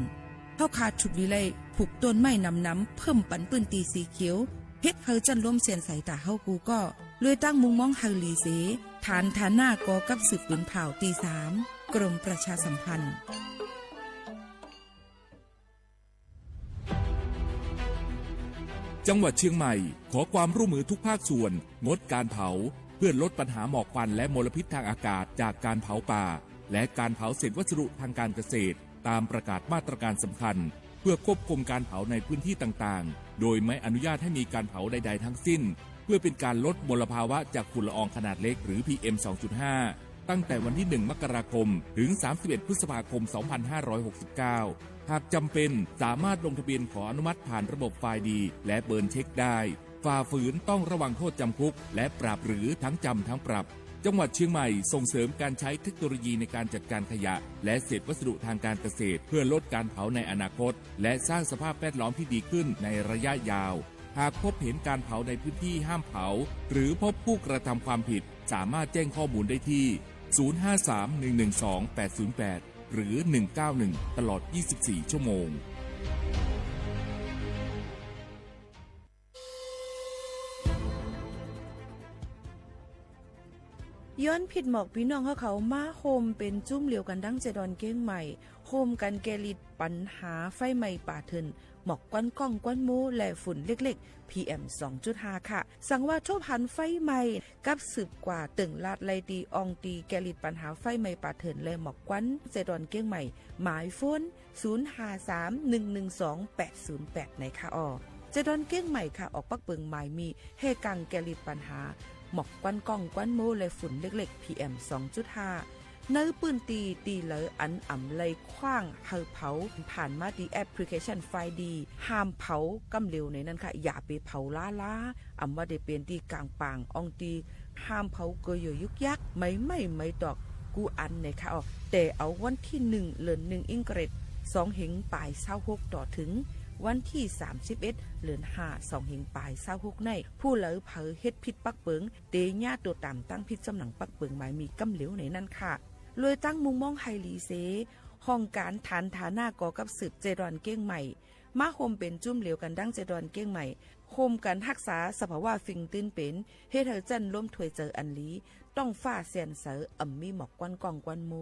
เฮาขาดฉุดวิไลผูกต้นไม้น้ำเพิ่มปันปืนตีสีเขียวเฮ็ดเฮาจันร่วมเสียนใส่ตาเฮากูก็เลยตั้งมุงมองเฮาลีเสฐานหน้ากอกับสืบปืนเผาตี 3กรมประชาสัมพันธ์จังหวัดเชียงใหม่ขอความร่วมมือทุกภาคส่วนงดการเผาเพื่อลดปัญหาหมอกควันและมลพิษทางอากาศจากการเผาป่าและการเผาเศษวัสดุทางการเกษตรตามประกาศมาตรการสำคัญเพื่อควบคุมการเผาในพื้นที่ต่างๆโดยไม่อนุญาตให้มีการเผาใดๆทั้งสิ้นเพื่อเป็นการลดมลภาวะจากฝุ่นละอองขนาดเล็กหรือ PM 2.5 ตั้งแต่วันที่ 1 มกราคมถึง 31 พฤษภาคม 2569 หากจำเป็นสามารถลงทะเบียนขออนุมัติผ่านระบบไฟล์ดีและเบิร์นเช็คได้ฝ่าฝืนต้องระวังโทษจำคุกและปรับหรือทั้งจำทั้งปรับจังหวัดเชียงใหม่ส่งเสริมการใช้เทคโนโลยีในการจัดการขยะและเศษวัสดุทางการเกษตรเพื่อลดการเผาในอนาคตและสร้างสภาพแวดล้อมที่ดีขึ้นในระยะยาวหากพบเห็นการเผาในพื้นที่ห้ามเผาหรือพบผู้กระทำความผิดสามารถแจ้งข้อมูลได้ที่ 053-112-808 หรือ 191 ตลอด 24 ชั่วโมงย้อนผิดหมอกพี่น้องเขามาโฮมเป็นจุ้มเหลียวกันดั้งเจดอนเก้งใหม่โฮมกันแกลิดปัญหาไฟไหม้ป่าเถินหมอกก้อนก้องก้อนมูและฝุ่นเล็กๆ PM 2.5 ค่ะสั่งว่าโชพันไฟไหม้กับสืบกว่าตึงลาดไลตีอองตีแกลิดปัญหาไฟไหม้ป่าเถินและหมอกก้อนเจดอนเก้งใหม่หมายโฟน 053-112-808 ในค่ะเจดอนเก้งใหม่ค่ะออกปักเปิงหมายมีเฮกังแกลิดปัญหาหมอกควันก้องควันโมและฝุ่นเล็กๆ PM 2.5 เนื้อปืนตีเหลออันอ่ำเลยคว้างเฮาเผาผ่านมาดีแอปพลิเคชันไฟดีห้ามเผากำเร็วในนั้นค่ะอย่าไปเผาล้าอ่ำว่าได้เป็นตีกลางปางอองตีห้ามเผาเกยยุกยักไม่ตอกกูอันในค่ะแต่เอาวันที่1เดือน1อิงเกรด2เหงปลาย26ต่อถึงวันที่31เดือน5 2เหงปลาย26ในผู้เหลอเผอเฮ็ดผิดปักเปิงเตญ่าตัวตามตั้งผิดจำหนังปักเปิงหมายมีกำเหลวในนั้นค่ะเลยตั้งมุงมองไฮลีเซห้องการฐานฐาหน้ากอกับสืบเจดอนเก้งใหม่มาโฮมเป็นจุ้มเหลวกันดั้งเจดอนเก้งใหม่โฮมกันรักษาสภาวะฟิงตื้นเป็นเฮ็ดให้จันร่วมถวยเจออันลีต้องฟ้าเสียนเสออ่ำมีหมอกกวนกองกวนโม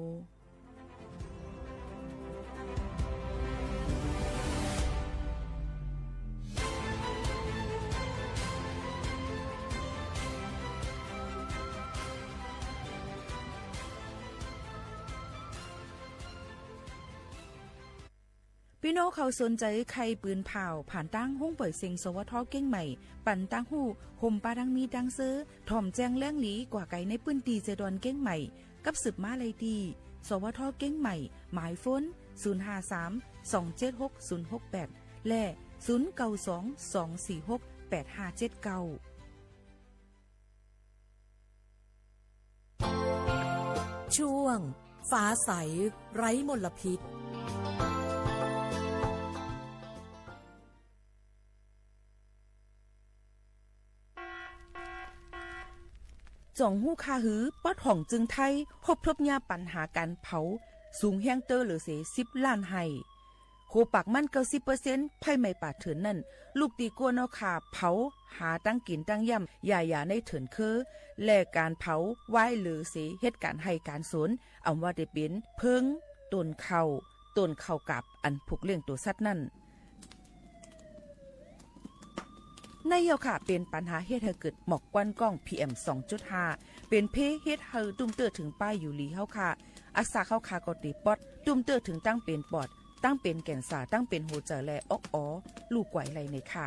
พี่น้องเขาสนใจใครปืนเผาผ่านตั้งห้องเปิดเซ็งสวทเก้งใหม่ปั่นตั้งหูห่มปลาดังมีดังซื้อถ่อมแจ้งแล้งหลีกว่าไก่ในปืนตีเจดอนเก้งใหม่กับสืบมาเลยดีสวทเก้งใหม่หมายโฟน 053-276-068 และ 092-246-8579 ช่วงฟ้าใสไร้มลพิษจ่องหู้คาหือปอดห่องจึงไทยพบทบยาปัญหาการเผาสูงแห้งเตอร์หรือเส10 ล้านไห้โคปากมัน90% ไผ่ไม่ป่าเถินนั่นลูกตีกัวนอขาเผาหาตั้งกินตั้งย่ำอย่าในเถินคือและการเผาไว้หรือเสเหตุการณ์ให้การสนอำว่าได้เป็นเพิงต้นเข้ากับอันผูกเลี้ยงตัวสัตว์นั่น ในเยาค่ะเป็นปัญหาเฮ็ดให้เกิดหมอกควันกล้อง PM 2.5 เป็นเพเฮ็ดให้ตุ้มเตอถึงป้ายอยู่หลีเฮาค่ะอักษาเข้าคากอติปอดตุ้มเตอถึงตั้งเป็นปอดตั้งเป็นแก่นสาตั้งเป็นหัวใจและออกอ๋อลูกไหวไหลในค่ะ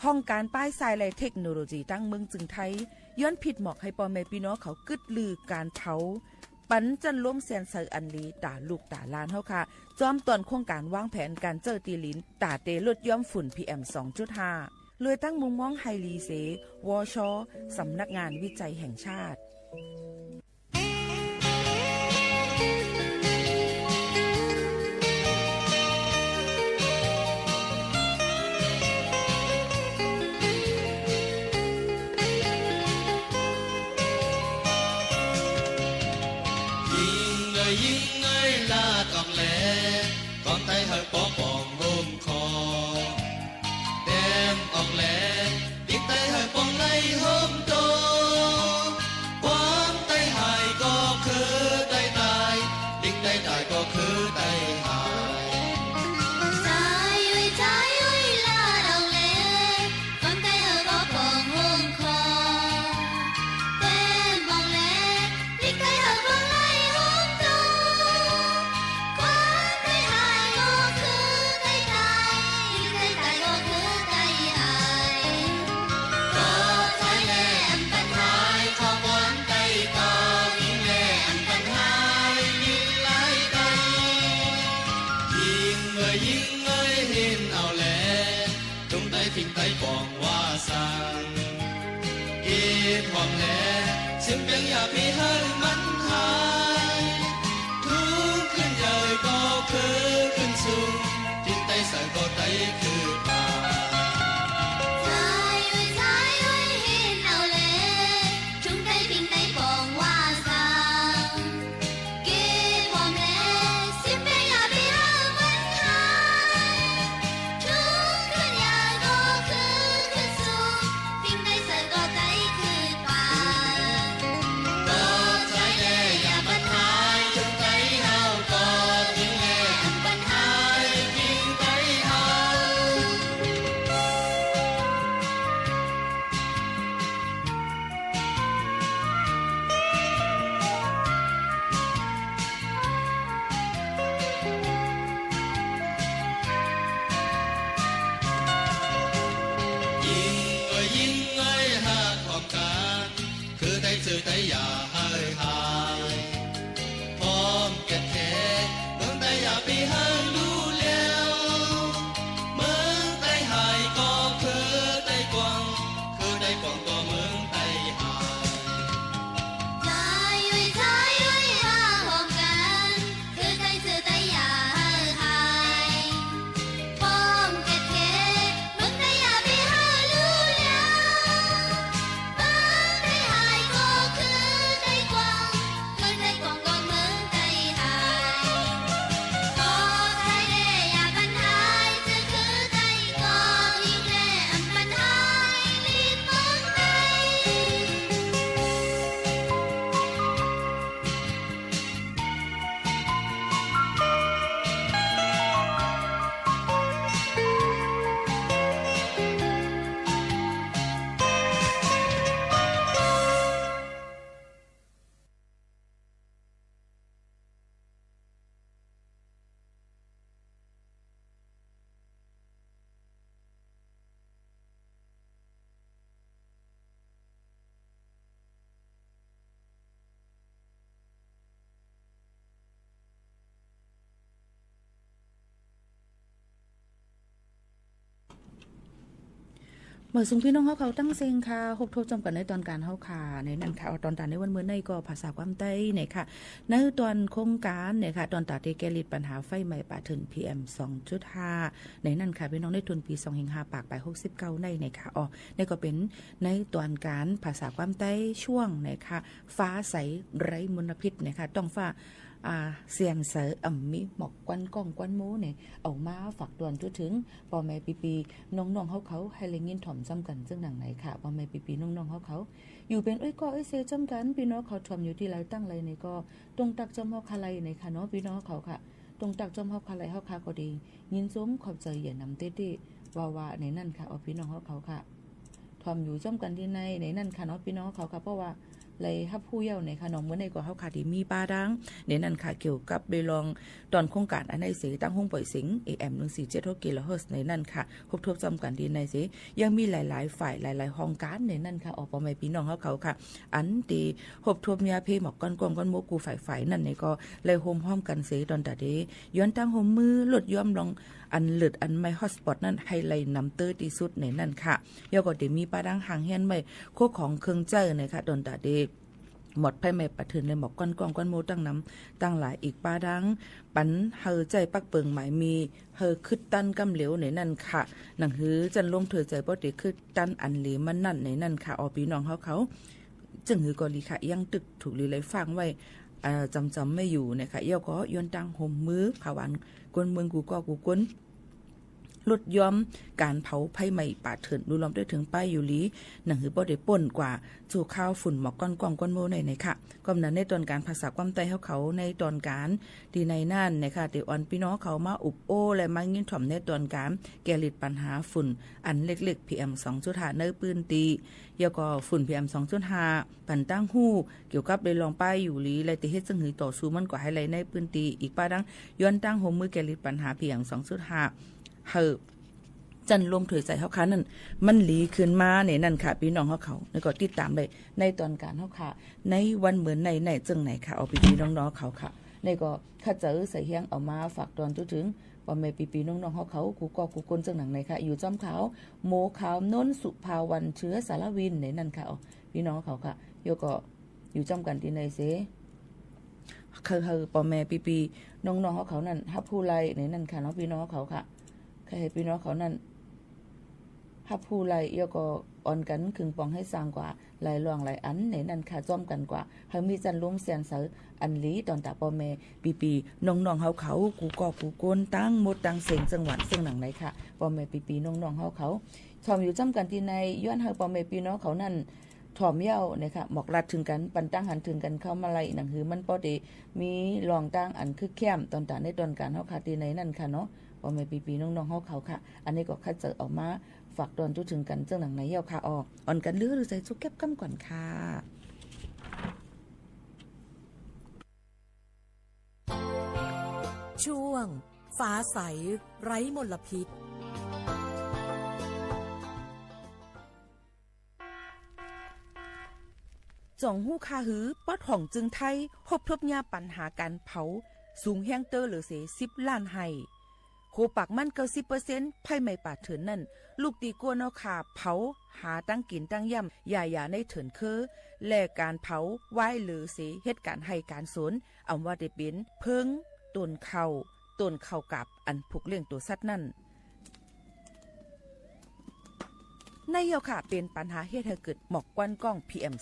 ห้องการป้ายทรายและเทคโนโลยีตั้งเมืองจึงไทยย้อนผิดหมอกให้พ่อแม่พี่น้องเขากึดลือการเผาปันจันล้มเซียนเซอร์อันลีตาลูกตาลานเฮาค่ะจอมตอนโครงการวางแผนการเจอตีลินตาเตลดย่อมฝุ่น PM 2.5 เลยตั้งมุมมองไฮลีเซวชสำนักงานวิจัยแห่งชาติเมื่อสุงพี่น้องเขาตั้งเซงค่ะฮบทบจำกันในตอนการเฮาค่ะในนั้นค่ะตอนตาในวันเมื่อในก็ภาษาความใต้เนี่ยค่ะในตอนโครงการเนี่ยค่ะตอนตาเตแกลิดปัญหาไฟไหม้ป่าถึง PM 2.5 ในนั้นค่ะพี่น้องในทุนปี25ปากไป69ในค่ะอ๋อนี่ก็เป็นในตอนการภาษาความใต้ช่วงนะคะฟ้าใสไร้มลพิษนะคะต้องฟ้าเสียงเสอมีหมอกควันกล้องควันโม้เนี่ยเอามาฝากตวนถึงพ่อแม่ปีน้องๆเขาให้เล็งยินถ่อมซ้ำกันซึ่งดังไหนค่ะพ่อแม่ปีน้องๆเขาอยู่เป็นก็เซจำกันพี่น้องเขาถ่อมอยู่ที่ไรตั้งไรในก็ตรงตักจอมเฮาคาไลในค่ะเนาะพี่น้องเขาค่ะตรงตักจอมเฮาคาไลเฮาคาก็ดียินซุ้มขอบใจอย่านำเต้ ว่าในนั่นค่ะเอาพี่น้องเขาค่ะทอมอยู่จ้อมกันที่ในนั่นค่ะเนาะพี่น้องเขาค่ะเพราะว่าเลยฮับผู้เย้าในค่ะน้องเมื่อในก็เฮาค่ะที่มีป้าดังในนั่นค่ะเกี่ยวกับไปลองตอนโครงการอันในเสตั้งห้องปล่อยสิง AM 147 GHz ในนั่นค่ะครบทบจำกันดีในเสยังมีหลายๆฝ่ายหลายๆห้องการในนั่นค่ะออกพ่อแม่พี่น้องเขาค่ะอันที่ครบทบยาเพหมอกก้อนก้อนโมกูฝ่ายนั่นในก็เลยโฮมห้อมกันเสตอนตาเดย้อนตั้งโฮมมือลดย่อมลองอันเลิศอันไม่ฮอตสปอตนั่นไฮไลท์นำเตอร์ที่สุดในนั่นค่ะยาก็เดี๋ยวมีป้าดังห่างเฮียนไม่โคของเครื่องเจอในค่ะตอนตาเดหมดไพ่ไม่ปะเถินเลยหมอกก้อนก้อนโมตั้งน้ำตั้งหลายอีกป้าดังปันเฮอใจปักเปิงหมายมีเฮอคึดตันกำเหลวในนั่นค่ะหนังหือจันลมเธอใจป้อติคึดตันอันเหลมันนั่นในนั่นค่ะอพี่น้องเขาจึงหือกอลีค่ะยังตึกถูกลีเลยฟังไว้จำไม่อยู่นะคะเย่าก็ย้อนตั้งห่มมือผาวันกวนเมืองกูกวนลดย้อมการเผาไผ่ไหม้ป่าเถินดูล้อมได้ถึงป้ายอยู่ลีหนังหือบ่ได้ป่นกว่าสู่ข้าวฝุ่นหมอกก้อนกองก้อนโมในค่ะก็นั้นในตอนการภาษาความใต้เขาในตอนการดีในนั่นนะคะเดี๋ยวอ่อนพี่น้องเขามาอุบโอและมายินถ่อมในตอนการแก้ลิดปัญหาฝุ่นอันเล็กๆ PM 2.5เนื้อปืนตียาก็ฝุ่น PM 2.5 ปันตั้งหู้เกี่ยวกับได้ลองป้ายอยู่ลีและติเฮ็ดจังหือต่อสู้มันก็ให้ไหลในปืนตีอีกป้าดังย้อนตั้งโฮมมือแก้ลิดปัญหา PM 2.5เฮอจันลมถอยใจเขาค่ะนั่นมันหลีขึ้นมาในนั่นค่ะพี่น้องเขาแล้วก็ติดตามเลยในตอนการเขาค่ะในวันเหมือนในจึงไหนค่ะเอาพี่น้องเขาค่ะในก็ข้าเจอใส่เฮียงเอามาฝากตอนจุถึงว่าแม่ปีน้องเขากูกนจังหนังไหนค่ะอยู่จอมขาวโมขาวนนสุภาวันเชื้อสารวินในนั่นค่ะพี่น้องเขาค่ะโยก็อยู่จอมกันที่ในเสคือปอแม่ปีน้องเขานั่นฮับผู้ไรในนั่นค่ะน้องพี่น้องเขาค่ะใครพี่น้องเขานั่นฮับผู้ไรเอียก็อ่อนกันคึงปองให้สร้างกว่าหลายหลวงหลายอันในนั้นค่ะจ้อมกันกว่าเฮามีจันล้มเสียนเสออันลีตอนตาปอแม่ปีน้องเขากูโกนตั้งหมดตั้งเสียงจังหวัดซึ่งหนังไหนค่ะปอแม่ปีน้องเขาชอมอยู่จ้ำกันที่ในย้อนเฮาปอแม่ปีน้องเขานั่นถ่อมเย้าเนี่ยค่ะหมอกรัดถึงกันปันตั้งหันถึงกันเข้ามาไล่หนังหือมันปอดีมีรองตั้งอันคือแคมตอนตาในตอนการเฮาค่ะที่ในนั่นค่ะเนาะปอแม่ปีน้องเขาค่ะอันนี้ก็คัดเจอออกมาฝากตอนจุดถึงกันเจ้าหนังไหนเย้าค่ะอ่อนกันหรือใส่ซุกแก็บกำก่อนค่ะช่วงฟ้าใสไร้มลพิษจ่องหู้คาหือป๊อดห่องจึงไทยพบทบยาปัญหาการเผาสูงแห้งเตอร์หรือเส10 ล้านไห้โคปักมัน90%ไผ่ไม่ป่าเถินนั่นลูกตีกัวนอขาเผาหาตั้งกินตั้งย่ำอย่าในเถินและการเผาไหว้หรือเสเหตุการให้การสนอำว่าได้เป็นเพิงต้นเข่ากับอันผูกเลี้ยงตัวสัตว์นั่นในเหี่ยวค่ะเป็นปัญหาเฮ็ดให้เกิดหมอกควันกล้อง PM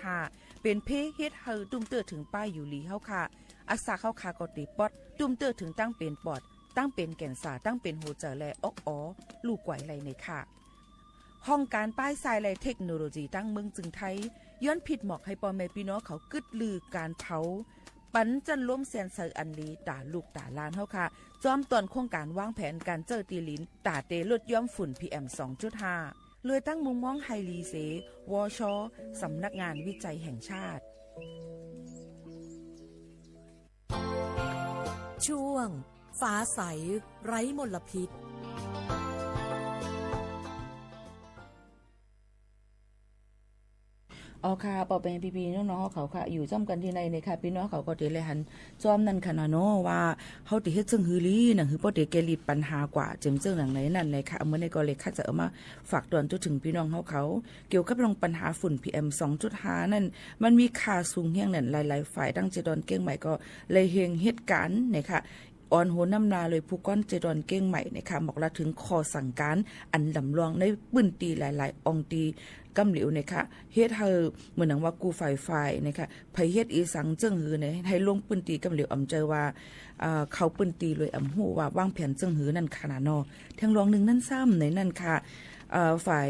2.5 เป็นเพเฮ็ดให้ตุ้มเตอถึงป้ายอยู่ลีเฮาค่ะอักษาเข้าคากอติปอดตุ้มเตอถึงตั้งเป็นปอดตั้งเป็นแก่นสาตั้งเป็นหัวใจและลูกไหวไหลในค่ะห้องการป้ายทรายและเทคโนโลยีตั้งเมืองจึงไทยย้อนผิดหมอกให้ปอแม่พี่น้องเขากึดลือการเผาปันจันล้มแสนเซอร์อันลีตาลูกตาลานเฮาค่ะจอมตอนโครงการวางแผนการเจอตีลินตาเตลดย่อมฝุ่น PM 2.5 เลยตั้งมุมมองไฮลีเสวชสำนักงานวิจัยแห่งชาติช่วงฟ้าใสไร้มลพิษค่ะปอเป็นพี่ๆน้องๆเขาค่ะอยู่จ้อมกันที่ในค่ะพี่น้องเขาก็เตเลยหันจ้อมนั่นค่ะเนาะว่าเฮาติเฮ็ดจังหือลีนั่นคือบ่ได้แก้ลิดปัญหากว่าเจิมเจิงหนังไหนนั่นเลยค่ะเมื่อในก็เลยค่ะจะเอามาฝากตอนถึงพี่น้องเขาเกี่ยวกับเรื่องปัญหาฝุ่น PM 2.5 นั่นมันมีค่าสูงเฮียงนั่นหลายๆฝ่ายตั้งเจดอนเก้งใหม่ก็เลยเฮงเหตุการณ์นะคะออนโหน้ำนาเลยผู้ก้อนเจดอนเก้งใหม่นะคะบอกละถึงคอสั่งการอันลำลองในปื้นตีหลายๆองตีกำเหลวนะคะเฮ็ดเฮาเหมือนหนังว่ากูฝ่ายนะคะไผเฮ็ดอีสังเจิ้งหือเนี่ยให้ลงปื้นตีกำเหลวอำเจอว่าเขาปื้นตีเลยอำฮู้ว่าวางแผนเจิ้งหือนั่นขนาดนอทั้งรองนึงนั่นซ้ำในนั่นค่ะฝ่าย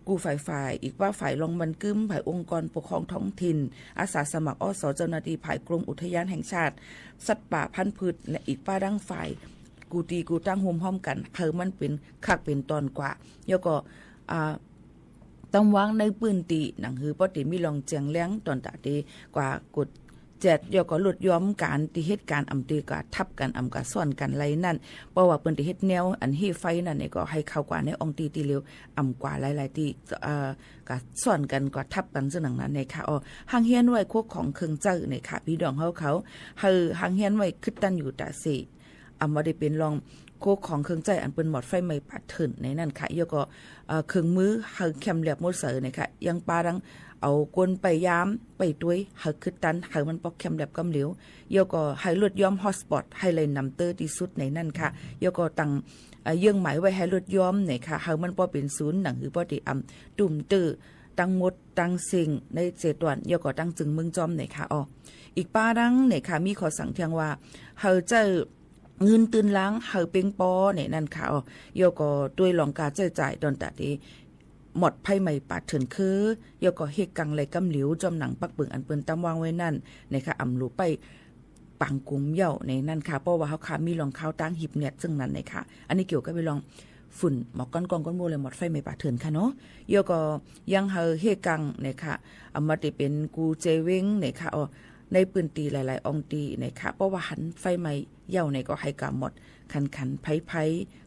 กูฝ่ายอีกว่าฝ่ายรองบันกึมฝ่ายองค์กรปกครองท้องถิ่นอาสาสมัครอสเจ้าหน้าที่ฝ่ายกรมอุทยานแห่งชาติสัตว์ป่าพันธุ์พืชและอีกป้าดังฝ่าย กูตีกูตั้งโฮมห้อมกันคือมันเป็นคักเป็นตอนกว่าแล้วก็ต้องวางในปืนตีหนังหือปติมีลองเจียงแล้งตอนตะเดกว่ากดเจ็ดยก็ลดย้อมการที่เหตุการณ์อำตีก็ทับกันก็ซ่อนกันไรนั่นเพราะว่าเปิ้นที่เฮ็ดแนวอันเฮไฟนั่นนี่ก็ให้เข้ากว่าในองตีตีเร็วกว่าหลายๆที่ก็ซ่อนกันก็ทับกันซึ่งนั้นในค่ะหังเฮียนไว้พวกของเครื่องเจ้าในค่ะพี่น้องเขาหังเฮียนไว้คิดตันอยู่ตะสิบ่ได้เป็นรองโคกของเครื่องใจอันเป็นหมอดไฟไหม้ปาดถึนในนั่นค่ะแล้วก็เครื่องมือเฮาแคมแลบมดเสอนี่ค่ะยังปาดังเอากลไปยามไปด้วยเฮาคือตันเฮามันปอกแคมแลบกำเหลวแล้วก็ให้ลดย้อมฮอตสปอตให้เลยนำเตอร์ที่สุดในนั่นค่ะแล้วก็ตั้งเยื่องหมายไว้ให้ลดย้อมนี่ค่ะเฮามันบ่เป็นศูนย์หนังหรือบ่ได้ตุ่มตื้อตั้งหมดตั้งสิ่งในเจตวันแล้วก็ตั้งจึงเมืองจอมนี่ค่ะอีกป้าดังนี่ค่ะมีขอสั่งเทียงว่าเฮาจะเงินตื่นล้างเฮาเป็งปอเนี่ยนั่นค่ะยก็ด้วยหลองการจ่ายตอนตะที่หมดไพ่ใหม่ปาดเถินคือยก็เฮกกังไหลกำหลิวจอมหนังปักเปิงอันเปิ้นตำวางไว้นั่นนะคะรู้ไปปังกุมเหย่าในนั่นค่ะเพราะว่าเฮาค่ะมีรองเท้าตั้งหิบเนี่ยซึ่งนั้นนะคะอันนี้เกี่ยวกับไปลองฝุ่นหมอกก้อนกองก้อนโมเลยหมดไฟไม่ปาดเถินค่ะเนาะยก็ยังเฮาเฮกังนะคะมาได้เป็นกูเจเวงนะคะในปืนตีหลายๆองตีนะคะเพราะว่าหันไฟไหม้เย่าในก็ให้กำหมดขันไผ่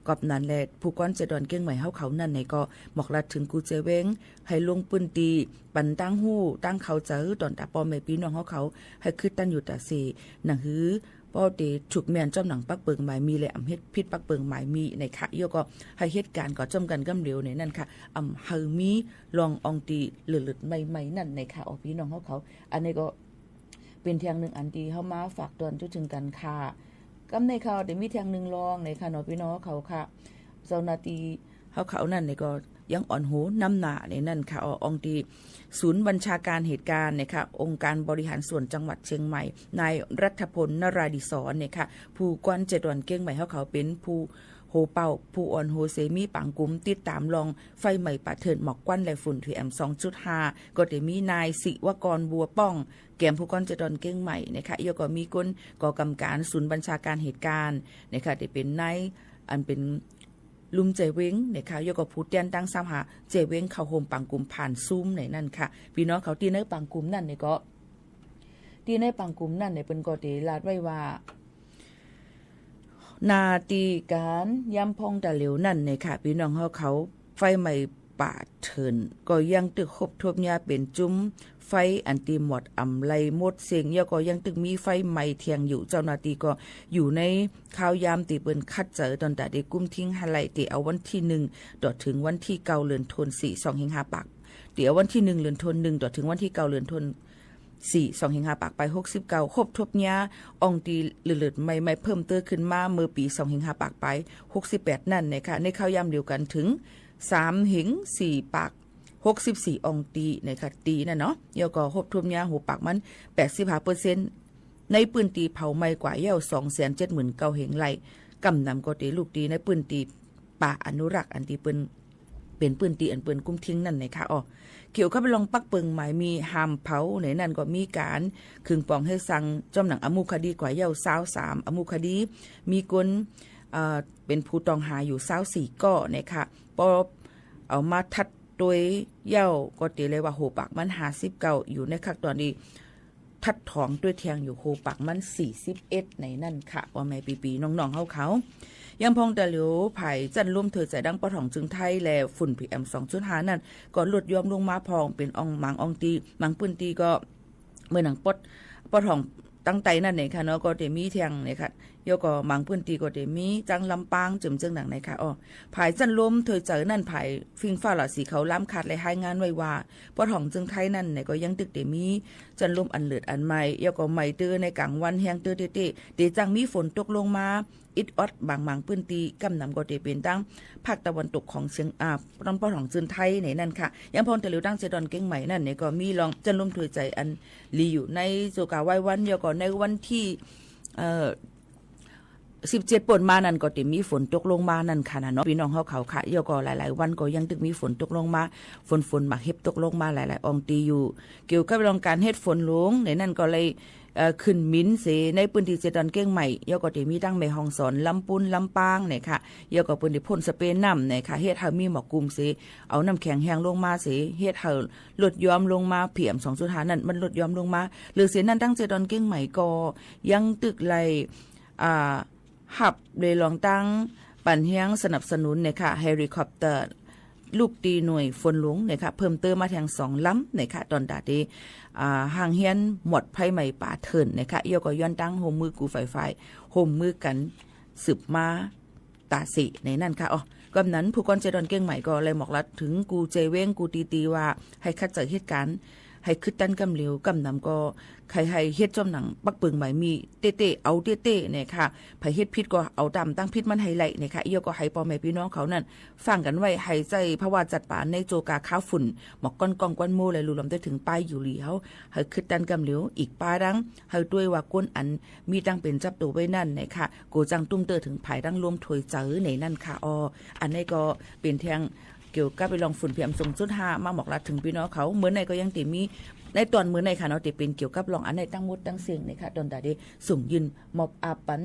กอบนั้นแหละผู้ก้อนจะดอนเก้งใหม่เฮาเขานั่นในก็หมอกลัดถึงกูเจเวงให้ลงปืนตีปันตั้งหู้ตั้งเขาเจอตอนตาปอมแม่พี่น้องเขาให้คือตั้งอยู่ตาสีหนังหือป้อเดฉุกแมนจอมหนังปักเปิงหมายมีและเฮ็ดพิษปักเปิงหมายมีในค่ะโยก็ให้เหตุการณ์ก็จำกันกำเร็วในนั่นค่ะเฮามีลององตีหลุดๆใหม่ๆนั่นในค่ะพี่น้องเขาอันนี้ก็เป็นเทียงหนึ่งอันที่เข้ามาฝากตอนจุดถึงกันค่ะกำในเขาเดี๋ยวมีเทียงหนึ่งรองในค่ะเนาะพี่น้องเขาค่ะเจ้าหน้าที่เขานั่นในก็ยังอ่อนหูน้ำหนาในนั่นค่ะองค์ที่ศูนย์บัญชาการเหตุการณ์เนี่ยค่ะองค์การบริหารส่วนจังหวัดเชียงใหม่นายรัฐพลนราดิศรเนี่ยค่ะผู้กวน7 วันเก้งใหม่เขาเป็นผู้โฮเป่าผู้อ่อนโฮเซมีปังกุมติดตามลองไฟใหม่ปะเถินหมอกควันและฝุ่น PM 2.5 ก็ได้มีนายศิวกรบัวป้องแกมผู้ก้อนจะดอนเก้งใหม่นะคะแล้วก็มีคนก่อกำการศูนย์บัญชาการเหตุการณ์นะคะได้เป็นนายอันเป็นลุมเจเวงนะคะแล้วก็ผู้เตียนตั้งซ้ำหาเจเวงเข้าโฮมปังกุมผ่านซูมในนั่นค่ะพี่น้องเขาตีในปังกุมนั่นเนี่ยก็ตีในปังกุมนั่นเนี่ยเป็นก็ได้ลาดไว้ว่านาตีการย้ำพองตะเหลวนั่นเนี่ยค่ะพี่น้องเขาไฟใหม่ป่าเถินก็ยังตึกคบทบยาเป็นจุ้มไฟอันตีหมดไหลหมดเสียงยาก็ยังตึกมีไฟใหม่เทียงอยู่เจ้าหน้าที่ก็อยู่ในข่าวยามตีเปิ้นคัดเจอตอนแต่ได้กุ้มทิ้งหะไหลตีเอาวันที่1ต่อถึงวันที่9เดือนธันวาคม25ปักเดี๋ยววันที่1เดือนธันวาคมต่อถึงวันที่9เดือนธันวาคม25ปักไป69ครบทบยาอองตีเลือดๆใหม่ๆเพิ่มเติมขึ้นมาเมื่อปี25ปักไป68นั่นนะคะในข่าวยามเดียวกันถึง3-4ปัก64องตีนะคะตีน่ะเนาะแล้วก็ครบทบยาหูปักมัน 85% ในปืนตีเผาใหม่กว่าเย่า 279,000 เหงไหลกำนำก็ตีลูกตีในปืนตีป่าอนุรักษ์อันที่เป็นปืนตีอันเปิ้นกุ้มทิ้งนั่นนะคะเกี่ยวกับลองปักเปิงหมายมีห้ามเผาในนั่นก็มีการคึงปองให้สั่งจอมหนังอมุคดีกว่าเย่า23อมุคดีมีคนเป็นผู้ต้องหาอยู่24ก้อนะคะพอเอามาทัดโดยเย่าก็ตีเลยว่าโหปากมัน59อยู่ในคักตอนนี้ทัดถองด้วยเทียงอยู่โหปากมัน41ในนั่นค่ะว่าแม่ปีๆน้องๆเขายังพองแต่เหลียวไผ่จันร่วมเธอใจดังปะถ่องจึงไทยและฝุ่น PM 2.5 นั่นก็ลดยอมลงมาพองเป็นอองมังอองตีมังปืนตีก็เมื่อหนังปะถ่องตั้งใจนั่นเนี่ยค่ะเนาะก็ได้มีเทียงเนี่ยค่ะยก็มังพื้นตีก็ได้มีจังลำปางจึงหนังไหนค่ะภายจันลมเธอเจอนั่นภายฟิงฟ้าหล่อสีเขาล้ำขาดและให้งานไว้ว่าปะถ่องจึงไทยนั่นเนี่ยก็ยังตึกได้มีจันลมอันเลือดอันใหม่ยก็ใหม่เตอในกลางวันแห้งเตอเตเดจังมีฝนตกลงมาอิดออดบางมังพื้นตีกำนำก็ได้เป็นตั้งภาคตะวันตกของเชียงลำปะถ่องจึงไทยในนั่นค่ะยังพรแต่เหลียวตั้งเจดอนเก้งใหม่นั่นเนี่ยก็มีลองจันลมเธอใจอันลีอยู่ในโจกาไว้วันยก็ในวันที่17ป่นมานั่นก็ติมีฝนตกลงมานั่นค่ะนะเนาะพี่น้องเขาค่ะยก็หลายๆวันก็ยังตึกมีฝนตกลงมาฝนมาเฮ็บตกลงมาหลายๆอองตีอยู่เกี่ยวกับเรื่องการเฮ็ดฝนหลวงในนั่นก็เลย ขึ้นมิ้นเสในพื้นที่เจดอนเก้งใหม่ยก็ได้มีตั้งแม่ฮ่องสอนลำปุนลำปางเนี่ยค่ะยก็เปิ้นได้พ่นสเปรย์น้ำเนี่ยค่ะเฮ็ดให้มีหมอกกลุ่มเสเอาน้ำแข็งแห้งลงมาเสเฮ็ดให้ลดย้อมลงมาเพียม2.5นั่นมันลดย้อมลงมาหรือเสนั้นตั้งเจดอนเก้งใหม่ก็ยังตึกไหลหับเลยลองตั้งปั่นเฮียงสนับสนุนเนี่ยค่ะเฮลิคอปเตอร์ลูกตีหน่วยฝนหลวงเนี่ยค่ะเพิ่มเติมมาแทง2ลำเนี่ยค่ะตอนดาดีห่างเฮียนหมดภัยใหม่ป่าเถินเนี่ยค่ะเอียวก็ย้อนตั้งโฮมมือกูไฟโฮมมือกันสืบมาตาสิในนั่นค่ะอ๋อกำนั้นผู้กองเจดอนเก้งใหม่ก็เลยบอกลัดถึงกูเจเว้งกูตีว่าให้คัดเจอเหตุการณ์ให้คึดตันกำเหลียวกำนำก็ใครให้เฮ็ดจอมหนังปักปึงใหม่มีเต้ๆเอาเต้ๆเนี่ยค่ะไผเฮ็ดพิษก็เอาตามตั้งพิษมันให้ไหลเนี่ยค่ะเอียวก็ให้พ่อแม่พี่น้องเขานั่นฟังกันไว้ให้ใจเพราะว่าจัดป่าในโจกาข้าวฝุ่นหมอกก้อนกองก้อนโมเลยรู้ลำได้ถึงป้ายอยู่หลีเฮาให้คึดตันกำเหลียวอีกป้าดังให้ด้วยว่าก้นอันมีตั้งเป็นจับตัวไว้นั่นเนี่ยค่ะโกจังตุ้มเตอถึงไผดังรวมถวยเจอในนั่นค่ะอันนี้ก็เป็นแทงเกี่ยวกับไปลองฝุ่น PM 2.5มาบอกลัดถึงพี่น้องเขาเหมือนในก็ยังติมีในตอนมื้อในค่ะเนาะที่เป็นเกี่ยวกับรองอันในตั้งมดตั้งเสียงนี่ค่ะตอนตาได้ส่งยืนมอบอาปัน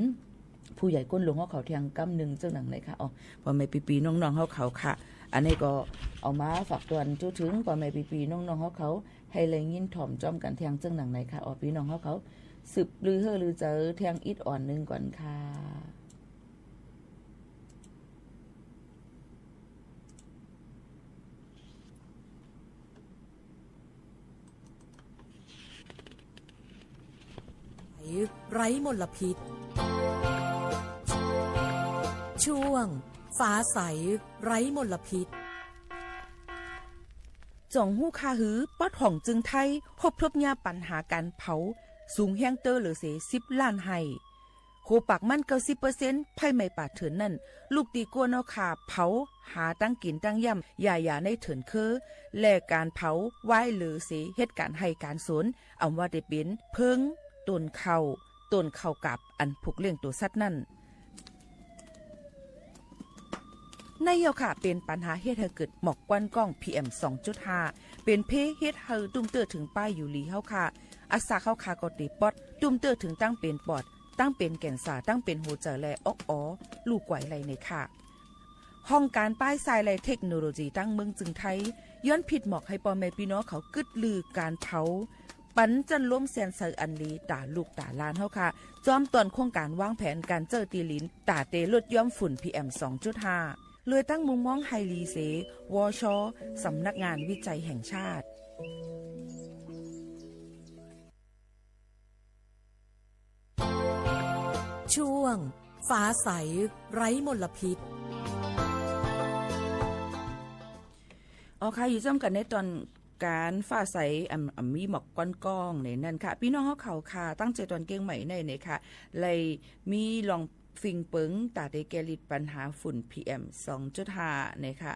ผู้ใหญ่ก้นหลวงเขาเทียงกำนึงจังหนังเลยค่ะพ่อแม่ปีๆน้องๆเขาค่ะอันนี้ก็เอามาฝากตวนจุถึงพ่อแม่ปีๆน้องๆเขาให้เลยยินถ่อมจ้อมกันเทียงจังหนังเลยค่ะพี่น้องเขาสืบลือเฮอลือเจอเทียงอิดอ่อนนึงก่อนค่ะไร้มลพิษช่วงฟ้าใสไร้มลพิษจ่องหู้คาหือป๊อดห่องจึงไทยพบทบยาปัญหาการเผาสูงแห้งเตอร์หรือเส10 ล้านไห้โคปากมัน90%ไผ่ไม่ป่าเถินนั่นลูกตีกัวนอขาเผาหาตั้งกินตั้งย่ำอย่าในเถินคือแลกการเผาไว้หรือเสเหตุการให้การสนเอาว่าได้เป็นเพิงต้นเข้ากับอันผูกเลี้ยงตัวสัตว์นั่นในเยาค่ะเป็นปัญหาเฮ็ดให้เกิดหมอกควันกล้อง PM 2.5 เป็นเพเฮ็ดให้ตุ้มเตอร์ถึงป้ายอยู่หลีเฮาค่ะอักษาเข้าคากอติปอดตุ้มเตอร์ถึงตั้งเป็นปอดตั้งเป็นแก่นสาตั้งเป็นหัวใจและลูกไหวไหลในค่ะห้องการป้ายทรายและเทคโนโลยีตั้งเมืองจึงไทยย้อนผิดหมอกให้พ่อแม่พี่น้องเขากึดลือการเผาปันจันล้มแสนเซออันลีตาลูกตาลานเฮาค่ะจอมตอนโครงการวางแผนการเจอตีลินตาเตลดย่อมฝุ่น PM 2.5 เลยตั้งมุมมองไฮลีเสวชสำนักงานวิจัยแห่งชาติช่วงฟ้าใสไร้มลพิษค่ะอยู่จ้ำกันในตอนการฟ้าใสมีหมอกก้องในนั่นค่ะพี่น้องเขาค่ะตั้งใจตอนเก่งใหม่ในค่ะเลยมีลองฟิงเปิงตาได้แกลิดปัญหาฝุ่น PM 2.5 นะคะ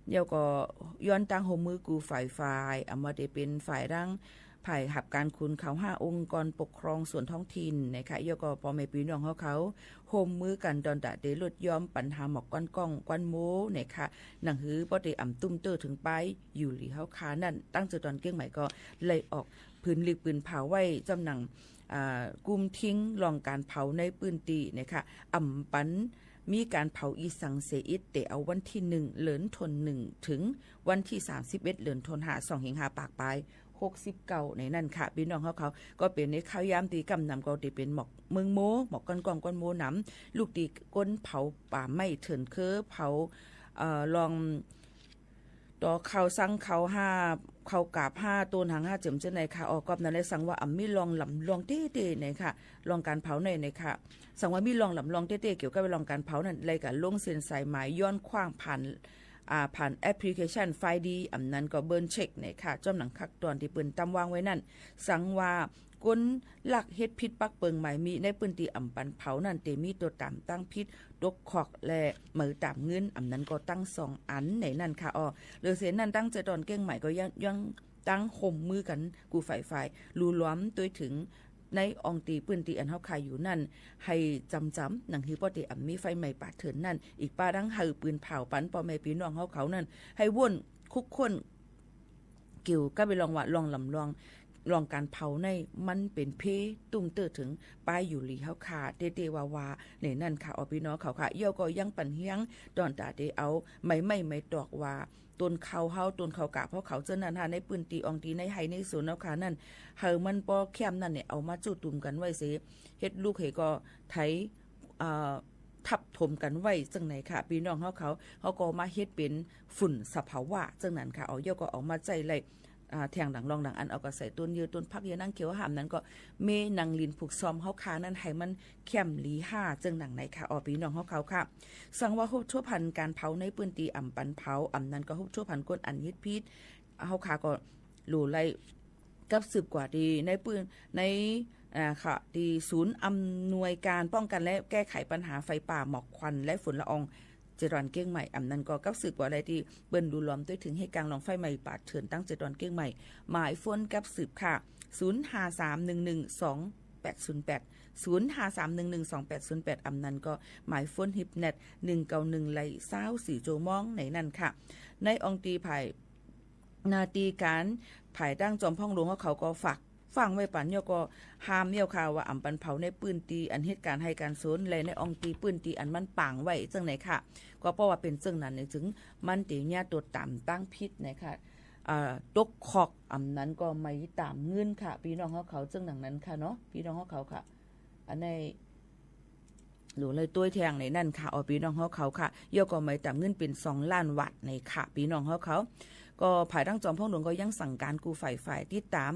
เดี๋ยวก็ย้อนตั้งโฮมมือกูฝ่ายมาได้เป็นฝ่ายร่างภายหับการคุณเขา5องค์กรปกครองส่วนท้องถิ่นนะคะเดี๋ยวก็พ่อแม่พี่น้องเขาโฮมมือกันตอนตาได้ลดย้อมปัญหาหมอกก้องกวนโมนะคะหนังหือบ่ได้ตุ้มเตอร์ถึงไปอยู่หลีเฮาคานั่นตั้งใจตอนเก่งใหม่ก็เลยออกพื้นหลีกปืนเผาไว้จำหนังกุมทิ้งลองการเผาในปืนตีนะคะปันมีการเผาอีสังเสอิดแต่เอาวันที่1เหลือนทน1ถึงวันที่31เหลือนทน2หิงหาปากปลาย69ในนั่นค่ะพี่น้องเขาก็เป็นในข้าวยามตีกำนำก็ตีเป็นหมอกเมืองโมหมอกก้อนโมน้ำลูกตีก้นเผาป่าไม้เถินเคอเผาลองต่อเขาสั่งเขา5เขากาบ5ต้นหาง5เจิมเจในค่ะออกกอบนั้นเลยสั่งว่ามีลองหลำลองเต้ๆในค่ะลองการเผาในค่ะสั่งว่ามีลองหลำลองเต้ๆเกี่ยวกับลองการเผานั่นเลยกับลงเส้นสายหมายย้อนขว้างผ่านแอปพลิเคชันไฟดีนั้นก็เบิร์นเช็คเนี่ยค่ะจ้อมหนังคักตอนที่ปืนตำวางไว้นั่นสังว่าก้นหลักเฮ็ดพิษปักเปิงหมายมีในปืนตีปันเผานั่นเตมีตัวตามตั้งพิษตกขอกและมือตามเงินนั้นก็ตั้ง2อันในนั่นค่ะหรือเสนั่นตั้งใจตอนเก้งใหม่ก็ยังตั้งห่มมือกันกูฝ่ายรูล้อมตัวถึงในองตีปืนตีอันเฮาขายอยู่นั่นให้จำหนังฮือปอติมีไฟใหม่ป่าเถินนั่นอีกป้าดังหือปืนเผาปันพ่อแม่พี่น้องเขานั่นให้วนคุกคนเกี่ยวก็ไปลองว่าลองลำลอง รองการเผาในมันเป็นเพตุ้มเตอถึงป้ายอยู่หลีเฮาขาเตวาวาในนั่นค่ะอพี่น้องเขาค่ะเยี่ยวก็ยังปันเฮียงดอนตาเดเอาไม่ตอกว่าต้นเขาเฮาต้นเขากะเพราะเขาเจอนั่นหาในปืนตีอองตีในไห้ในสวนเฮาขานั่นเฮามันปอแคมนั่นเนี่ยเอามาจุตุ่มกันไว้สิเฮ็ดลูกเฮก็ไถทับถมกันไว้จังไหนค่ะพี่น้องเขาก็มาเฮ็ดเป็นฝุ่นสภาวะจังนั้นค่ะเอาเยี่ยวก็ออกมาใจเลยแทงหลังรองหลังอันเอาก็ใส่ต้นยือต้นพักเยนั่งเขียวหามนั้นก็เมนังลินผูกซ้อมเฮาคานั้นให้มันเข้มหลีห้าจังหนังไหนค่ะพี่น้องเขาค่ะสั่งว่าฮุบชั่วพันการเผาในปืนตีอ่ำปันเผาอ่ำนั้นก็ฮุบชั่วพันก้นอันยึดพิษเฮาคาก็หลู่ไล่กับสืบกว่าดีในปืนในค่ะดีศูนย์อำนวยการป้องกันและแก้ไขปัญหาไฟป่าหมอกควันและฝุ่นละอองเจดอนเก้งใหม่อำนั้นก็กับสืบกว่าอะไรที่เบิ้นดูล้อมด้วยถึงให้กลางลองไฟใหม่ปาดเถื่อนตั้งเจดอนเก้งใหม่หมายฝนกับสืบค่ะ0531128808 0531128808อำนั้นก็หมายฝนฮิปเน็ต191ไหล24โจมองในนั่นค่ะในองตีไผ่นาตีการไผ่ตั้งจอมพ่องหลวงเขาก็ฝากฟังไว้ปันเยาก็ห้ามเยี่ยวข่าวว่าอ่ำปันเผาในปืนตีอันเหตุการณ์ให้การโซนและในองตีปืนตีอันมันป่างไว้จังไหนค่ะก็เพราะว่าเป็นจังนั้นเนี่ยถึงมันตีเนี่ยตัวต่ำตั้งพิษนะคะตกคอกอ่ำนั้นก็ไม่ตามเงินค่ะพี่น้องเขาจังหนังนั้นค่ะเนาะพี่น้องเขาค่ะอันในหรือเลยตัวแทงในนั่นค่ะพี่น้องเขาค่ะเยี่ยวก็ไม่ตามเงินเป็น2 ล้านวัตต์ในค่ะพี่น้องเขาก็ภายตั้งจอมพ่อหลวงก็ยังสั่งการกูฝ่ายที่ตาม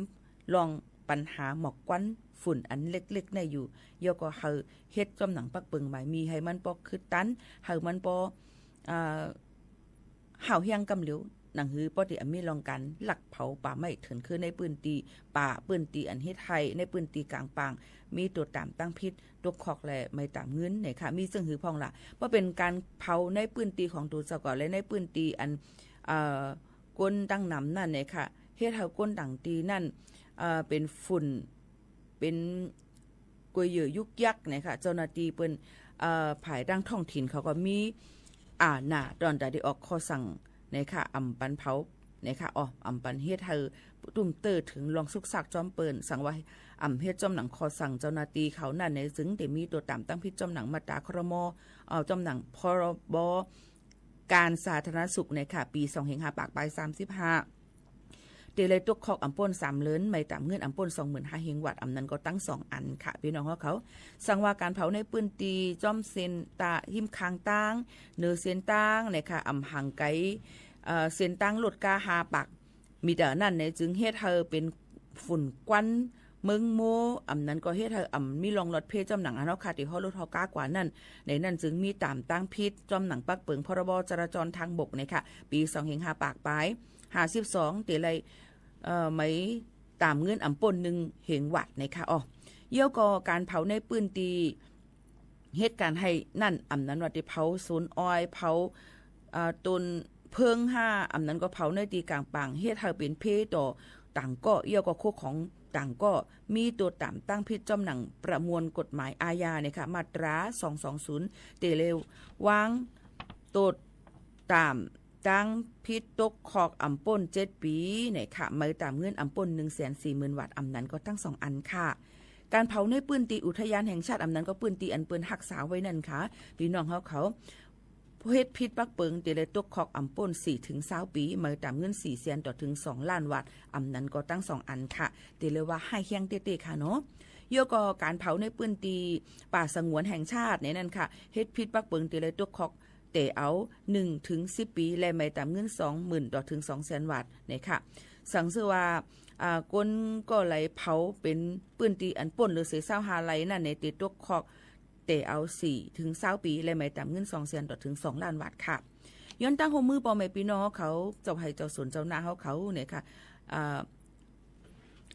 ลองปัญหาหมอกควันฝุ่นอันเล็กๆในอยู่ยก็เฮาเฮ็ดจอมหนังปักเปิงหมายมีให้มันปอคือตันเฮามันปอเฮาเฮียงกำเหลียวหนังหือปอติมีลองกันหลักเผาป่าไม้เถินคือในปืนตีป่าปืนตีอันเฮ็ดไทยในปืนตีกลางปางมีตัวตามตั้งพิษตัวคอกแลไม่ตามเงินเนี่ยค่ะมีซึ่งหือพองล่ะว่าเป็นการเผาในปืนตีของตัวเจ้าก่อนและในปืนตีอันก้นตั้งนำนั่นเนี่ยค่ะเฮ็ดเฮาก้นดังตีนั่นเป็นฝุ่นเป็นกวยเหยื่อยุกยักเนี่ยค่ะเจ้าหน้าที่เปิ้นภายดังท้องถิ่นเขาก็มีหน้าตอนได้ออกข้อสั่งเนี่ยค่ะอำปันเผาเนี่ยค่ะอำปันเฮ็ดให้ตุ่มเตอถึงลองสุกซักจอมเปิ้นสั่งว่าอำเฮ็ดจอมหนังข้อสั่งเจ้าหน้าที่เขานั่นในซึ่งได้มีตัวตามตั้งพิจอมหนังมาตราครมจอมหนังพรบการสาธารณสุขเนี่ยค่ะปี25ปากปลาย35เดเลยตกคอกอำป่น3เลินไม่ตามเงินอำป่น 25,000 เฮงวัตต์อำนั้นก็ตั้ง2อันค่ะพี่น้องเขาสั่งว่าการเผาในปืนตีจ้อมเซนตาหิมคางตั้งเนื้อเซนตั้งเนี่ยค่ะอำหังไกเซนตั้งลดกา5ปักมีแต่นั่นเนี่ยจึงเฮ็ดเธอเป็นฝุ่นควันมึงโมอำนั้นก็เฮ็ดเธอมีรองรถเพจอมหนังอันเนาะค่ะที่ฮอดรถฮอกากว่านั่นในนั้นจึงมีตามตั้งพิษจอมหนังปักเปิงพรบจราจรทางบกเนี่ยค่ะปี25ปากปลาย52เตเลยไม่ตามเงินอำป่น1 เฮงวัตต์นะคะเยี่ยวก็การเผาในปืนตีเหตุการณ์ให้นั่นอำนั้นว่าที่เผาศูนย์อ้อยเผาต้นเพิง5อำนั้นก็เผาในตีกลางปางเฮ็ดให้เป็นเพต่อต่างก็เยี่ยวก็โคของต่างก็มีตัวตามตั้งพิษจอมหนังประมวลกฎหมายอาญาเนี่ยค่ะมาตรา220เตเลววางตัวตามตั้งพิษตกคอกอำป่น7 ปีเนี่ยค่ะไม่ตามเงินอำป่น 140,000 วัตต์อำนั้นก็ตั้ง2อันค่ะการเผาในปืนตีอุทยานแห่งชาติอำนั้นก็ปืนตีอันปืนหักษาไว้นั่นค่ะพี่น้องเขาเฮ็ดพิษปักเปิงเตเลยตกคอกอำป่น4 ถึง 20 ปีไม่ตามเงิน4แสนต่อถึง2 ล้านวัตต์อำนั้นก็ตั้ง2อันค่ะเตเลยว่าให้เฮียงเตๆค่ะเนาะโยก็การเผาในปืนตีป่าสงวนแห่งชาติเนี่ยนั่นค่ะเฮ็ดพิษปักเปิงเตเลยตกคอกแต่เอา1 ถึง 10 ปีและไม่ตามเงิน 20,000 ต่อถึง 200,000 วัตต์เนี่ยค่ะสั่งซื้อว่าก้นก็ไหลเผาเป็นปืนตีอันป่นหรือเสีย25ไหลนั่นในติดตกคอกแต่เอา4 ถึง 20 ปีและไม่ตามเงิน 200,000 ต่อถึง 2 ล้านวัตต์ค่ะย้อนตั้งหัวมือปอแม่พี่น้องเขาเจ้าให้เจ้าสวนเจ้านาเขาเนี่ยค่ะ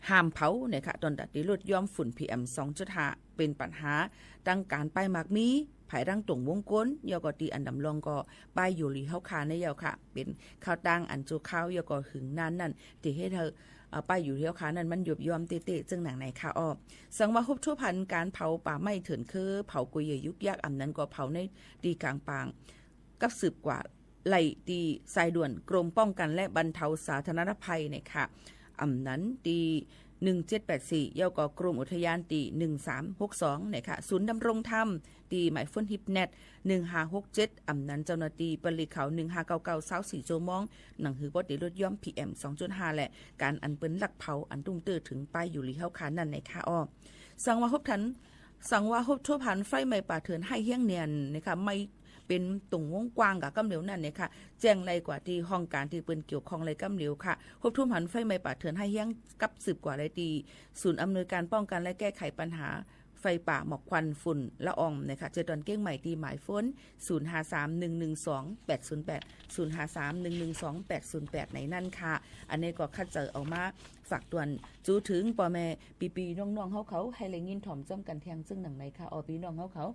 ห้ามเผาเนี่ยค่ะตอนตัดที่ลดย่อมฝุ่น PM 2.5 เป็นปัญหาดังการไปหมากมีภายดังตรงวงก้นยอก็ตีอันดำลองก็ป้ายอยู่หลีเฮาคาในยาวค่ะเป็นข้าวตั้งอันจูข้าวยอก็หึงนั่นที่ให้เธอป้ายอยู่เฮาคานั้นมันหยุบยอมเตะๆจึงหนังไหนค่ะสังว่าฮบทั่วพันการเผาป่าไม้เถินคือเผากุยยุกยักษ์อำนั้นก็เผาในตีกลางปางกับสืบกว่าไหลตีสายด่วนกรมป้องกันและบรรเทาสาธารณภัยเนี่ยค่ะอำนั้นตี 1784 เยาวก่อกรมอุทยานตี1362นะคะศูนย์ดำรงธรรมตีหมายฝนฮิปเน็ต1567อำนันเจ้าหน้าที่ปริเขา1599 24ชั่วโมงหนังหือบ่ได้ลดย่อม PM 2.5 และการอันเปิ้นหลักเผาอันตุ้มตื้อถึงป้ายอยู่ลีเฮาคานั่นในค่ะอ้อสั่งว่าฮบทั่วพันไฟไหม้ป่าเถื่อนให้เฮี้ยงเนียนนะคะไม่เป็นตุ่งวงกว้างกับกำเหลวนั่นเนี่ยค่ะแจ้งไรกว่าที่ห้องการที่เปิ้นเกี่ยวข้องไรกำเหลวค่ะฮบทุ่มหันไฟไหม้ป่าเถื่อนให้เฮี้ยงกับสืบกว่าไรตีศูนย์อำนวยการป้องกันและแก้ไขปัญหาไฟป่าหมอกควันฝุ่นละอองนะคะเจอตอนเก้งใหม่ตีหมายฝน053112 808 053112 808ในนั่นค่ะอันนี้ก็คัดเจอเอามาฝากตวนจูถึงพ่อแม่ปีๆน้องๆเขาให้แรงยินถ่อมจ้อมกันแทงซึ่งหนังในค่ะอพี่น้องเขา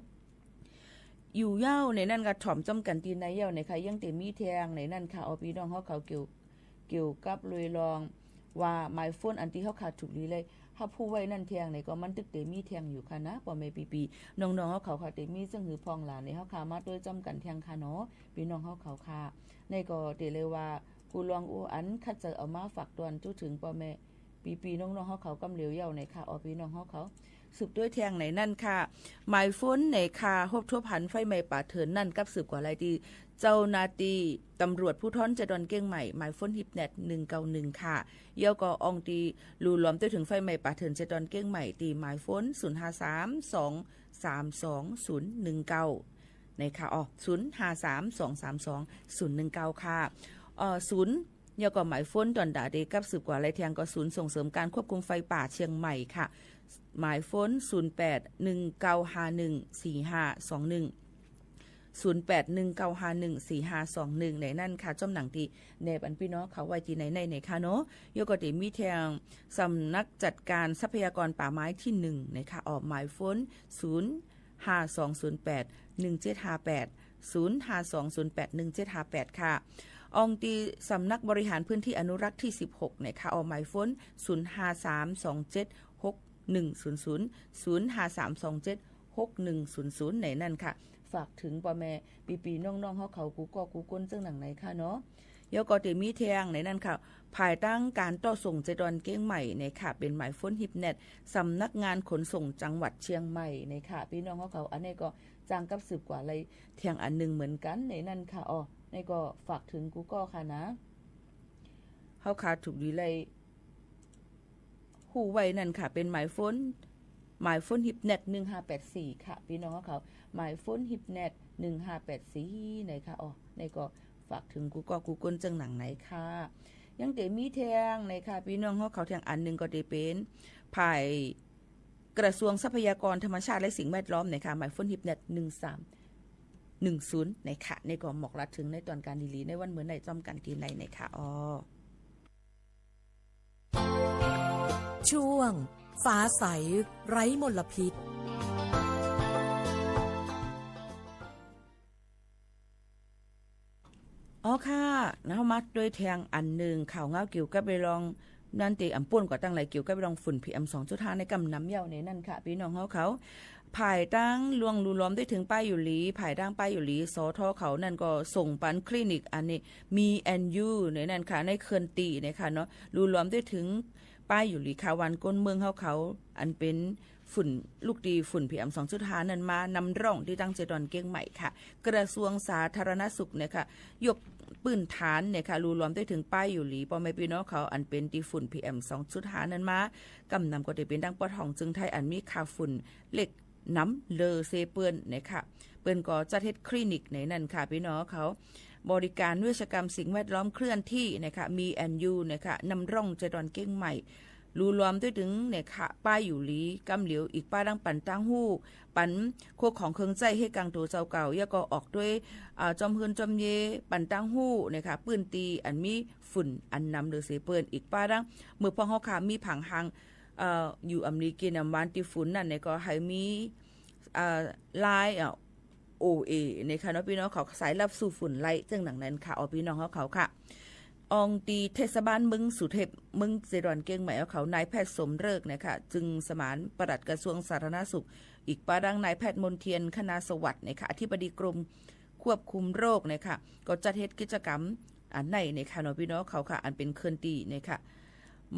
อยู่เย้าในนั่นก็ถ่อมจ้อมกันตีในเย้าในค่ะยังเต็มมีแทงในนั่นค่ะอพี่น้องเขาเกี่ยวกับลุยลองว่าหมายฝนอันที่เขาขาดถูกลีเลยถ้าผู้ไว้นั่นเทียงในก็มันตึกเตมีเทียงอยู่ค่ะนะปอเมปีน้องๆเขาค่ะเตมีซึ่งหือพองหลานในเขาค่ะมาด้วยจำกันเทียงค่ะเนาะพี่น้องเขาค่ะในก็เตเลยว่าผู้ลองอูอันคัดเจอเอามาฝากตวนจุถึงปอเมปีน้องๆเขากำเหลียวเย่าในค่ะอพี่น้องเขาสืบด้วยเทียงในนั่นค่ะหมายฝนในค่ะฮบทั่วพันไฟไหม้ป่าเถื่อนนั่นกับสืบกว่าอะไรดีเจ้านาตีตำรวจผู้ท้อนจะดอนเก้งใหม่หมายฝนฮิปเน็ต191ค่ะเยี่ยวก็อองตีลูล้อมตัวถึงไฟไหม้ป่าเถื่อนจะดอนเก้งใหม่ตีหมายฝน0532322019ในค่ะ0532322019ค่ะ0เยี่ยวก็หมายฝนดอนดาเดกับสืบกว่าไรเทียงก็ศูนย์ส่งเสริมการควบคุมไฟป่าเชียงใหม่ค่ะหมายฝน0819514521 0819514521ในนั่นค่ะจ้อมหนังที่แนบอันพี่น้องเขาไว้ที่ในค่ะเนาะโยก็ได้มีแทงสำนักจัดการทรัพยากรป่าไม้ที่1นะคะออกหมายฝน0520811758 ค่ะองตีสำนักบริหารพื้นที่อนุรักษ์ที่16นะคะออกหมายฝน0532761053276100ในนั่นค่ะฝากถึงพ่อแม่ปีน้องๆเขากูก็กูก้นจังหนังไหนค่ะเนาะยก็เตมีแทงในนั่นค่ะภายตั้งการต่อส่งเจดอนเก้งใหม่ในค่ะเป็นหมายฝนฮิปเน็ตสำนักงานขนส่งจังหวัดเชียงใหม่ในค่ะพี่น้องเขาอันนี้ก็จ้างกับสืบกว่าอะไรเทียงอันนึงเหมือนกันในนั่นค่ะอ๋อนี่ก็ฝากถึงกูก็ค่ะนะเขาขาดถูกดีเลยหูไว้นั่นค่ะเป็นหมายฝนฮิปเน็ต1584ค่ะพี่น้องเขาหมายฝนฮิปเน็ต1584ในค่ะอ๋อนี่ก็ฝากถึงกูก็กูก้นจังหนังไหนค่ะยังเตมีแทงในค่ะพี่น้องเขาแทงอันนึงก็ได้เป็นภายกระทรวงทรัพยากรธรรมชาติและสิ่งแวดล้อมในค่ะหมายฝนฮิปเน็ต1310ในค่ะในก็หมอกรัดถึงในตอนการดีลีในวันเหมือนในจอมกันทีในในค่ะอ๋อช่วงฟ้าใสไร้มลพิษอ๋อค่ะนะมาด้วยแทงอันหนึ่งข่าวเงาเกี่ยวกับไปลองนั่นตีอ่ำป่วนกว่าตั้งไหลเกี่ยวกับไปลองฝุ่น PM 2.5 ในกำน้ำเย้าในนั่นค่ะพี่น้องเขาภายตั้งลวงรูล้อมได้ถึงป้ายอยู่หลีภายตั้งป้ายอยู่หลีสทเขานั่นก็ส่งปันคลินิกอันนี้มีแอนยูในนั่นค่ะในเขื่อนตีนะคะเนาะรูล้อมได้ถึงป้ายอยู่หลีค่ะวันก้นเมืองเขาอันเป็นฝุ่นลูกดีฝุ่น PM 2.5 นั้นมานำร่องที่ตั้งเจดอนเก้งใหม่ค่ะกระทรวงสาธารณสุขเนี่ยค่ะยกปืนฐานเนี่ยค่ะรูล้อมได้ถึงป้ายอยู่หลีปอแม่พี่น้องเขาอันเป็นที่ฝุ่น PM 2.5 นั้นมากำนำก็ได้เป็นดังปอทองจึงไทยอันมีค่าฝุ่นเล็กน้ำเลอเซเปิ้นเนี่ยค่ะเปิ้นก็จัดเฮ็ดคลินิกในนั่นค่ะพี่น้องเขาบริการเวชกรรมสิ่งแวดล้อมเคลื่อนที่นะคะมีแอนยูนะคะนำร่องเจดอนเก้งใหม่รูล้อมด้วยถึงเนี่ยค่ะป้ายอยู่หลีกำเหลียวอีกป้ายดังปันตั้งหู้ปันโคของเครื่องใจให้กลางตัวเจ้าเก่าย่าก็ออกด้วยจอมเฮือนจอมเยปันตั้งหู้เนี่ยค่ะปืนตีอันมีฝุ่นอันนำหรือเสเปิ้นอีกป้ายดังเมื่อพอเฮาค่ะมีผังหางอยู่อเมริกันน้ำวันที่ฝุ่นนั่นเนี่ยก็ให้มีลายOA ในค่ะเนาะพี่น้องเขาสายรับสู่ฝุ่นไล่จังหนังนั้นค่ะพี่น้องเขาค่ะองตีเทศบาลเมืองสุเทพเมืองเจดอนเก้งใหม่เขานายแพทย์สมฤกษ์นะคะจึงสมานปลัดกระทรวงสาธารณสุขอีกป้าดังนายแพทย์มนเทียนคณาสวัสดิ์นะคะอธิบดีกรมควบคุมโรคนะคะก็จัดเฮ็ดกิจกรรมอันในค่ะเนาะพี่น้องเขาค่ะอันเป็นเคลื่อนตีนะคะ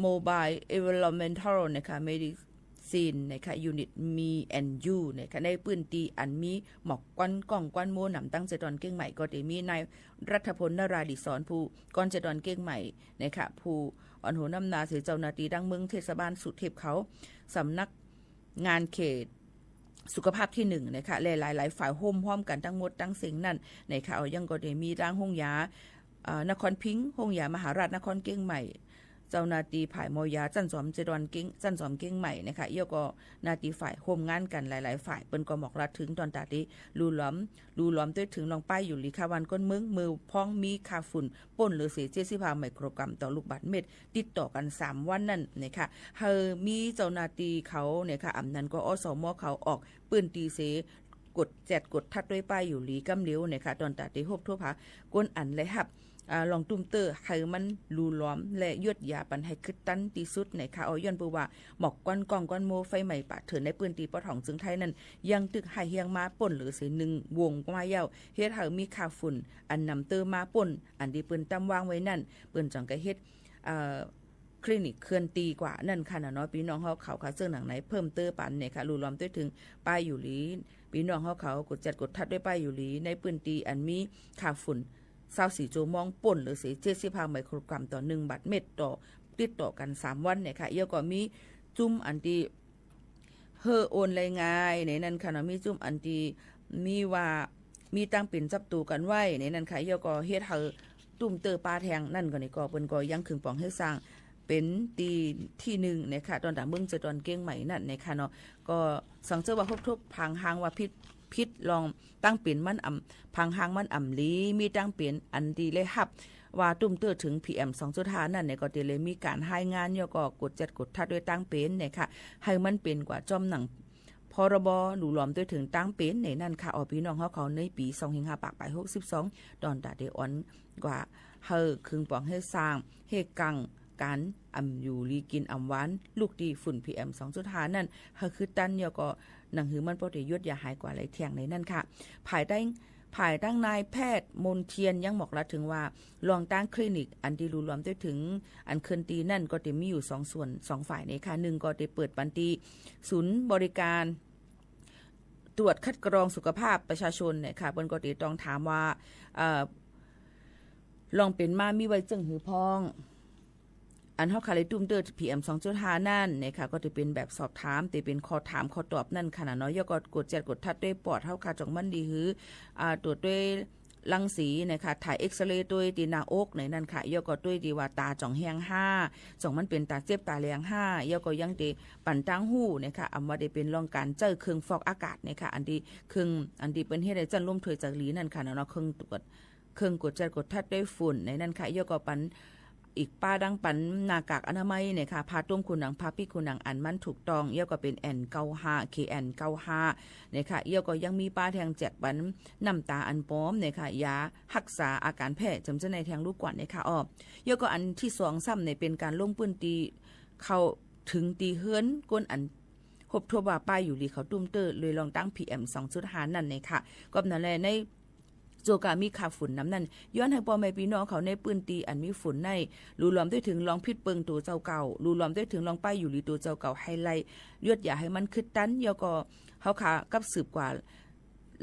Mobile Environmental นะคะMedicine นะคะ Unit Me and You นะคะในพื้นที่อันมีหมอกก้อนก้องก้อนโมหนำตั้งเจดอนเก้งใหม่ก็ได้มีนายรัฐพลนราดิศรผู้ก้อนเจดอนเก้งใหม่นะคะผู้อ่อนโหน้ำนาเสียเจ้าหน้าที่ดังเมืองเทศบาลสุเทพเขาสำนักงานเขตสุขภาพที่1นะคะหลายๆฝ่ายห่มห้อมกันทั้งหมดทั้งสิ่งนั่นนะคะเอายังก็ได้มีร่างห้องยานครพิงค์ห้องยามหาราชนครเก้งใหม่เจ้านาตีฝ่ายมอยาจันสอมเจดอนเก้งจันสอมเก้งใหม่นะคะเอี่ยวก็นาตีฝ่ายโฮมงานกันหลายๆฝ่ายเปิ้นก็หมอกรัดถึงตอนตาที่รูล้อมด้วยถึงลองป้ายอยู่ลีคาวันก้นมึงมือพ้องมีค่าฝุ่นป่นหรือเสีย75ไมโครกรัมต่อลูกบาศก์เมตรติดต่อกัน3วันนั่นนะคะเฮามีเจ้านาตีเขาเนี่ยค่ะอำนั้นก็อสมเขาออกปืนตีเสกดแจดกดทัดด้วยป้ายอยู่ลีกำเลี้ยวนะคะตอนตาที่ฮบทั่วผาก้นอันเลยครับลองตุ้มเตอร์ให้มันรูล้อมและยวดยาปันให้คึดตันที่สุดนะคะเอาย้อนปูว่าหมอกก้อนกองก้อนโมไฟใหม่ปะเถินในปืนตีปะถ่องจึงไทยนั้นยังตึกให้เฮียงมาป่นหรือเสียหนึ่งวงมาเย้าเฮ็ดให้มีค่าฝุ่นอันนำเตอร์มาป่นอันที่ปืนตั้มวางไว้นั่นปืนจังก็เฮ็ดคลินิกเคลื่อนตีกว่านั่นค่ะเนาะพี่น้องเฮาเขาค่ะเสื้อหนังไหนเพิ่มเตอร์ปันเนี่ยค่ะรูล้อมด้วยถึงป้ายอยู่ลีพี่น้องเฮาเขากดจัดกดทัดด้วยป้ายอยู่ลีในปืนตีอันมีค่าฝุ่น24โจมองป่นหรือ75ไมโครกรัมต่อ1บาทเม็ดต่อติดต่อกัน3วันเนี่ยค่ะเอี่ยวก็มีจุ่มอันที่โอนรายงานในนั้นค่ะมีจุ่มอันที่มีว่ามีตั้งเป็นจับตูกันไว้ในนั้นค่ะเอี่ยวก็เฮ็ดให้ตุ่มเตอปลาแทงนั่นก็นี่ก็เปิ้นก็ยังคึงปองให้สร้างเป็นตีที่1นะคะตอนตาเมืองจะตอนเก้งใหม่นั่นนะคะเนาะก็สังเจอว่าทบพังหางว่าพิษลองตั้งเปลี่ยนมันพังหางมันลีมีตั้งเปลี่ยนอันดีเลยครับว่าตุ้มเตื้อถึง PM 2.5 นั่นเนี่ยก็ได้เลยมีการให้งานย่อก็กดจัดกดทัดด้วยตั้งเป็นเนี่ยค่ะให้มันเป็นกว่าจอมหนังพรบหลู่หลอมด้วยถึงตั้งเป็นในนั่นค่ะพี่น้องเขาในปี25ปากไป62ตอนตาได้อ่อนกว่าเฮอคึงปองให้สร้างเฮกังการอยู่ลีกินหวานลูกดีฝุ่น PM 2.5 นั่นคือตันย่อก็หนังหือมันปฏิยุทธ์อย่าหายกว่าไหลเที่ยงในนั่นค่ะภายตั้งนายแพทย์มนเทียนยังบอกละถึงว่าลองตั้งคลินิกอันที่รวมด้วยถึงอันเคินตีนั่นก็จะมีอยู่2ส่วน2ฝ่ายในค่ะ1ก็จะเปิดปันตีศูนย์บริการตรวจคัดกรองสุขภาพประชาชนเนี่ยค่ะเปิ้นก็จะต้องถามว่าลองเป็นมามีไว้จึงหือพองอันเฮาคาเลยตุ้มเตอร์ PM 2.5 นั่นนะคะก็จะเป็นแบบสอบถามแต่เป็นข้อถามข้อตอบนั่นขนาดน้อยย่อก็กดแจดกดทัดด้วยปอดเฮาคาจ่องมันดีหือตรวจด้วยรังสีนะคะถ่ายเอ็กซเรย์ด้วยตีหน้าอกในนั่นค่ะย่อก็ด้วยดีว่าตาจ่องแห้ง5จ่องมันเป็นตาเจ็บตาแรง5ย่อก็ยังได้ปั่นตั้งหูนะคะอำว่าได้เป็นรองการเจอเครื่องฟอกอากาศนะคะอันที่เป็นเฮ็ดให้จันร่วมถวยจากหลีนั่นค่ะเนาะเครื่องกดแจดกดทัดด้วยฝุ่นในนั่นค่ะย่อก็ปันอีกป้าดังปันหน้ากากอนามัยเนี่ยค่ะพาต้มคุณหนังพาพี่คุณหนังอันมันถูกต้องเยี่ยวก็เป็น N95 KN95 เนี่ยค่ะเยี่ยวก็ยังมีป้าแทงแจกปันน้ำตาอันป้อมเนี่ยค่ะยารักษาอาการแพ้จำเจในแทงลูกกว่าเนี่ยค่ะเยี่ยวก็อันที่2ซ้ำเนี่ยเป็นการลงปืนตีเข้าถึงตีเฮือนก้นอันพบทั่วว่าป้ายอยู่ลีเขาตุ้มเตอร์เลยลองตั้ง PM 2.5 นั่นเนี่ยค่ะก็นั่นแหละในโจกามีค่าฝุ่นน้ำนั่นย้อนให้พ่อแม่พี่น้องเขาในปืนตีอันมีฝุ่นในรูล้อมด้วยถึงลองพิษเปิงตัวเจ้าเก่ารูล้อมด้วยถึงลองป้ายอยู่ลีตัวเจ้าเก่าให้ไล่เลือดอย่าให้มันคึดตันยอก็เขาขากับสืบกว่า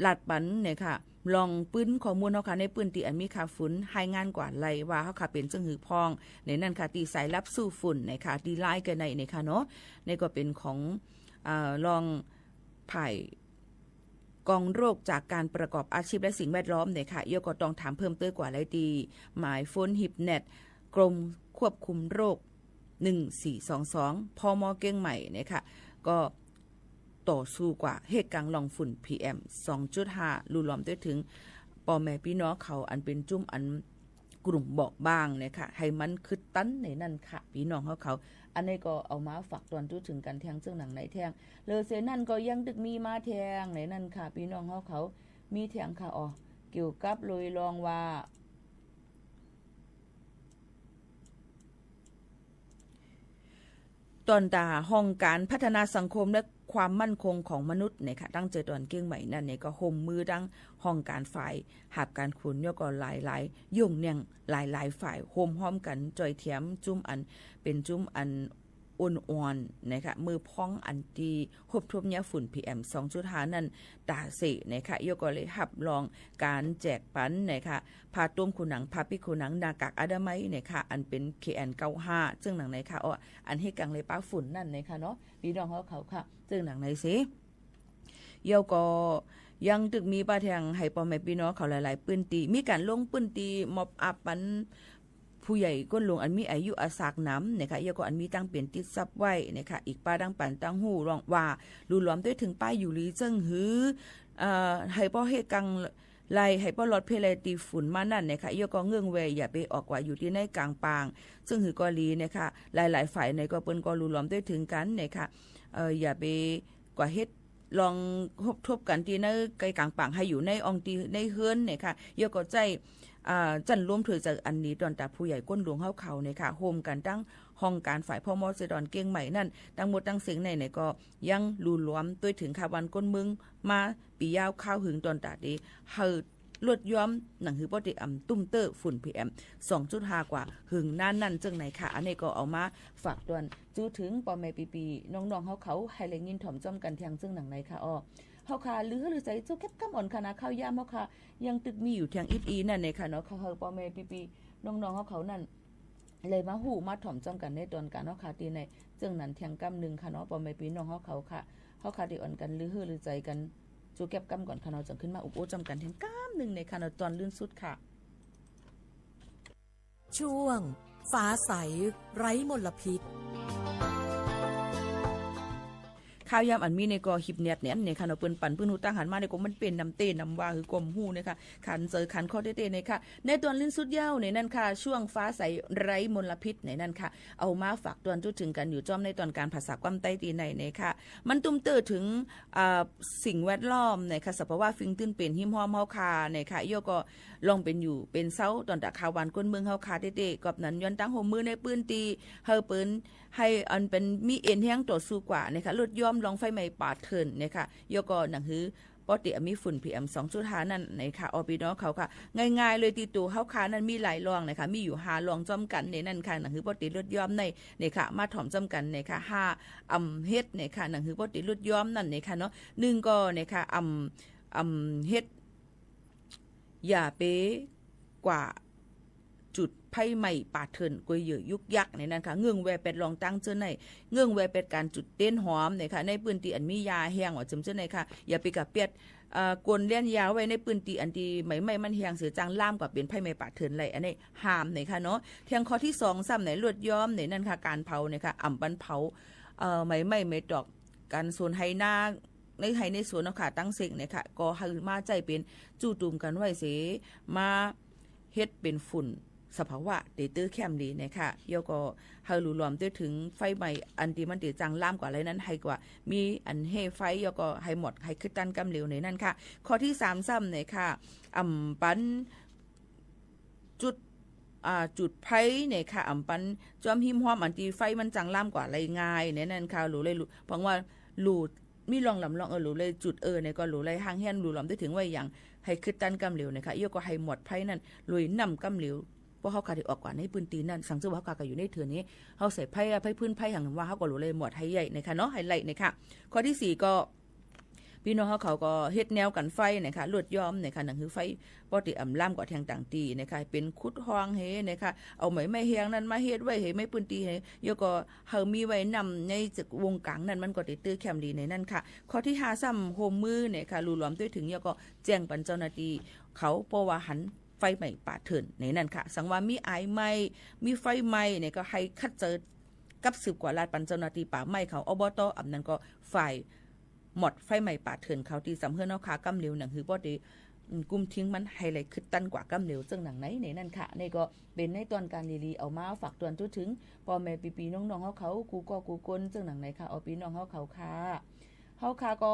ลาดปันเนี่ยค่ะลองปืนข้อมูลเขาค่ะในปืนตีอันมีค่าฝุ่นให้งานกว่าไล่ว่าเขาค่ะเป็นจังหือพองในนั่นค่ะตีสายรับสู้ฝุ่นในค่ะตีไล่กันในค่ะเนาะในก็เป็นของลองไผ่กองโรคจากการประกอบอาชีพและสิ่งแวดล้อมเนี่ยค่ะย่อก็ต้องถามเพิ่มเติมกว่าไรดีหมายโฟนฮิปเน็ตกรมควบคุมโรค1422พม.เก้งใหม่เนี่ยค่ะก็ต่อสู้กว่าเหตุการณ์ลองฝุ่น PM 2.5 รูล้อมด้วยถึงพ่อแม่พี่น้องเขาอันเป็นจุ่มอันกลุ่มบอกบ้างเนี่ยค่ะให้มันคึดตั้นในนั่นค่ะพี่น้องเขาอันนี้ก็เอามาฝากตอนถึงกันแทงเจ้าหนังไหนแทงเลอเซนั่นก็ยังดึกมีมาแทงในนั่นค่ะพี่น้องเขามีแทงค่ะเกี่ยวกับเลยลองว่าตอนตาห้องการพัฒนาสังคมและ ความมั่นคงของมนุษย์เนี่ยค่ะตั้งเจอตอนเก้งใหม่นั่นเนี่ยก็ห่มมือดังห้องการฝ่ายหับการขุนย่อก็หลายๆยุ่งเนี่ยหลายฝ่ายห่มห้อมกันจอยเทียมจุ่มอันเป็นจุ่มอันอ่อนๆนะคะมือพ้องอันตีหบทบยาฝุ่น PM 2.5 นั่นตาเสนะคะยกก็เลยหับลองการแจกปันนะคะผ้าต้มขุนหนังผ้าปิขุนหนังหน้ากากอนามัยนะคะอันเป็น KN95 ซึ่งหนังไหนคะอันให้กังเลยป้าฝุ่นนั่นนะคะเนาะพี่น้องเขาค่ะซึ่งหนังไหนสิเยาก็ยังตึกมีป้าแทงให้พ่อแม่พี่น้องเขาหลายๆปื้นตีมีการลงปื้นตีมอบอับปันผู้ใหญ่ก้นหลวงอันมีอายุอาสากน้ำนะคะเยาก็อันมีตั้งเปลี่ยนติดซับไว้นะคะอีกป้าดังปันตั้งหูรองว่ารูล้อมด้วยถึงป้ายอยู่ลีเจิ้งหือให้ป้อให้กังไล่ให้ป้อลดเพลตีฝุ่นมานั่นนะคะเยาก็เงื่องเวอย่าไปออกว่าอยู่ที่ในกลางปางซึ่งหือกอลีนะคะหลายๆฝ่ายในก็เปิ้นก็รูล้อมด้วยถึงกันนะคะอย่าไปกว่าเฮ็ดลองทบกันที่ในไกลกลางปางให้อยู่ในองตีในเฮือนเนี่ยค่ะเยาก็ใจจันร่วมถือจากอันนี้ตอนตาผู้ใหญ่ก้นหลวงเฮาเขาเนี่ยค่ะโฮมกันตั้งห้องการฝ่ายพ่อมอเสดอนเก่งใหม่นั่นตั้งหมดตั้งเสียงในก็ยังรูล้อมด้วยถึงค่ะวันก้นมึงมาปียาวข้าวหึงตอนตาดีเฮาลดย้อมหนังหือปอติตุ้มเตอร์ฝุ่น PM 2.5 กว่าหึงนั่นจึงไหนค่ะอันนี้ก็เอามาฝากตวนจู้ถึงปอแม่ปีน้องๆเขาให้แรงยินถ่อมจ้อมกันเทียงซึ่งหนังไหนค่ะเฮาค่ะหรือใจเจ้าแคบกำอ่อนคณะข้าวยามเฮาค่ะยังตึกมีอยู่เทียงอีนั่นเนี่ยค่ะเนาะเขาปอแม่ปีน้องๆเขานั่นเลยมาหูมาถ่อมจ้อมกันในตอนการเนาะค่ะตีในจึงนั้นเทียงกำนึงค่ะเนาะปอแม่ปีน้องเขาค่ะเฮาค่ะได้อ่อนกันหรือใจกันจูแก็บกำก่อนค่ะเนาะจังขึ้นมาอุบโอจำกันเทียงกำนึงในค่ะเนาะตอนลื่นสุดค่ะช่วงฟ้าใสไร้มลพิษข้าวยามอันมีในกอหิบเน็ตเนี่ยในค่ะเนาะเปิ้นปั่นเปิ้นฮู้ตั้งหันมาในก็มันเป็นน้ำเต้น้ำว่าคือกลมฮู้นะคะขันเจอขันข้อเต้ๆในค่ะในตอนลิ้นสุดยาวในนั่นค่ะช่วงฟ้าใสไร้มลพิษในนั่นค่ะเอามาฝากตวนจุดถึงกันอยู่จ้อมในตอนการภาษาความใต้ตีในค่ะมันตุ้มเตอถึงสิ่งแวดล้อมในค่ะสภาวะฟิงตื้นเป็นหิมหอมเฮาคาในค่ะโยก็ลองเป็นอยู่เป็นเซาตอนตะข่าววันก้นเมืองเฮาคาเต้ๆกับนั้นย้อนตั้งหัวมือในปืนตีเฮาปืนให้อันเป็นมีเอ็นแห้งต่อสู้กว่านะคะลดย่อมลองไฟไหม้ป่าเถินนะคะโยก็หนังหือปอติมีฝุ่น PM 2.5 นั่นนะคะอพี่น้องเขาค่ะง่ายๆเลยตีตัวเฮาคานั้นมีหลายรองนะคะมีอยู่5รองจ้อมกันในนั่นค่ะหนังหือปอติลดย่อมในค่ะมาถ่อมจ้อมกันนะคะ5เฮ็ดนะคะหนังหือปอติลดย่อมนั่นนะคะเนาะ1ก็นะคะเฮ็ดอย่าไปกว่าจุดไพ่ใหม่ป่าเถินกวยเยอะยุกยักในนั้นค่ะเงื่องแวเป็ดลองตั้งเจ้าในเงื่องแวเป็ดการจุดเต้นหอมเนี่ยค่ะในปืนตีอันมียาแห้งว่าจำเจ้าในค่ะอย่าไปกับเปียดกลเลี้ยนยาวไว้ในปืนตีอันที่ไม่มันแห้งเสือจางล่ามกว่าเป็นไพ่ใหม่ป่าเถินไรอันนี้ห้ามเนี่ยค่ะเนาะเทียงข้อที่2ซ้ำไหนลวดย้อมในนั่นค่ะการเผาเนี่ยค่ะบันเผาไม่ดอกการโซนไฮหน้าในสวนเนาะค่ะตั้งเสกเนี่ยค่ะก็ให้มาใจเป็นจู่ตุ่มกันไว้เสมาเฮ็ดเป็นฝุ่นสภาวะเตตื้อแคมดีนะคะเยาก็เฮารู้รวมถึงไฟใหม่อันที่มันติจังล่ามกว่าอะไรนั้นให้กว่ามีอันเฮไฟเยาก็ให้หมดให้ขึ้นตันกำเหลวในนั้นค่ะข้อที่3ซ้ำเนี่ยค่ะปันจุดไฟเนี่ยค่ะปันจอมหิมหอมอันที่ไฟมันจังล่ามกว่าอะไรง่ายในนั้นค่ะรู้เลยเพราะว่ารู้มีลองลำลองรู้เลยจุดเนี่ยก็รู้เลยห่างแห่นรู้รวมถึงว่าอย่างให้ขึ้นตันกำเหลวนะคะเยาก็ให้หมดไฟนั้นลุยนำกำเหลวเพราะเขาขาดออกกว่าในปืนตีนั่นสังเกตว่าเขาขาดอยู่ในเถื่อนนี้เขาใส่ไพ่พื้นไพ่อย่างว่าเขาก็รู้เลยหมดไฮใหญ่นะคะเนาะไฮไลท์นะคะข้อที่4ก็พี่น้องเขาก็เฮ็ดแนวกันไฟนะคะลวดย้อมนะคะหนังคือไฟปกติล่ำกว่าแทงต่างตีนะคะเป็นคุดห้องเฮนะคะเอาไม่เฮียงนั้นมาเฮ็ดไว้เฮไม่ปืนตีเฮโยก็เฮามีไว้นำในวงกลางนั้นมันก็ติดตื้อแคมดีในนั่นค่ะข้อที่5ซ้ำโฮมมือนะคะรูหลอมด้วยถึงโยก็แจ้งปันเจ้าหน้าที่เขาเพราะว่าหันไฟใหม่ป่าเถินในนั่นค่ะสังว่ามีไอไหม้มีไฟไหม้เนี่ยก็ให้คัดเจอกับสืบกว่าลาดปันเจ้าหน้าที่ป่าไหม้เขาอบต.นั้นก็ฝ่ายหมดไฟใหม่ป่าเถินเขาที่สำเฮือนเอาขากำเหลวหนังคือบ่ได้กุมทิ้งมันให้เลยขึ้นตันกว่ากำเหลวจึงหนังไหนในนั่นค่ะนี่ก็เป็นในตอนการลีเอามาฝากตวนจุดถึงพ่อแม่ปีน้องๆเขากูก็กูกลจึงหนังไหนค่ะเอาพี่น้องเขาค่ะเฮาค่ะก็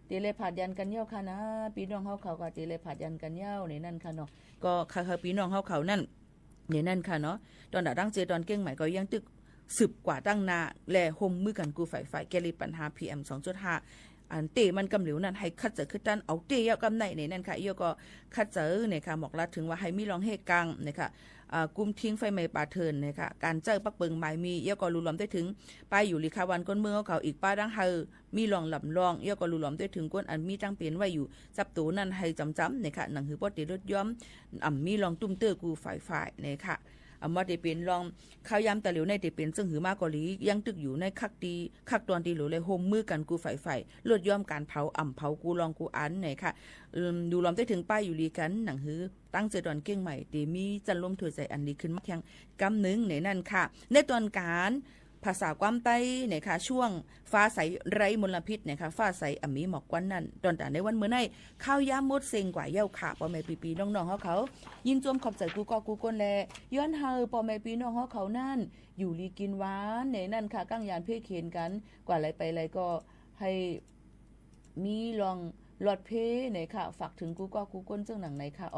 ตีเลยผาดยันกันเย้าค่ะนะพี่น้องเขาก็ตีเลยผาดยันกันเย้าในนั่นค่ะเนาะก็ค่ะพี่น้องเขานั่นในนั่นค่ะเนาะตอนดังเจตอนเก่งใหม่ก็ยังตึก สืบกว่าตั้งหน้าและห่มมือกันกูฝ่ายแก้ปัญหา PM 2.5 อันเตมันกำเหลวนั้นให้คัดเจอขึ้นด้านเอาเตยกำในในนั่นค่ะเอียก็คัดเจอเนี่ยค่ะบอกลัดถึงว่าให้มีรองเฮกังนะคะกุมทิ้งไฟไหม้ป่าเทินนะคะการเจอปักเบิงหมายมีเอียก็รู้ล้อมได้ถึงไปอยู่ลิคาวันก้นเมืองเขาอีกป้าดังเฮอมีรองลำรองเอียก็รู้ล้อมได้ถึงก้นอันมีตั้งเปลี่ยนไว้อยู่จับตูนั่นให้จำนะคะหนังหือปอดเดรถย้อมมีรองตุ้มเตอกูฝ่ายนะคะว่าได้เป็นรองข้าวยำตะเหลียวในได้เป็นซึ่งหือมากกว่าลียังตึกอยู่ในคักตอนตีหรือเลยโฮมมือกันกูฝ่ายลดย่อมการเผาเผากูลองกูอันไหนค่ะดูล้อมได้ถึงป้ายอยู่ลีกันหนังหือตั้งเจดอนเก้งใหม่ตีมีจันล้มถวยใจอันดีขึ้นมาเทียงกำนึงในนั่นค่ะในตอนการภาษาความใต้เนี่ยค่ะช่วงฟ้าใสไร้มลพิษเนี่ยค่ะฟ้าใสมีหมอกควันนั่นตอนแต่ในวันเมื่อในข้าวยามมดเซ็งกว่าเย้าขาปอแม่ปีน้องๆเขายินจมขอบใจกูก้นแลย้อนเฮาปอแม่ปีน้องเขานั่นอยู่ลีกินหวานในนั่นค่ะกั้งยานเพ่เขียนกันกว่าอะไรไปอะไรก็ให้มีลองหลอดเพเนี่ยค่ะฝากถึงกูก้นเจ้าหนังไหนค่ะ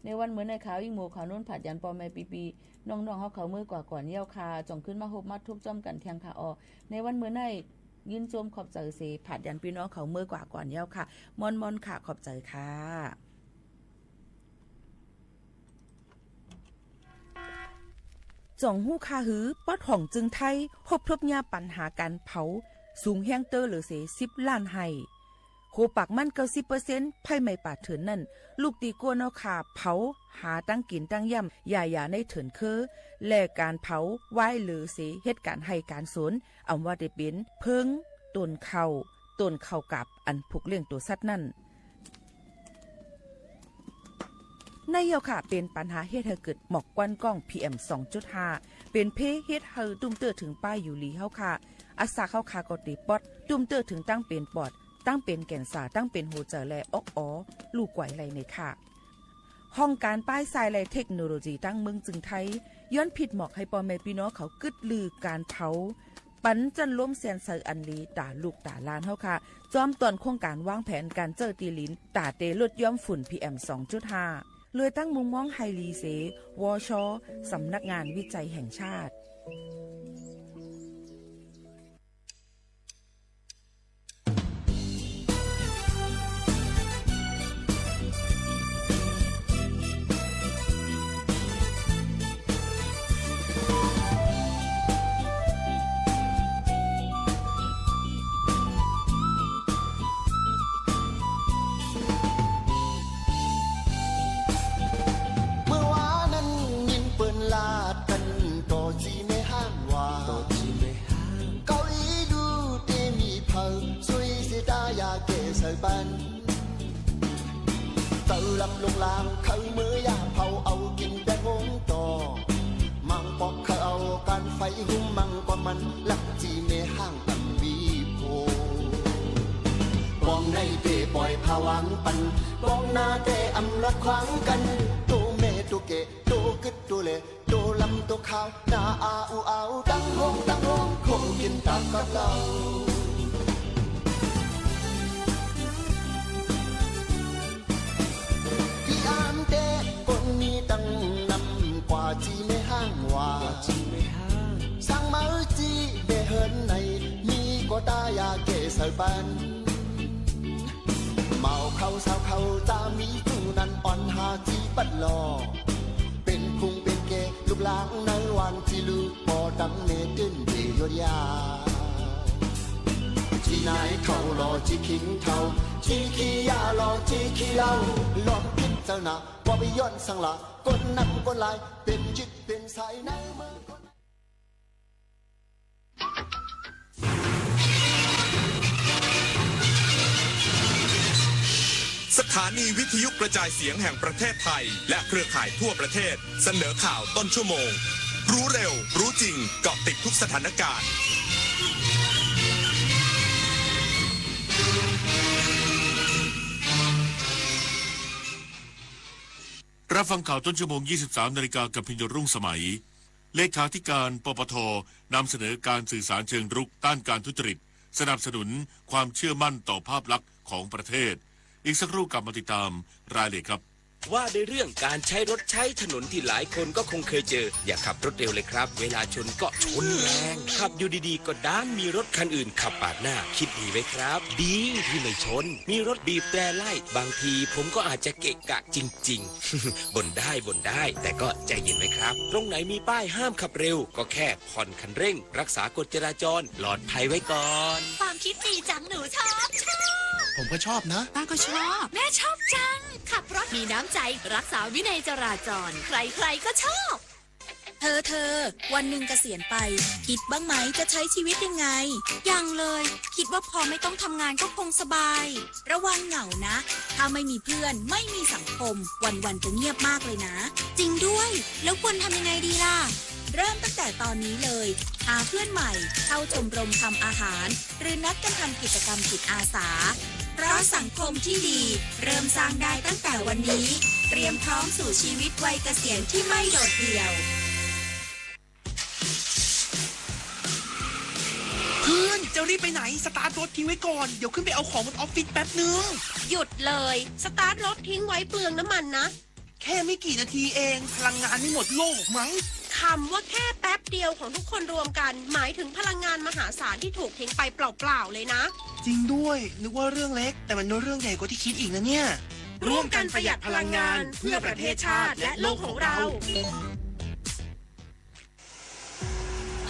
ในวันเหมือนในขาวยิ่งโมขาวนุ่นผัดยันปอแม่ปีน้องๆเขาเมื่อกว่าก่อนเย้าคาจ่องขึ้นมาหบมัดทุบจ้อมกันเทียงค่ะในวันเหมือนในยินโจมขอบใจเสผัดยันพี่น้องเขาเมื่อกว่าก่อนเย้าค่ะมอนค่ะขอบใจค่ะจ่องหู้คาหือป๊อดห่องจึงไทยพบทบยาปัญหาการเผาสูงแห้งเตอร์หรือเส10 ล้านไห้โคปักมัน90%ไผ่ไม่ป่าเถินนั่นลูกตีกัวเนาขาเผาหาตั้งกินตั้งย่ำอย่าในเถินและการเผาไหว้หรือเสเหตุการณ์ให้การสนว่าได้เป็นเพิงต้นเข่ากับอันผูกเลี้ยงตัวสัตว์นั่นในเยาค่ะเป็นปัญหาเฮ็ดให้เกิดหมอกควันกล้อง PM 2.5 เป็นเพเฮ็ดให้ตุ้มเตอถึงป้ายอยู่ลีเฮาค่ะอาสาเข้าคากอติปอดตุ้มเตอถึงตั้งเป็นปอดตั้งเป็นแก่นสาตั้งเป็นหัวใจและลูกไหวไหลในค่ะห้องการป้ายทรายและเทคโนโลยีตั้งเมืองจึงไทยย้อนผิดหมอกให้ปอแม่พี่น้องเขากึดลือการเผาปันจันล้มแสนเซออันลีตาลูกตาลานเฮาค่ะจอมตอนโครงการวางแผนการเจอตีลินตาเตลดย่อมฝุ่น PM 2.5 เลยตั้งมุมมองไฮรีเสวชสำนักงานวิจัยแห่งชาติลำลงลางเขาเมื่อยาเผาเอากินแต่งงต่อมังปอกเขาเอาการไฟหุ้มมังก็มันลักจีเมห้างตันวีโพบองในเตะปล่อยผวังปันบองหน้าเตะอำลัดขวางกันโตเมโตเกโตกึดโตเลโตลำโตขาวหน้าอาอูเอาตั้งห้องคงกินตามกับเราจีไม่ห้างว่าสั่งมาจีเบเฮินในมีก็ตายาเกสบันเมาเข้าสาวเข้าตามีตูนันอ่อนหาจีปัดลอเป็นพุงเป็นเกลูกหลางในวันที่ลูกปอดังเนตึนเดยยาจีนายเท่ารอจีคิงเท่าจีขี้ยารอจีขี้เหล้าล้อมพิจารณาว่าไปย้อนสังละก้นนักก้นลายเป็นจิตเป็นสายในเมืองสถานีวิทยุกระจายเสียงแห่งประเทศไทยและเครือข่ายทั่วประเทศเสนอข่าวต้นชั่วโมงรู้เร็วรู้จริงเกาะติดทุกสถานการณ์รับฟังข่าวต้นชั่วโมง 23 นาฬิกากับพิญญรุ่งสมัยเลขาธิการปปท.นำเสนอการสื่อสารเชิงรุกต้านการทุจริตสนับสนุนความเชื่อมั่นต่อภาพลักษณ์ของประเทศอีกสักครู่กลับมาติดตามรายละเอียดครับ ว่าด้วยเรื่องการใช้รถใช้ถนนที่หลายคนก็คงเคยเจออย่าขับรถเร็วเลยครับเวลาชนก็ชนแรงขับอยู่ดีๆก็ด้านมีรถคันอื่นขับปาดหน้าคิดดีไว้ครับดีที่ไม่ชนมีรถบีบแตรไล่บางทีผมก็อาจจะเกะกะจริงๆ บ่นได้แต่ก็ใจเย็นไว้ครับตรงไหนมีป้ายห้ามขับเร็วก็แค่ผ่อนคันเร่งรักษากฎจราจรปลอดภัยไว้ก่อน ความคิดดีจังหนูชอบ ผมก็ชอบนะ ป้าก็ชอบแม่ชอบจังขับรถมีน้ำใจรักษาวินัยจราจรใครๆก็ชอบ เธอวันหนึ่งเกษียณไปคิดบ้างไหมจะใช้ชีวิตยังไงยังเลยคิดว่าพอไม่ต้องทำงานก็คงสบายระวังเหงานะถ้าไม่มีเพื่อนไม่มีสังคมวันๆจะเงียบมากเลยนะจริงด้วยแล้วควรทำยังไงดีล่ะเริ่มตั้งแต่ตอนนี้เลยหาเพื่อนใหม่เข้าชมรมทำอาหารหรือนัดกันทำกิจกรรมจิตอาสาเพราะสังคมที่ดีเริ่มสร้างได้ตั้งแต่วันนี้เตรียมพร้อมสู่ชีวิตวัยเกษียณที่ไม่โดดเดี่ยวเพื่อนจะรีบไปไหนสตาร์ทรถทิ้งไว้ก่อนเดี๋ยวขึ้นไปเอาของบนออฟฟิศแป๊บนึงหยุดเลยสตาร์ทรถทิ้งไว้เปลืองน้ำมันนะแค่ไม่กี่นาทีเองพลังงานไม่หมดโลกมั้งคำว่าแค่แป๊บเดียวของทุกคนรวมกันหมายถึงพลังงานมหาศาลที่ถูกทิ้งไปเปล่าๆเลยนะจริงด้วยนึกว่าเรื่องเล็กแต่มันเรื่องใหญ่กว่าที่คิดอีกนะเนี่ยร่วมกันประหยัดพลังงานเพื่อประเทศชาติและโลกของเรา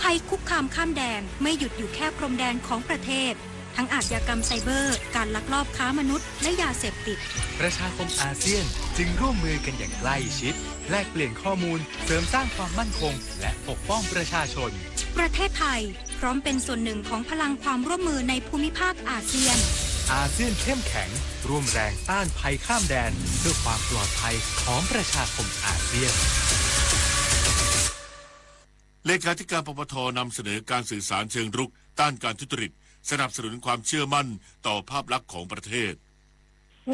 ภัยคุกคามข้ามแดนไม่หยุดอยู่แค่พรมแดนของประเทศทั้งอาชญากรรมไซเบอร์การลักลอบค้ามนุษย์และยาเสพติดประชาคมอาเซียนจึงร่วมมือกันอย่างใกล้ชิดแลกเปลี่ยนข้อมูลเสริมสร้างความมั่นคงและปกป้องประชาชนประเทศไทยพร้อมเป็นส่วนหนึ่งของพลังความร่วมมือในภูมิภาคอาเซียนอาเซียนเข้มแข็งร่วมแรงต้านภัยข้ามแดนเพื่อความปลอดภัยของประชาคมอาเซียนเลขาธิการปปท.นำเสนอการสื่อสารเชิงรุกต้านการทุจริตสนับสนุนความเชื่อมั่นต่อภาพลักษณ์ของประเทศ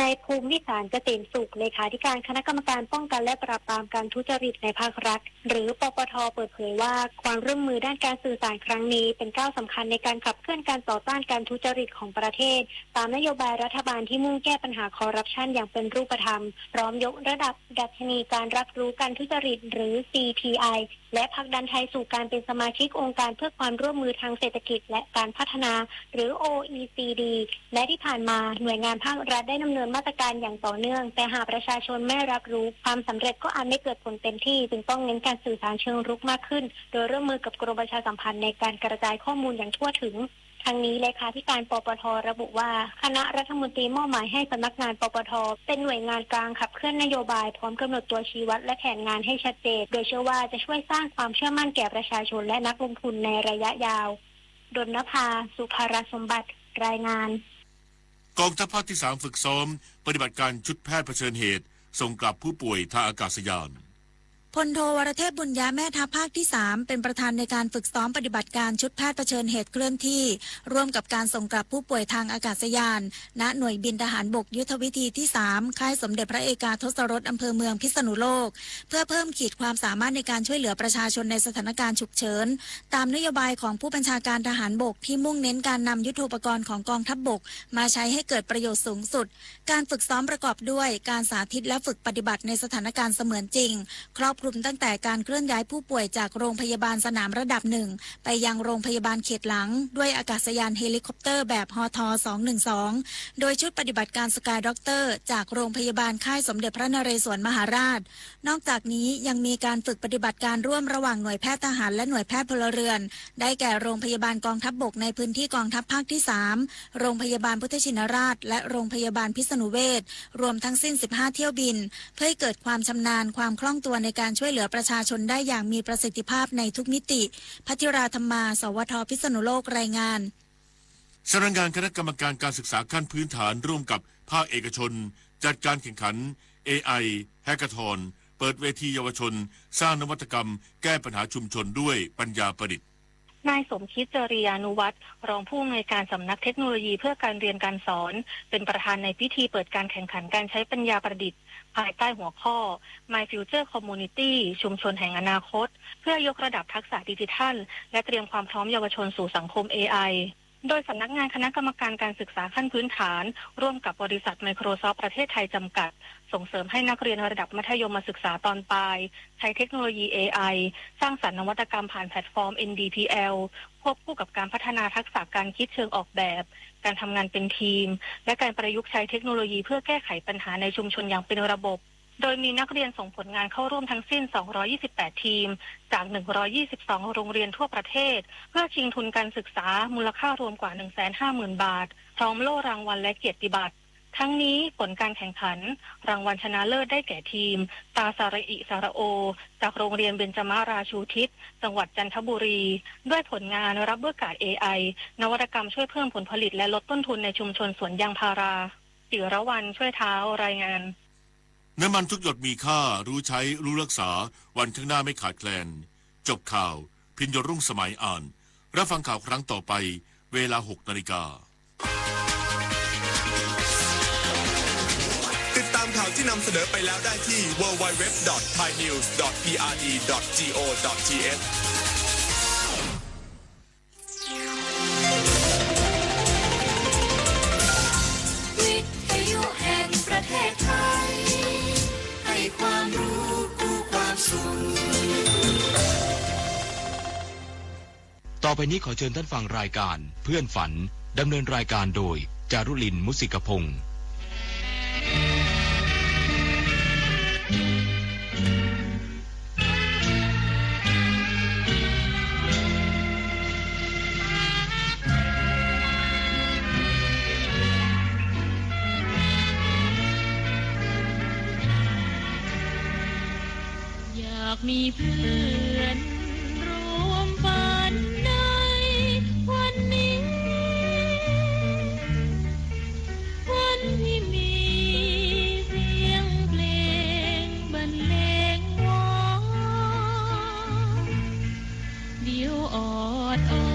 นายภูมิวิสารเกษมสุขเลขาธิการคณะกรรมการป้องกันและปราบปรามการทุจริตในภาครัฐหรือปปท.เปิดเผยว่าความร่วมมือด้านการสื่อสารครั้งนี้เป็นก้าวสำคัญในการขับเคลื่อนการต่อต้านการทุจริตของประเทศตามนโยบายรัฐบาลที่มุ่งแก้ปัญหาคอร์รัปชันอย่างเป็นรูปธรรมพร้อมยกระดับดัชนีการรับรู้การทุจริตหรือ CPI และผลักดันไทยสู่การเป็นสมาชิกองค์การเพื่อความร่วมมือทางเศรษฐกิจและการพัฒนาหรือ OECD และที่ผ่านมาหน่วยงานภาครัฐได้ดำเนินมาตรการอย่างต่อเนื่องแต่หากประชาชนไม่รับรู้ความสำเร็จก็อาจไม่เกิดผลเต็มที่จึงต้องเน้นการสื่อสารเชิงรุกมากขึ้นโดยร่วมมือกับกรมประชาสัมพันธ์ในการกระจายข้อมูลอย่างทั่วถึงทางนี้เลขาธิการปปท.ระบุว่าคณะรัฐมนตรีมอบหมายให้สำนักงานปปท.เป็นหน่วยงานกลางขับเคลื่อนนโยบายพร้อมกำหนดตัวชี้วัดและแผนงานให้ชัดเจนโดยเชื่อว่าจะช่วยสร้างความเชื่อมั่นแก่ประชาชนและนักลงทุนในระยะยาวดลนภาสุภารสมบัติรายงานกองทัพภาคที่ 3ฝึกซ้อมปฏิบัติการชุดแพทย์เผชิญเหตุส่งกลับผู้ป่วยทางอากาศยานพลโทวรเทพบุญญาแม่ทัพภาคที่ 3เป็นประธานในการฝึกซ้อมปฏิบัติการชุดแพทย์เผชิญเหตุเคลื่อนที่ร่วมกับการส่งกลับผู้ป่วยทางอากาศยานณหน่วยบินทหารบกยุทธวิธีที่ 3ค่ายสมเด็จพระเอกาทศรสอำเภอเมืองพิษณุโลกเพื่อเพิ่มขีดความสามารถในการช่วยเหลือประชาชนในสถานการณ์ฉุกเฉินตามนโยบายของผู้บัญชาการทหารบกที่มุ่งเน้นการนำยุทโธปกรณ์ของกองทัพบกมาใช้ให้เกิดประโยชน์สูงสุดการฝึกซ้อมประกอบด้วยการสาธิตและฝึกปฏิบัติในสถานการณ์เสมือนจริงครอบคลุมตั้งแต่การเคลื่อนย้ายผู้ป่วยจากโรงพยาบาลสนามระดับ1ไปยังโรงพยาบาลเขตหลังด้วยอากาศยานเฮลิคอปเตอร์แบบฮท212โดยชุดปฏิบัติการสกายด็อกเตอร์จากโรงพยาบาลค่ายสมเด็จพระนเรศวรมหาราชนอกจากนี้ยังมีการฝึกปฏิบัติการร่วมระหว่างหน่วยแพทย์ทหารและหน่วยแพทย์พลเรือนได้แก่โรงพยาบาลกองทัพบกในพื้นที่กองทัพภาคที่3โรงพยาบาลพุทธชินราชและโรงพยาบาลพิษณุเวชรวมทั้งสิ้น15เที่ยวบินเพื่อให้เกิดความชำนาญความคล่องตัวในการช่วยเหลือประชาชนได้อย่างมีประสิทธิภาพในทุกมิติภัทราธรรมา สวท พิษณุโลกรายงานสำนักงานคณะกรรมการการศึกษาขั้นพื้นฐานร่วมกับภาคเอกชนจัดการแข่งขัน AI Hackathon เปิดเวทีเยาวชนสร้างนวัตกรรมแก้ปัญหาชุมชนด้วยปัญญาประดิษฐ์นายสมคิดจริยานุวัฒน์รองผู้อำนวยการสำนักเทคโนโลยีเพื่อการเรียนการสอนเป็นประธานในพิธีเปิดการแข่งขันการใช้ปัญญาประดิษฐ์ภายใต้หัวข้อ My Future Community ชุมชนแห่งอนาคตเพื่อยกระดับทักษะดิจิทัลและเตรียมความพร้อมเยาวชนสู่สังคม AI โดยสำนักงานคณะกรรมการการศึกษาขั้นพื้นฐานร่วมกับบริษัท Microsoft ประเทศไทยจำกัดส่งเสริมให้นักเรียนระดับมัธยมศึกษาตอนปลายใช้เทคโนโลยี AI สร้างสรรค์นวัตกรรมผ่านแพลตฟอร์ม NDPL ควบคู่กับการพัฒนาทักษะการคิดเชิงออกแบบการทำงานเป็นทีมและการประยุกต์ใช้เทคโนโลยีเพื่อแก้ไขปัญหาในชุมชนอย่างเป็นระบบโดยมีนักเรียนส่งผลงานเข้าร่วมทั้งสิ้น228ทีมจาก122โรงเรียนทั่วประเทศเพื่อชิงทุนการศึกษามูลค่ารวมกว่า 150,000 บาทพร้อมโล่รางวัลและเกียรติบัตรทั้งนี้ผลการแข่งขันรางวัลชนะเลิศได้แก่ทีมตาสาระอิสาระโอจากโรงเรียนเบญจมาราชูทิศจังหวัดจันทบุรีด้วยผลงานรับเบอร์การ์ด AI นวัตกรรมช่วยเพิ่มผลผลิตและลดต้นทุนในชุมชนสวนยางพาราจิรวรรณช่วยเท้ารายงานน้ำมันทุกหยดมีค่ารู้ใช้รู้รักษาวันข้างหน้าไม่ขาดแคลนจบข่าวพิญญรุ่งสมัยอ่านรับฟังข่าวครั้งต่อไปเวลา 6 นาฬิกาติดตามข่าวที่นำเสนอไปแล้วได้ที่ www.thainews.prd.go.thวิทยุแห่งประเทศไทยให้ความรู้คู่ความสุข ต่อไปนี้ขอเชิญท่านฟังรายการเพื่อนฝันดำเนินรายการโดยจารุลินมุสิกพงศ์อยากมีเพื่อนร่วมฝันในวันนี้วันที่มีเสียงเพลงบรรเลงวอนเดี๋ยวออดอ่อ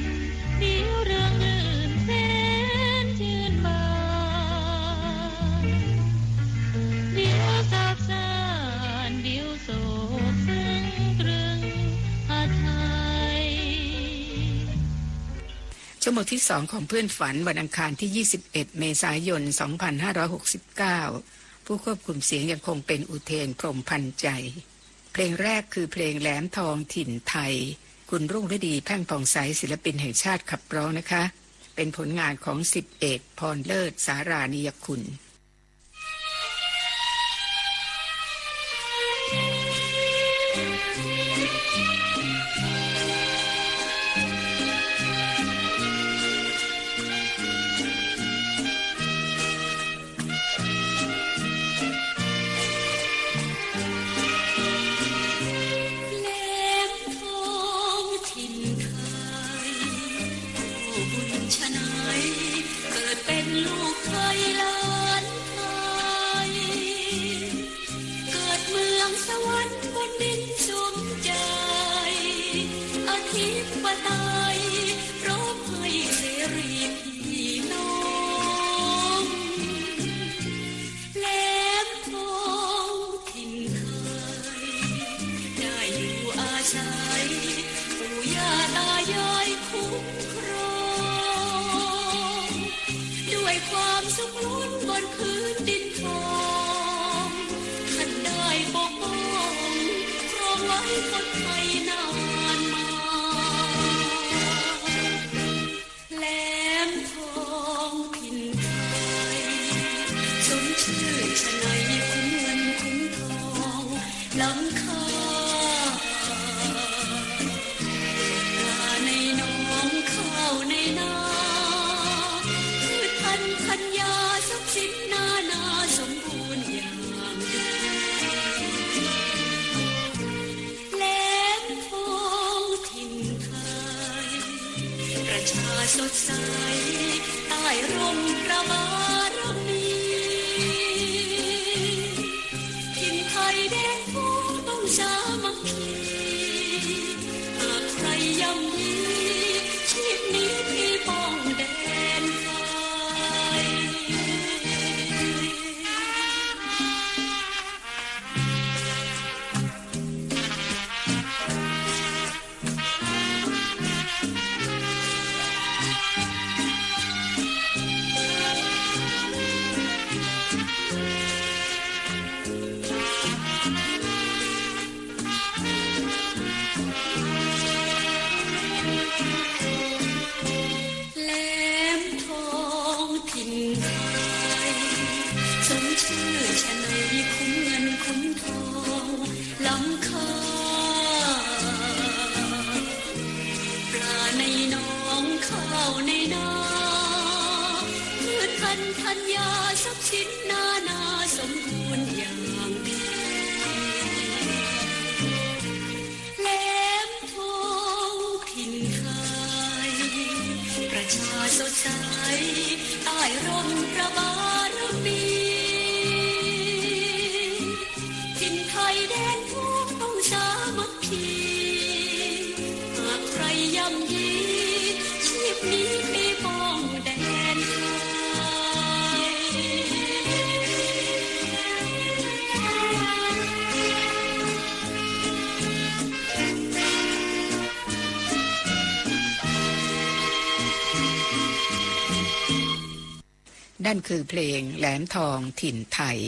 นเดี๋ยวเรื่องรื่นแสนชื่นบานเดี๋ยวสับสานเดี๋ยวโศกซึ้งตรึงอาทัย ชั่วโมงที่2ของเพื่อนฝันวันอังคารที่ 21 เมษายน 2569 ผู้ควบคุมเสียงยังคงเป็นอุเทนพรหมพันใจเพลงแรกคือเพลงแหลมทองถิ่นไทยคุณรุ่งฤดีแพ่งผ่องใสศิลปินแห่งชาติขับร้องนะคะเป็นผลงานของ10 เอกพรเลิศสารานิยคุณลูกไทยล้านไทยเกิดเมืองสวรรค์บนดินสมใจอธิปไตยร้องให้เสรีพี่น้องแหลมทองถิ่นไทยได้อยู่อาศัยปู่ย่าตายายคุ้มครองด้วยความสุขล้นบนพื้นดินทองท่านได้ปกป้องครองไว้คนไทยนานมาแหลมทองถิ่นไทยสมชื่อชะไหนคุ้มเงินคุ้มทองล้ำค่าปลาในหนองข้าวในนาพันยาทรัพย์สินนานาสมบูรณ์อย่างดีแหลมทองถิ่นไทยประชาสดใสใต้ร่มพระบารมีถิ่นไทยแดนโพต้องสามัคคีหากใครย่ำยีชีพนี้พี่ป้องแดน ในนาพืชพันธุ์ธัญญาทรัพย์สินนานาสมบูรณ์อย่างดีแหลมทองถิ่นไทยประชาสดใสใต้ร่มพระบารมีถิ่นไทยแดนทุ่งต้องสามัคคีหากใครย่ำยีชีพนี้ไปป้องแดนไทย นั่นคือเพลงแหลมทองถิ่นไทย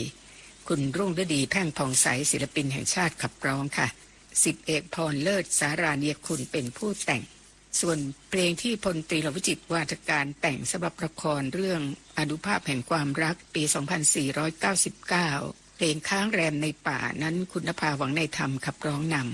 คุณรุ่งฤดีแพ่งผ่องใสศิลปินแห่งชาติขับร้องค่ะ10 เอกพรเลิศสาราเนียคุณเป็นผู้แต่งส่วนเพลงที่พลตรีลวิจิตรวาทการแต่งสำหรับละครเรื่องอนุภาพแห่งความรักปี 2499 เพลงค้างแรมในป่านั้นคุณนภาหวังในธรรมขับร้องนำ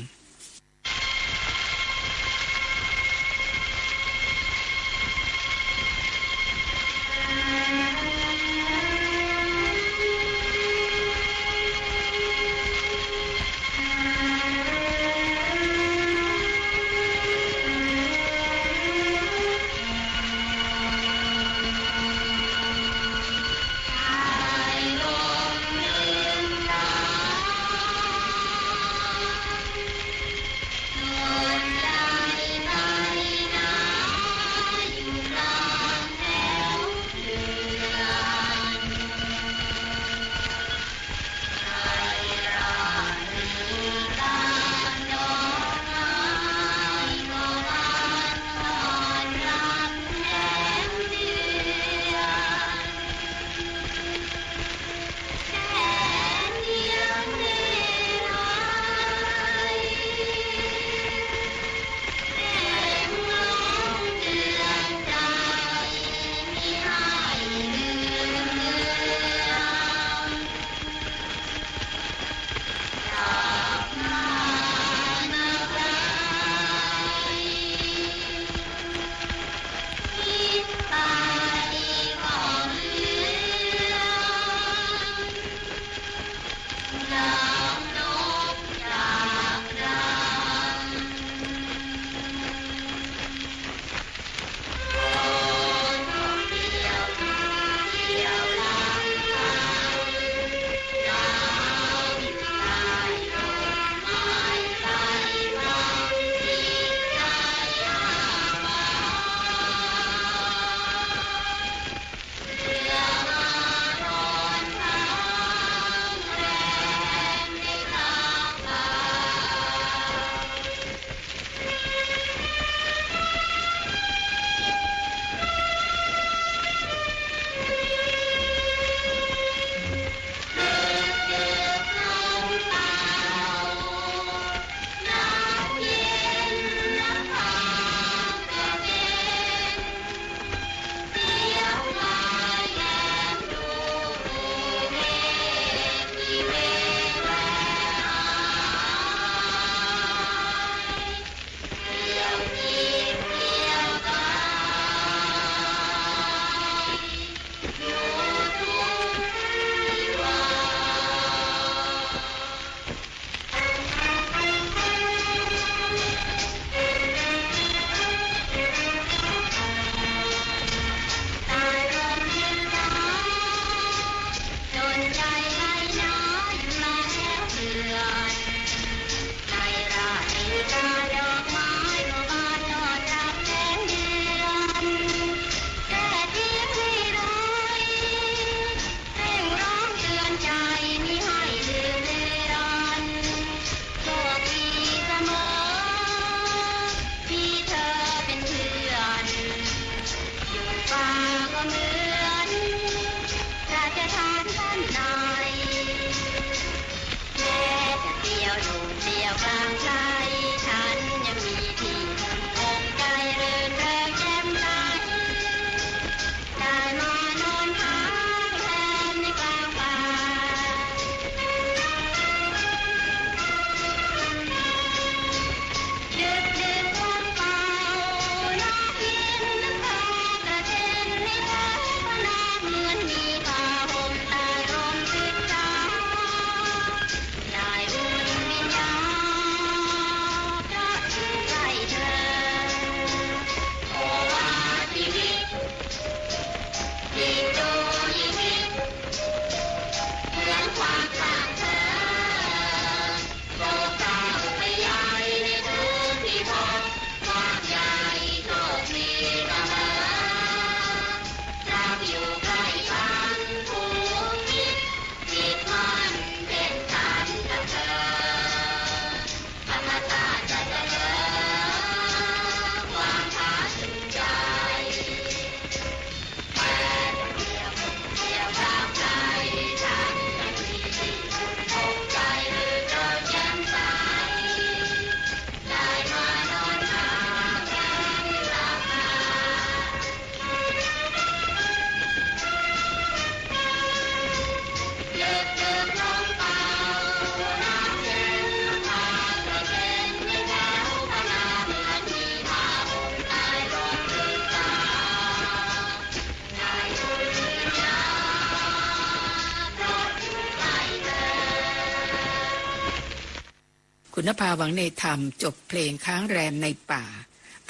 คุณภาหวังในธรรมจบเพลงค้างแรมในป่า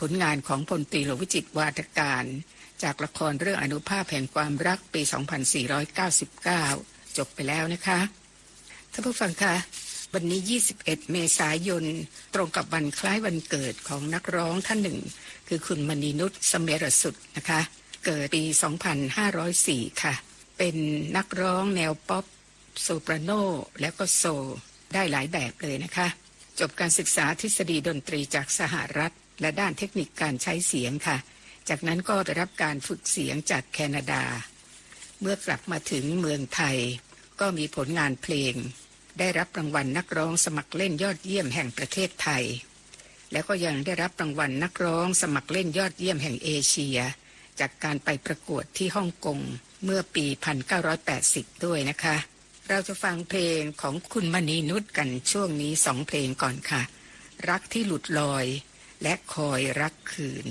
ผลงานของพลตรีหลวงวิจิตรวาทการจากละครเรื่องอนุภาพแห่งความรักปี 2499 จบไปแล้วนะคะท่านผู้ฟังคะวันนี้ 21 เมษายนตรงกับวันคล้ายวันเกิดของนักร้องท่านหนึ่งคือคุณมณีนุช เสมรสุดนะคะเกิดปี 2504 ค่ะเป็นนักร้องแนวป๊อปโซปราโนแล้วก็โซลได้หลายแบบเลยนะคะจบการศึกษาทฤษฎีดนตรีจากสหรัฐและด้านเทคนิคการใช้เสียงค่ะจากนั้นก็ได้รับการฝึกเสียงจากแคนาดาเมื่อกลับมาถึงเมืองไทยก็มีผลงานเพลงได้รับรางวัลนักร้องสมัครเล่นยอดเยี่ยมแห่งประเทศไทยแล้วก็ยังได้รับรางวัลนักร้องสมัครเล่นยอดเยี่ยมแห่งเอเชียจากการไปประกวดที่ฮ่องกงเมื่อปี 1980 ด้วยนะคะเราจะฟังเพลงของคุณมณีนุชกันช่วงนี้2 เพลงก่อนค่ะรักที่หลุดลอยและคอยรักคืน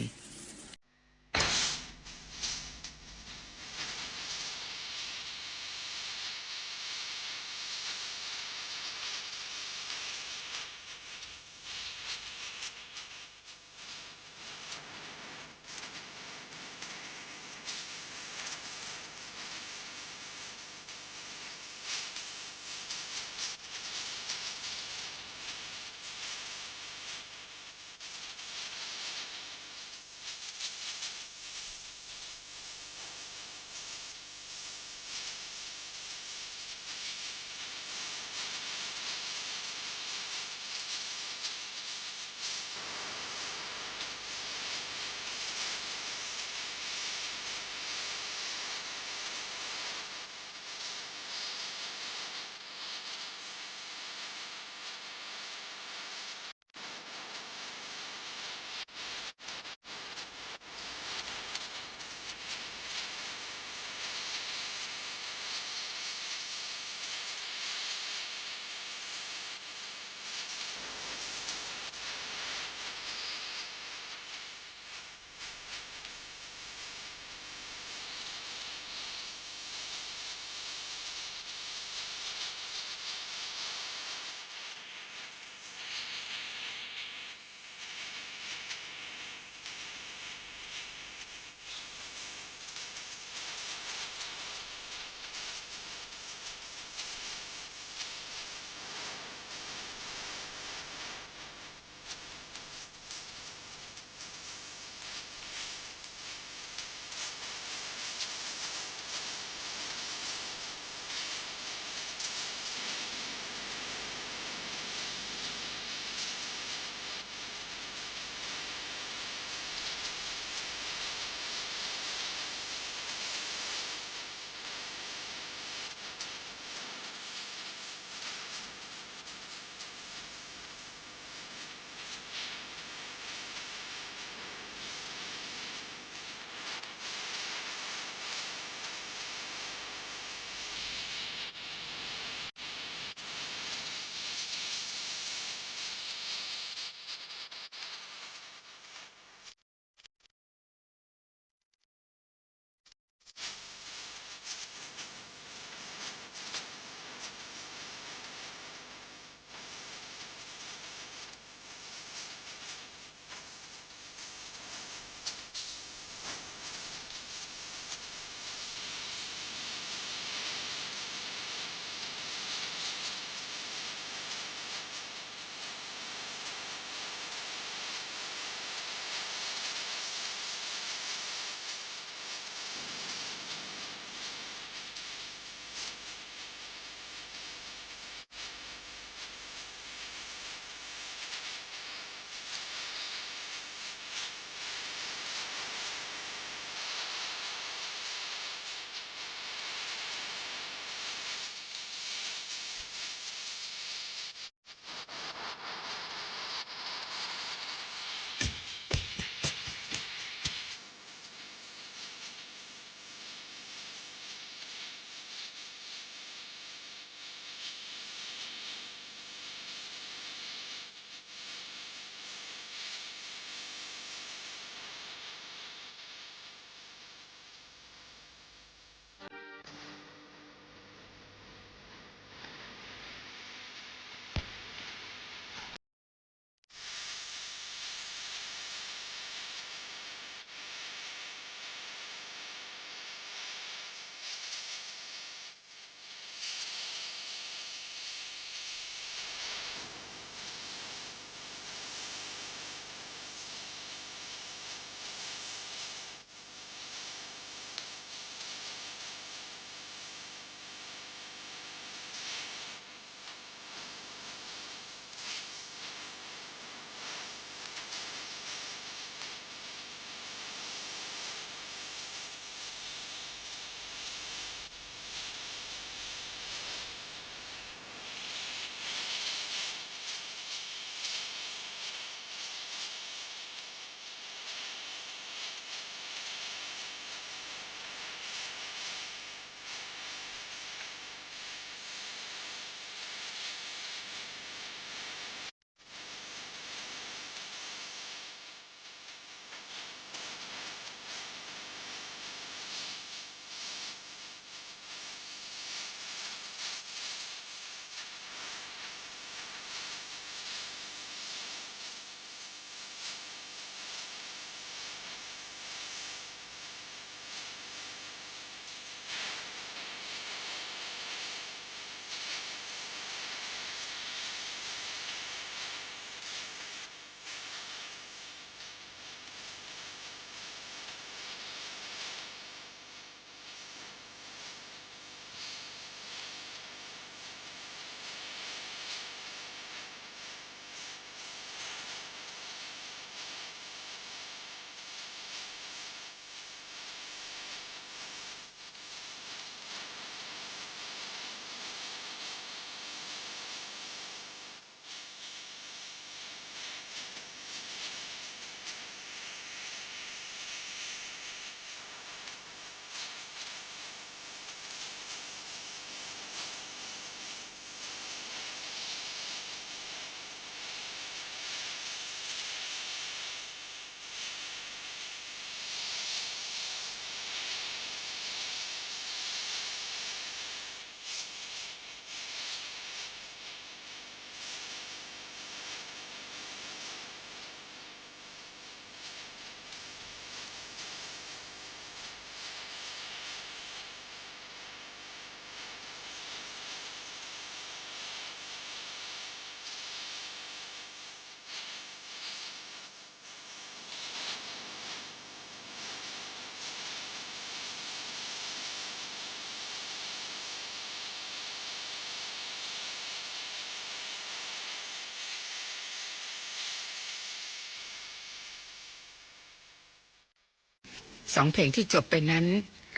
2 เพลงที่จบไปนั้น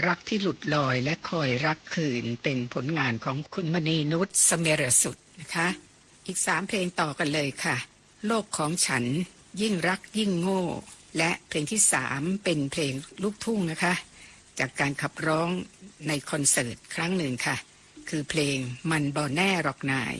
รักที่หลุดลอยและคอยรักคืนเป็นผลงานของคุณมณีนุชเสเมรสุดนะคะอีก3 เพลงต่อกันเลยค่ะโลกของฉันยิ่งรักยิ่งโง่และเพลงที่3เป็นเพลงลูกทุ่งนะคะจากการขับร้องในคอนเสิร์ตครั้งหนึ่งค่ะคือเพลงมันบ่แน่หรอกนาย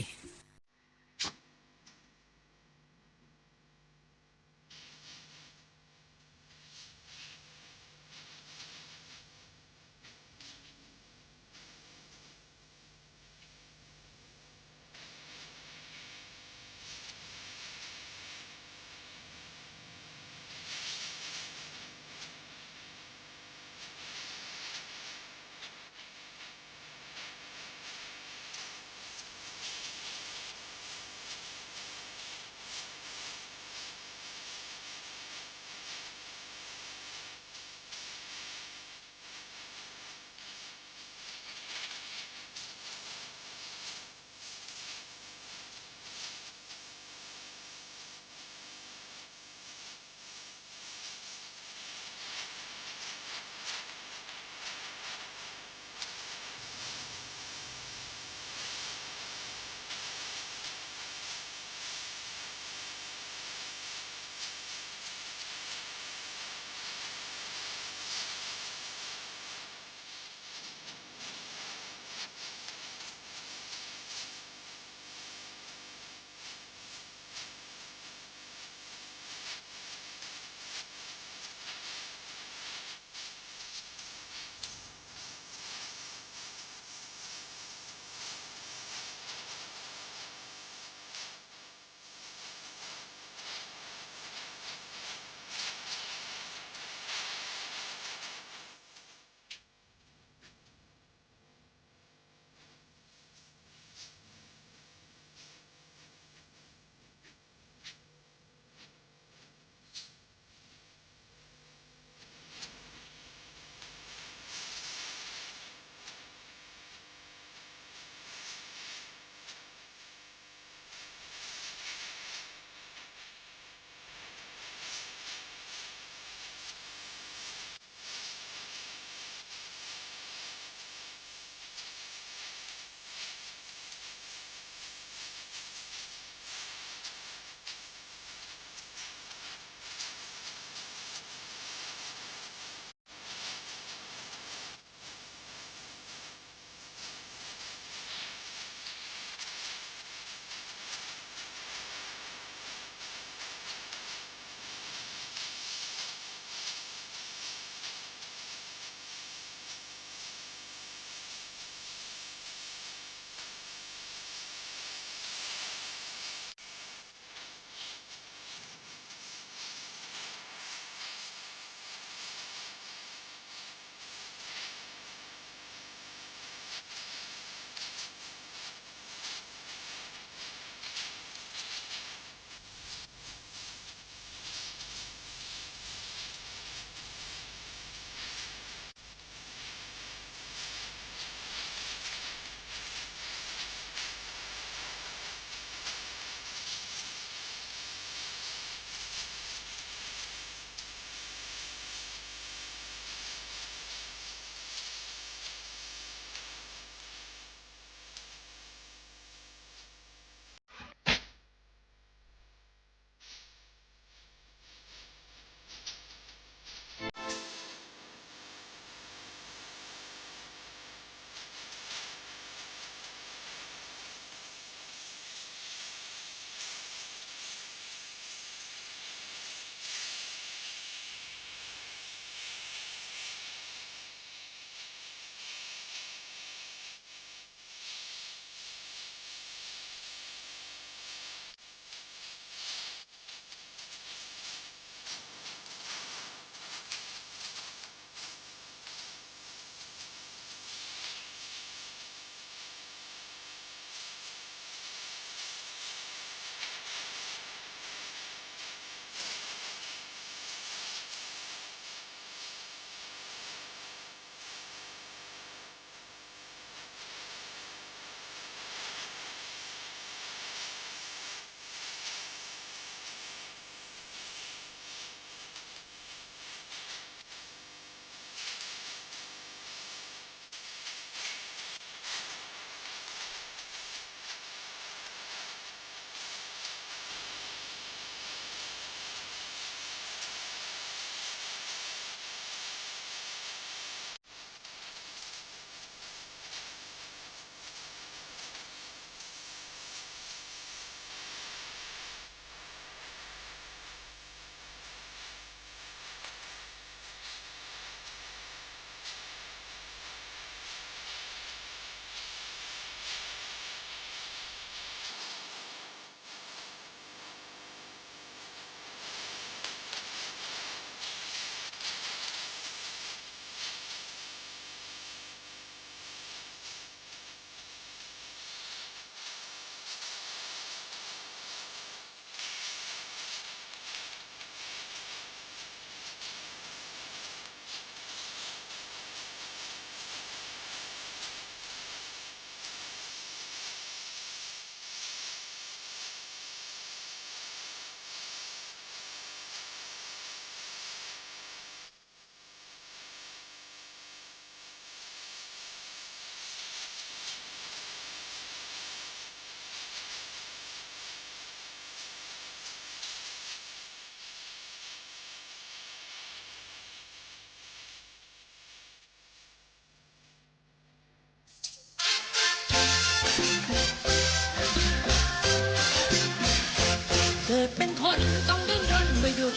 คนต้องดิ้นรนไปหยุด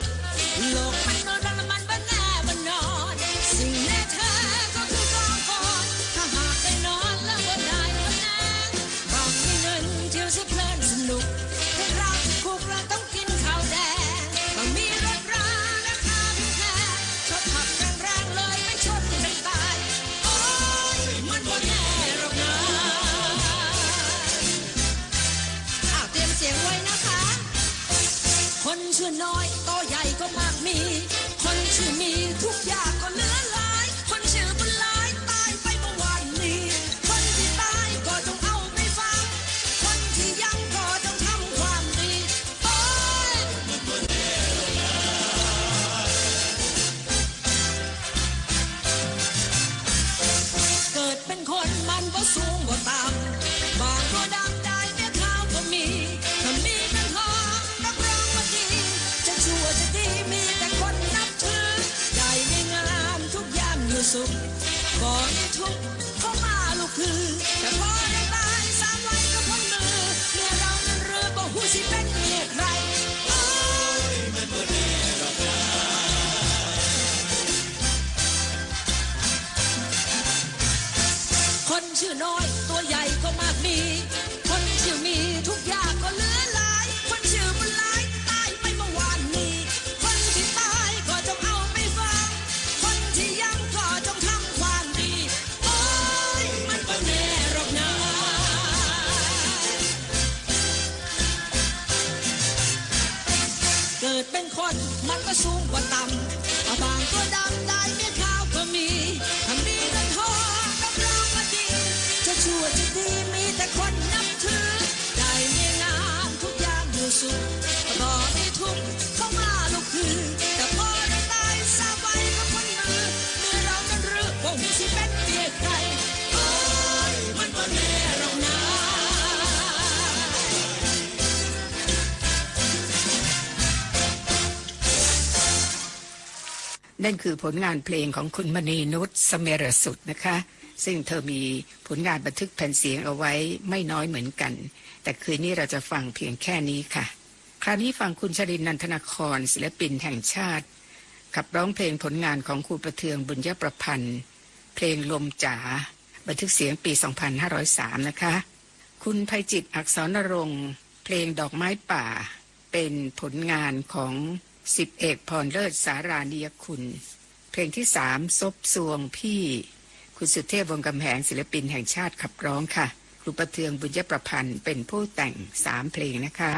โลกมันนอนแล้วมันบ้านแน่บ้านนอนสิ่งแน่แท้ก็คือกองกอนถ้าหากได้นอนแล้วก็ได้นอนแน่บางมีเงินเที่ยวสิเพลินสนุกให้เราที่คุกเราต้องกินข้าวแดงบางมีรถราราคาแพงชอบขับแรงๆเลยไม่ชนกันตายโอ้ยมันบ่แน่หรอกนะเตรียมเสียงไว้นะคะ คนชื่อน้อยโตใหญ่ก็มากมี คนชื่อมีทุกอย่างก็เหลือหลาย คนชื่อบุญหลายตายไปเมื่อวานนี้ คนที่ตายก็ต้องเอาไปฟัง คนที่ยังก็ต้องทำความดีโอ้ยเกิดเป็นคนมันก็สูงก็ต่ำบางก็ดำได้เมียขาวก็มีถ้ามีเงินทองรับรองว่าดีจะชั่วจะดีมีแต่คนนับถือได้ในงานทุกยามอยู่สุขก่อนทุกข์เข้ามาลูกคือแต่พอได้ตายสามไว้ก็พ้นมือเมื่อเรานั้นเรือบ่หูสิเป็นเมียใครโอ้ยมันบ่แน่หรอกนะคนชื่อน้อยตัวใหญ่ก็มากมี คนชื่อมีทุกอย่างก็เหลือหลาย คนชื่อบุญหลายตายไปเมื่อวานนี้ คนที่ตายก็จงเอาไปฟัง คนที่ยังก็จงทำความดี โอ้ยมันก็แน่หรอกนะ เกิดเป็นคนมันก็สูงกว่าต่ำบางก็ดำได้เมียขาวก็มีถ้ามีเงินทองรับรองว่าดีจะชั่วจะดีมีแต่คนนับถือได้ในงานทุกอย่างอยู่สุขต่อได้ทุกข์เข้ามาลุกคือแต่พอได้ตายสาไว้ก็พ้นมือเมื่อเรานั้นเลือกว่าหูสิเป็นเมียใครโอ้ยมันก็แน่หรอกนะ นั่นคือผลงานเพลงของคุณมณีนุชเสเมรสุดนะคะ ซึ่งเธอมีผลงานบันทึกแผ่นเสียงเอาไว้ไม่น้อยเหมือนกัน แต่คืนนี้เราจะฟังเพียงแค่นี้ค่ะ คราวนี้ฟังคุณชรินทร์นันทนครศิลปินแห่งชาติขับร้องเพลงผลงานของครูประเทืองบุญยประพันธ์เพลงลมจ๋าบันทึกเสียงปี 2503 นะคะ คุณไพจิตรอักษรณรงค์เพลงดอกไม้ป่าเป็นผลงานของสิบเอกพรเลิศสารานิยคุณ เพลงที่3ซบซวงพี่คุณสุเทพวงศ์กำแหงศิลปินแห่งชาติขับร้องค่ะครูประเทืองบุญยประพันธ์เป็นผู้แต่ง3เพลงนะคะ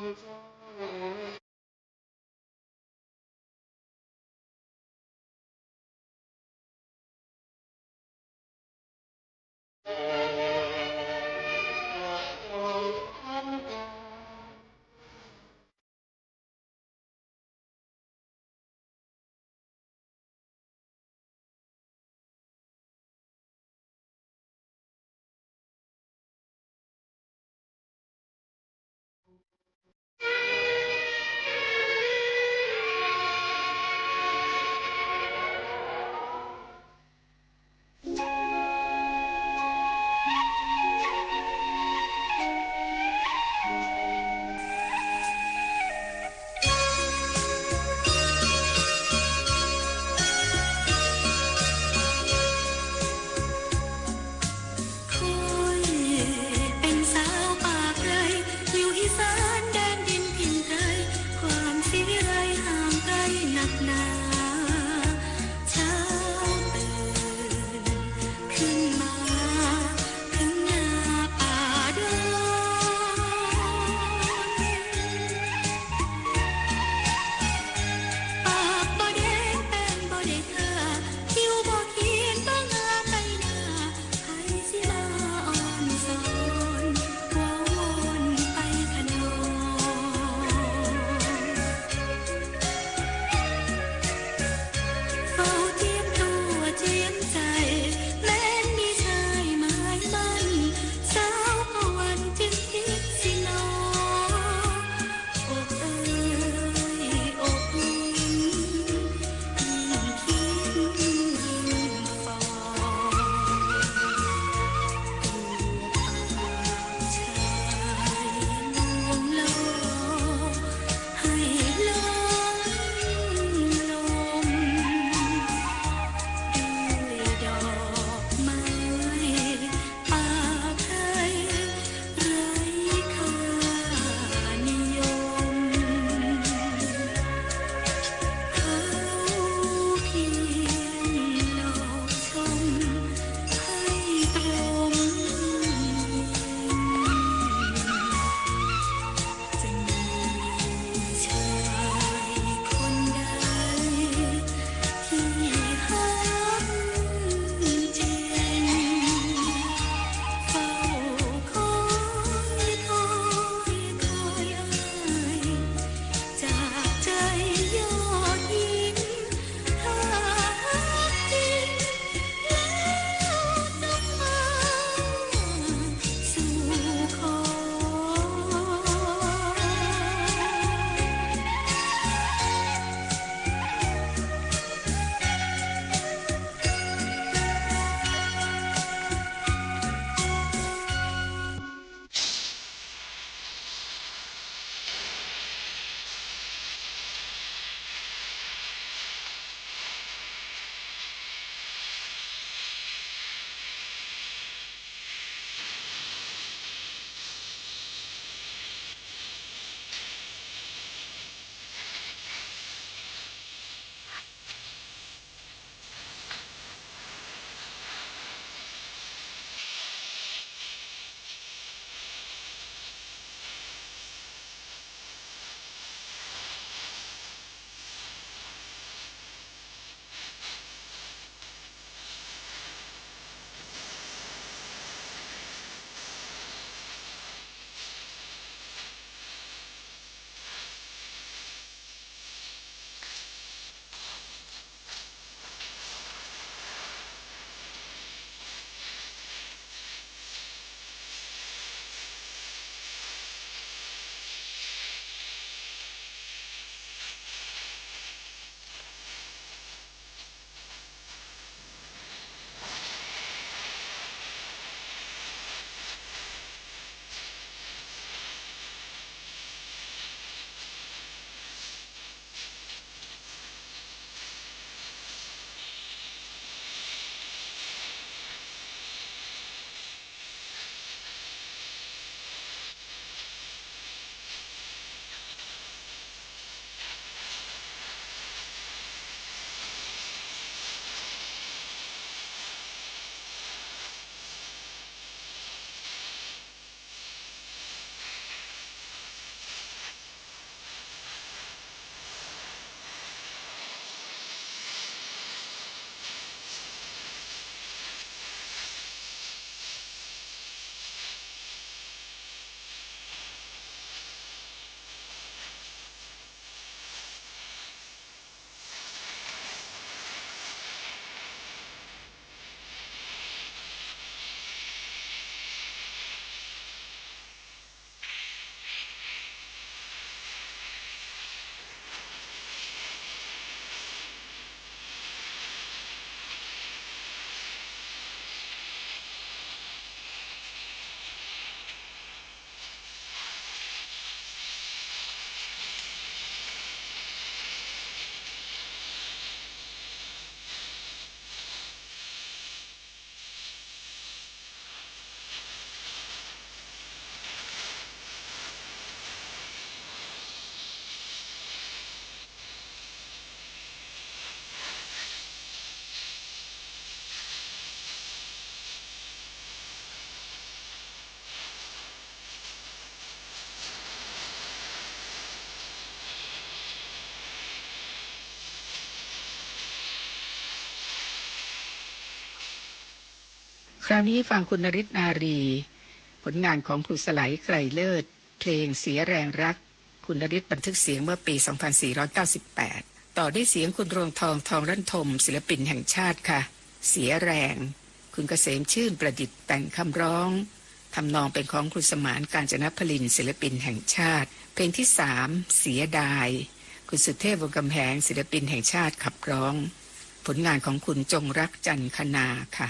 Thank you. คราวนี้ฟังคุณนฤทธิ์นารี ผลงานของครูสไลไกรเลิศเพลงเสียแรงรักคุณนฤทธิ์บันทึกเสียงเมื่อปี 2498 ต่อด้วยเสียงคุณรวงทองทองรั่นทมศิลปินแห่งชาติค่ะเสียแรงคุณเกษมชื่นประดิษฐ์แต่งคำร้องทำนองเป็นของครูสมานกาญจนพลินศิลปินแห่งชาติเพลงที่3เสียดายคุณสุเทพวงศ์กำแหงศิลปินแห่งชาติขับร้องผลงานของคุณจงรักจันคณาค่ะ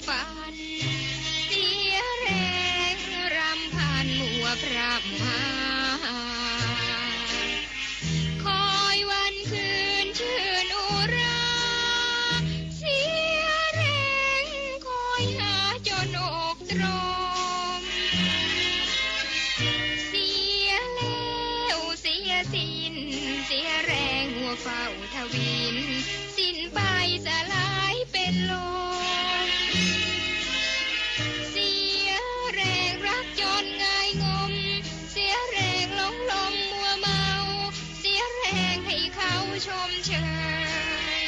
ฝันเสียแรงรำพันมัวพร่ำหาคอยวันคืนชื่นอุราเสียแรงคอยหาจนอกตรมเสียแล้วเสียสิ้นเสียแรงหัวเฝ้าทวินสิ้นไปสลายเป็นลมเสียแรงรักจนไงงมเสียแรงหลงลมมัวเมาเสียแรงให้เขาชมเชย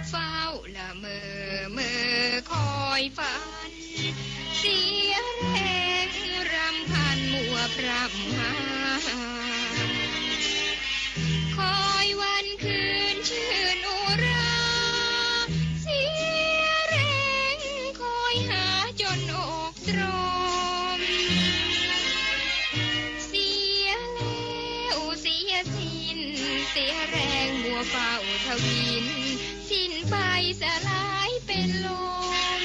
เฝ้าละเมอคอยฝันเสียแรงรำพันมัวพร่ำหาคอยวันคืนชื่นอุราเสียแรงคอยหาจนอกตรมเสียแล้วเสียสิ้นเสียแรงมัวเฝ้าทวินสิ้นไปสลายเป็นลม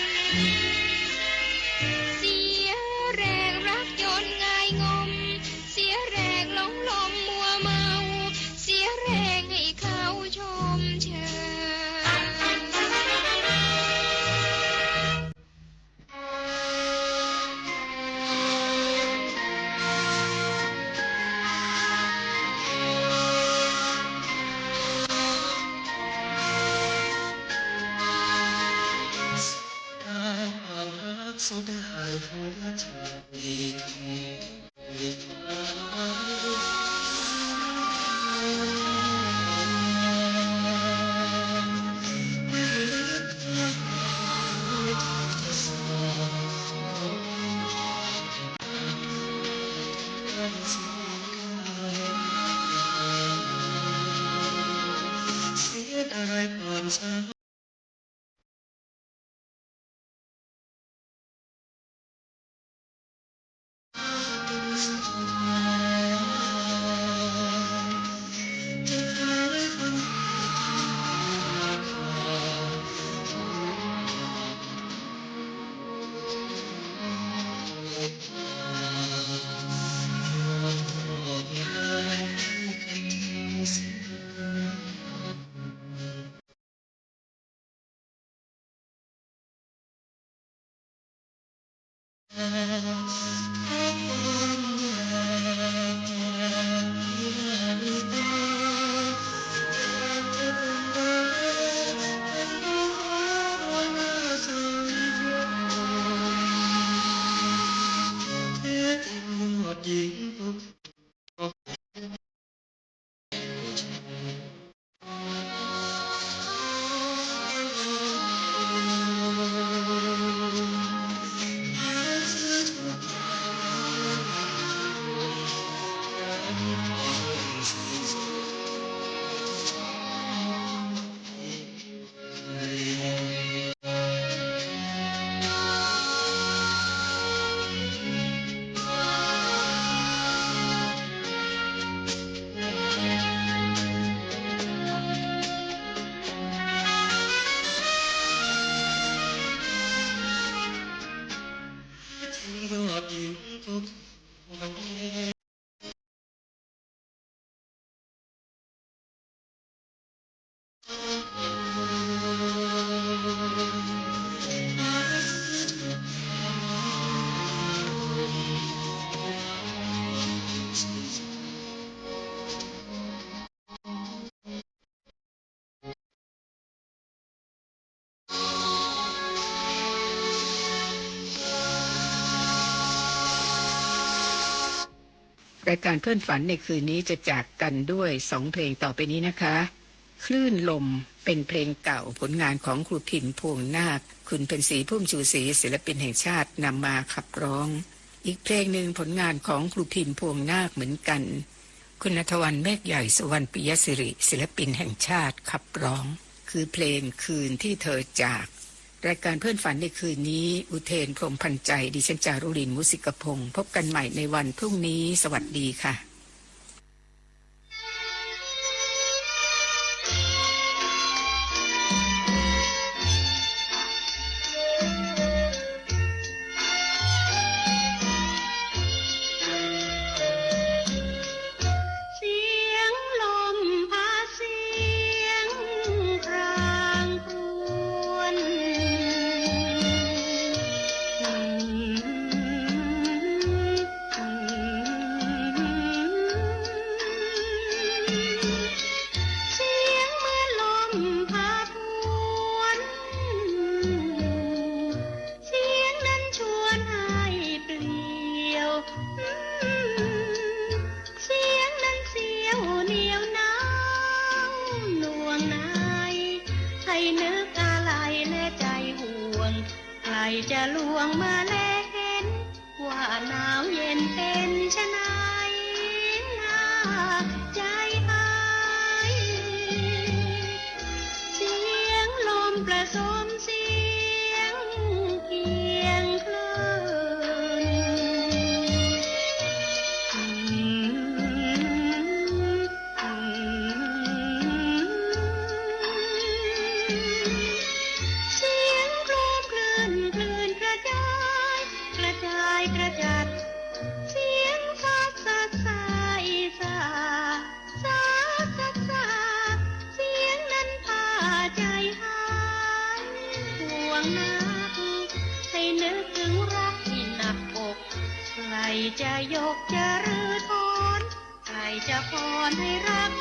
เสียแรงรักจนไงงมเสียแรงหลงลมมัวเมาเสียแรงให้เขาชมเชรายการเพื่อนฝันในคืนนี้จะจากกันด้วย2เพลงต่อไปนี้นะคะคลื่นลมเป็นเพลงเก่าผลงานของครูพินพวงนาคคุณเป็นศรีพุ่มชูศรีศิลปินแห่งชาตินำมาขับร้องอีกเพลงหนึ่งผลงานของครูพินพวงนาคเหมือนกันคุณณัฐวรรณเมฆใหญ่สุวรรณปิยศิริศิลปินแห่งชาติขับร้องคือเพลงคืนที่เธอจากรายการเพื่อนฝันในคืนนี้อุเทนพรหมพันใจดิฉันจารุลินมุสิกพงศ์พบกันใหม่ในวันพรุ่งนี้สวัสดีค่ะ ลัยและใจห่วงใครจะลวงมาแลเห็นว่าหนาวเย็นเป็นชะไหนน่าใจหายเสียงลมประสมเสียงเพียงคลื่เสียงโครมคลื่นคลื่นกระจายกระจายกระจัดเสียงซัดซัดซาอีสาซัดซัดซาเสียงนั้นพาใจหายห่วงนักให้นึกถึงรักที่หนักอกใครจะยกจะรื้อถอนใครจะพรให้รัก